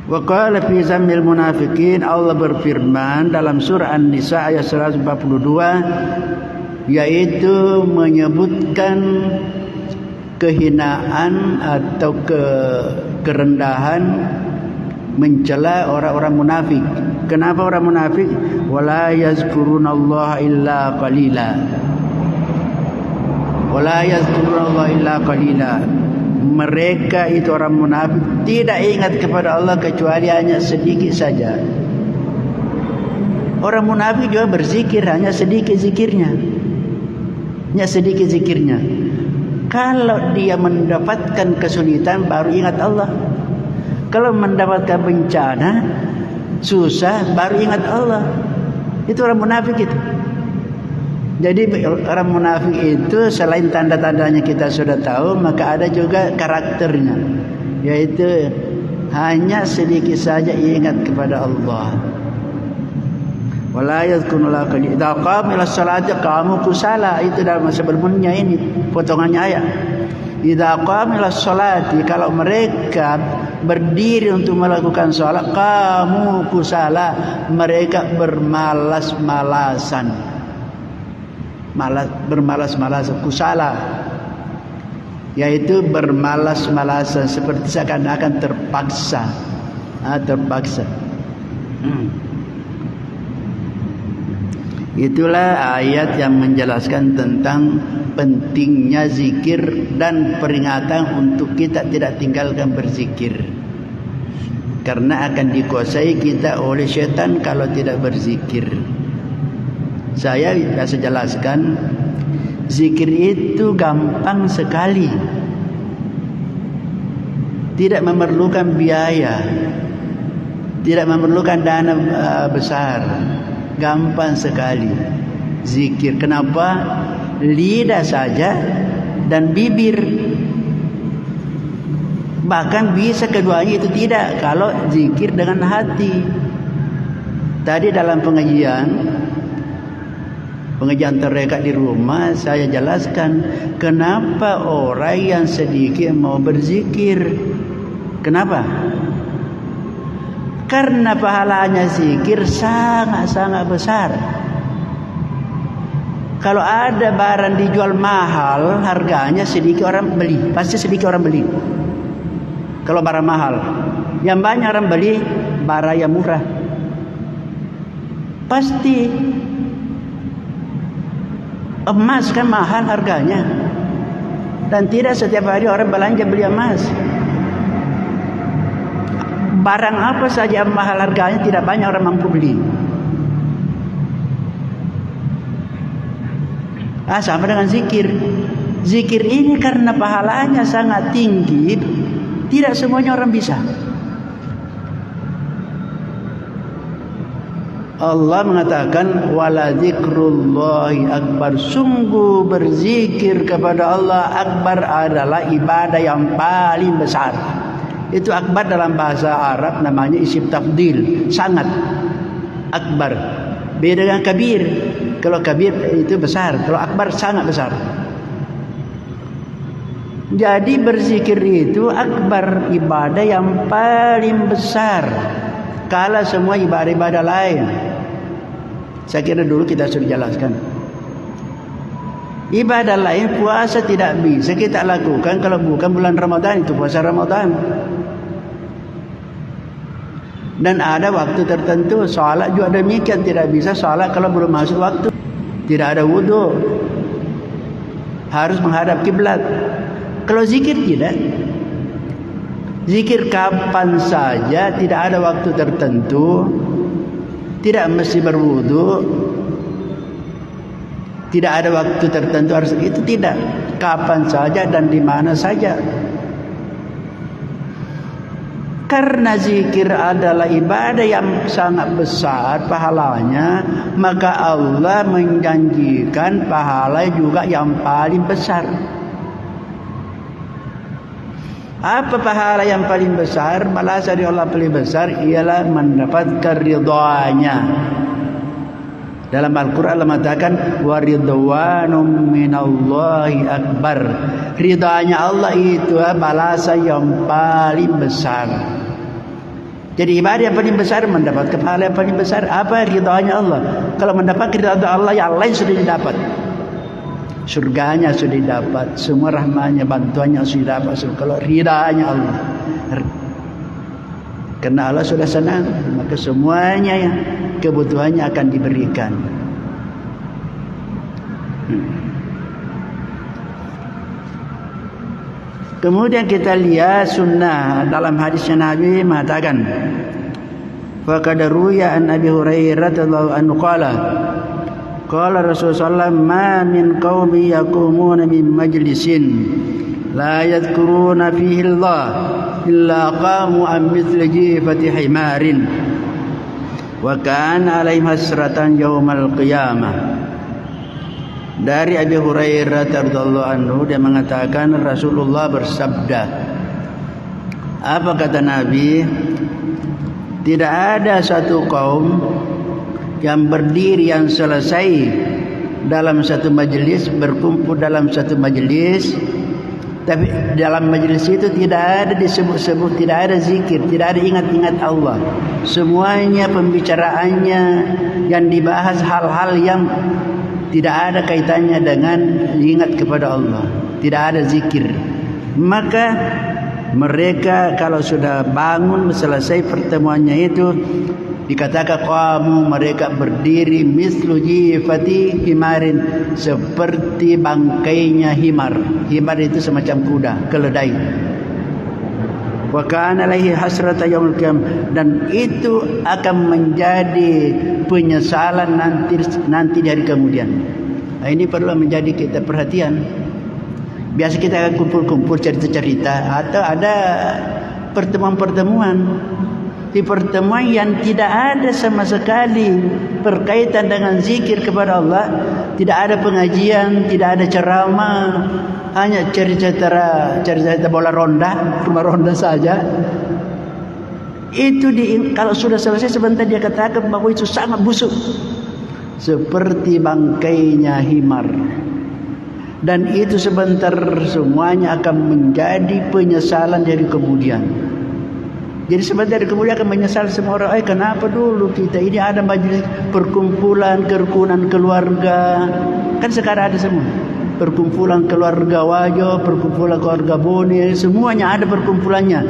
Wa qala fi zammil munafiqin, Allah berfirman dalam surah An-Nisa ayat 142, yaitu menyebutkan kehinaan atau kerendahan, mencela orang-orang munafik. Kenapa orang munafik? Wala yazkurunallaha illa qalila. Wala yazkurunallaha illa qalila. Mereka itu orang munafik tidak ingat kepada Allah kecuali hanya sedikit saja. Orang munafik juga berzikir hanya sedikit zikirnya. Hanya sedikit zikirnya. Kalau dia mendapatkan kesulitan baru ingat Allah. Kalau mendapatkan bencana, susah, baru ingat Allah. Itu orang munafik itu. Jadi orang munafik itu selain tanda-tandanya kita sudah tahu, maka ada juga karakternya, yaitu hanya sedikit saja ingat kepada Allah. Wala yadhkurullaha qalila. Idza qamu ila sholati qamu kusala. Itu dalam sebelumnya ini potongannya ayat. Idza qamu ila sholati, kalau mereka berdiri untuk melakukan salat, qamu kusala, mereka bermalas-malasan. Bermalas-malasan, kusala, yaitu bermalas-malasan, seperti seakan-akan terpaksa. Itulah ayat yang menjelaskan tentang pentingnya zikir dan peringatan untuk kita tidak tinggalkan berzikir, karena akan dikuasai kita oleh syaitan kalau tidak berzikir. Saya biasa jelaskan, zikir itu gampang sekali, tidak memerlukan biaya, tidak memerlukan dana besar, gampang sekali zikir. Kenapa? Lidah saja dan bibir, bahkan bisa keduanya itu tidak kalau zikir dengan hati. Tadi dalam pengajian terdekat di rumah, saya jelaskan kenapa orang yang sedikit mau berzikir. Kenapa? Karena pahalanya zikir sangat-sangat besar. Kalau ada barang dijual mahal, harganya sedikit orang beli, pasti sedikit orang beli. Kalau barang mahal, yang banyak orang beli barang yang murah, pasti. Emas kan mahal harganya, dan tidak setiap hari orang belanja beli emas. Barang apa saja mahal harganya tidak banyak orang mampu beli. Sama dengan zikir. Zikir ini karena pahalanya sangat tinggi, tidak semuanya orang bisa. Allah mengatakan wala dzikrullahi akbar, sungguh berzikir kepada Allah akbar adalah ibadah yang paling besar. Itu akbar dalam bahasa Arab namanya isim tafdil, sangat akbar. Beda dengan kabir. Kalau kabir itu besar, kalau akbar sangat besar. Jadi berzikir itu akbar, ibadah yang paling besar kala semua ibadah-ibadah lain. Saya kira dulu kita sudah jelaskan. Ibadah lain, puasa tidak bisa kita lakukan kalau bukan bulan Ramadan, itu puasa Ramadan. Dan ada waktu tertentu. Salat juga demikian, tidak bisa salat kalau belum masuk waktu. Tidak ada wudu, harus menghadap kiblat. Kalau zikir tidak. Zikir kapan saja, tidak ada waktu tertentu, tidak mesti berwudu, tidak ada waktu tertentu harus itu, tidak. Kapan saja dan di mana saja. Karena zikir adalah ibadah yang sangat besar pahalanya, maka Allah menjanjikan pahala juga yang paling besar. Apa pahala yang paling besar? Balas dari Allah paling besar ialah mendapatkan ridha-Nya. Dalam Al-Quran Allah mengatakan wa ridwanum minallahi akbar. Ridha-Nya Allah itu balasan yang paling besar. Jadi ibadah yang paling besar mendapatkan pahala yang paling besar. Apa ridha-Nya Allah? Kalau mendapat ridha Allah, yang lain sudah didapat. Surganya sudah didapat, semua rahmatnya, bantuannya sudah dapat. Kalau ridha-Nya Allah, karena Allah sudah senang, maka semuanya yang kebutuhannya akan diberikan. Kemudian kita lihat sunnah dalam hadisnya Nabi mengatakan, faqad ruya an Abi Hurairah radhiyallahu anhu qala qala Rasulullah ma min qaumi yaqumuna min majlisin la yadhkuruna fihi Allah illa qamu an mithli jifati himarin wa kana alaihim hasratan yaumal qiyamah. Dari Abi Hurairah radhiyallahu anhu, dia mengatakan Rasulullah bersabda, apa kata Nabi? Tidak ada satu kaum yang berdiri, yang selesai dalam satu majlis, berkumpul dalam satu majlis, tapi dalam majlis itu tidak ada disebut-sebut, tidak ada zikir, tidak ada ingat-ingat Allah. Semuanya pembicaraannya yang dibahas hal-hal yang tidak ada kaitannya dengan ingat kepada Allah, tidak ada zikir. Maka mereka kalau sudah bangun selesai pertemuannya itu, dikatakan qamu, mereka berdiri mislu jifati himarin, seperti bangkainya himar. Himar itu semacam kuda, keledai. Wa kana alaihi hasrata yaumil qiyamah, dan itu akan menjadi penyesalan nanti di hari kemudian. Nah, ini perlu menjadi kita perhatian. Biasa kita akan kumpul-kumpul cerita-cerita, atau ada pertemuan-pertemuan. Di pertemuan yang tidak ada sama sekali berkaitan dengan zikir kepada Allah, tidak ada pengajian, tidak ada ceramah, hanya cerita bola ronda, rumah ronda saja. Itu kalau sudah selesai sebentar dia katakan bahwa itu sangat busuk, seperti bangkainya himar. Dan itu sebentar semuanya akan menjadi penyesalan dari kemudian. Jadi sebentar kemudian akan menyesal semua orang. Kenapa dulu kita ini ada majlis perkumpulan, kerukunan keluarga. Kan sekarang ada semua. Perkumpulan keluarga Wajo, perkumpulan keluarga Boni, semuanya ada perkumpulannya.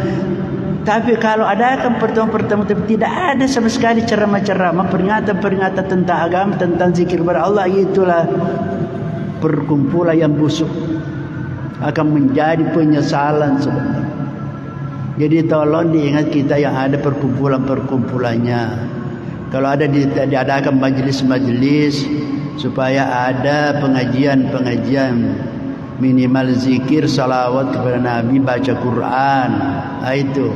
Tapi kalau ada pertemuan-pertemuan, tidak ada sama sekali ceramah-ceramah, peringatan-peringatan tentang agama, tentang zikir kepada Allah, itulah perkumpulan yang busuk, akan menjadi penyesalan sebenarnya. Jadi tolong diingat kita yang ada perkumpulan-perkumpulannya. Kalau ada diadakan majlis-majlis, supaya ada pengajian-pengajian, minimal zikir, salawat kepada Nabi, baca Quran. Nah, itu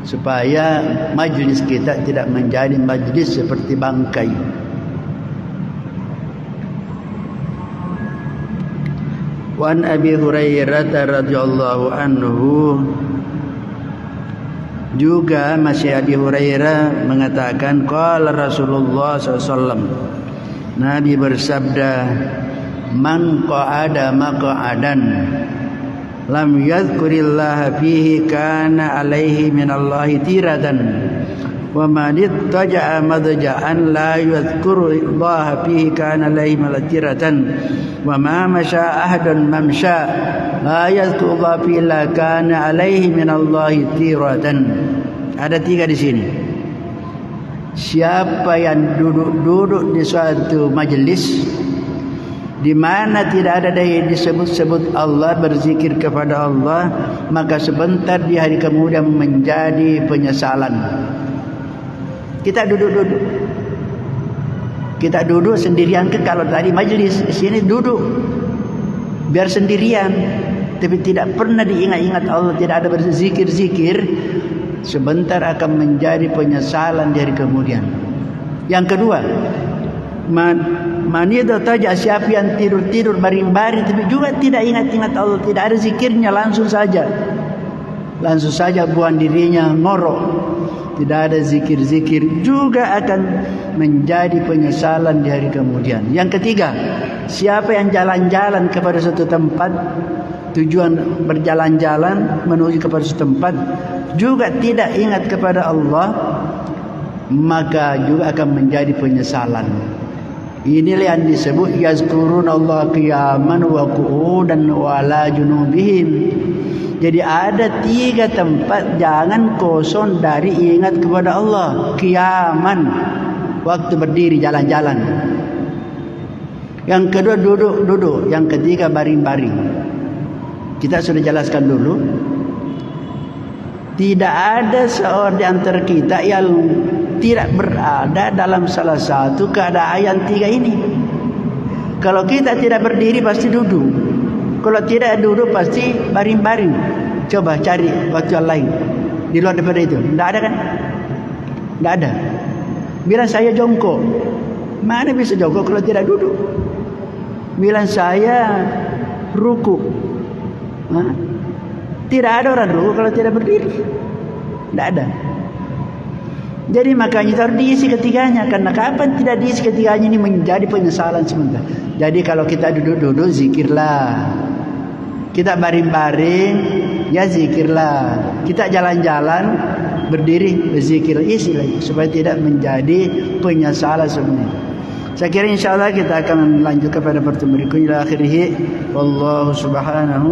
supaya majlis kita tidak menjadi majlis seperti bangkai. Wan Abi Hurairah radhiyallahu anhu, juga masih Abi Hurairah mengatakan qala Rasulullah SAW, Nabi bersabda, man qa'ada maq'adan lam yadhkurillaha fihi kana alaihi minallahi tiratan wa man ittaja'a madja'an la yadhkurillaha fihi kana alaihi minallahi tiratan wa ma masya ahadun mamsha la yadhkurullaha fihi la kana alaihi minallahi tiratan. Ada 3 di sini. siapa yang duduk-duduk di suatu majelis di mana tidak ada daya disebut-sebut Allah, berzikir kepada Allah, maka sebentar di hari kemudian menjadi penyesalan. Kita duduk sendirian ke, kalau tadi majelis, di sini duduk biar sendirian, tapi tidak pernah diingat-ingat Allah, tidak ada berzikir-zikir, sebentar akan menjadi penyesalan di hari kemudian. Yang kedua, manida taja, siapa yang tidur-tidur baring-baring tapi juga tidak ingat-ingat Allah, tidak ada zikirnya, langsung saja buang dirinya ngorok, tidak ada zikir-zikir, juga akan menjadi penyesalan di hari kemudian. Yang ketiga, siapa yang jalan-jalan kepada suatu tempat, tujuan berjalan-jalan menuju kepada suatu tempat, juga tidak ingat kepada Allah, maka juga akan menjadi penyesalan. Inilah yang disebut yazkurunallaha qiyaman wa qu'udan wa ala junubihim. Jadi ada 3 tempat jangan kosong dari ingat kepada Allah. Qiyaman, waktu berdiri jalan-jalan. Yang kedua duduk. Yang ketiga baring-baring. Kita sudah jelaskan dulu. Tidak ada seorang di antara kita yang tidak berada dalam salah satu keadaan yang 3 ini. Kalau kita tidak berdiri pasti duduk. Kalau tidak duduk pasti baring-baring. Coba cari waktu yang lain di luar daripada itu. Tidak ada kan? Tidak ada. Bilang saya jongkok, mana bisa jongkok kalau tidak duduk? Bilang saya ruku, tidak ada orang ruku kalau tidak berdiri. Tidak ada. Jadi makanya harus diisi ketiganya. Karena kapan tidak diisi ketiganya ini menjadi penyesalan sementara. Jadi kalau kita duduk-duduk zikirlah. Kita baring-baring ya zikirlah. Kita jalan-jalan berdiri berzikir, isi lagi supaya tidak menjadi penyesalan sebenarnya. Saya kira insyaallah kita akan lanjut kepada pertemuan berikutnya. Ila akhirih wallahu subhanahu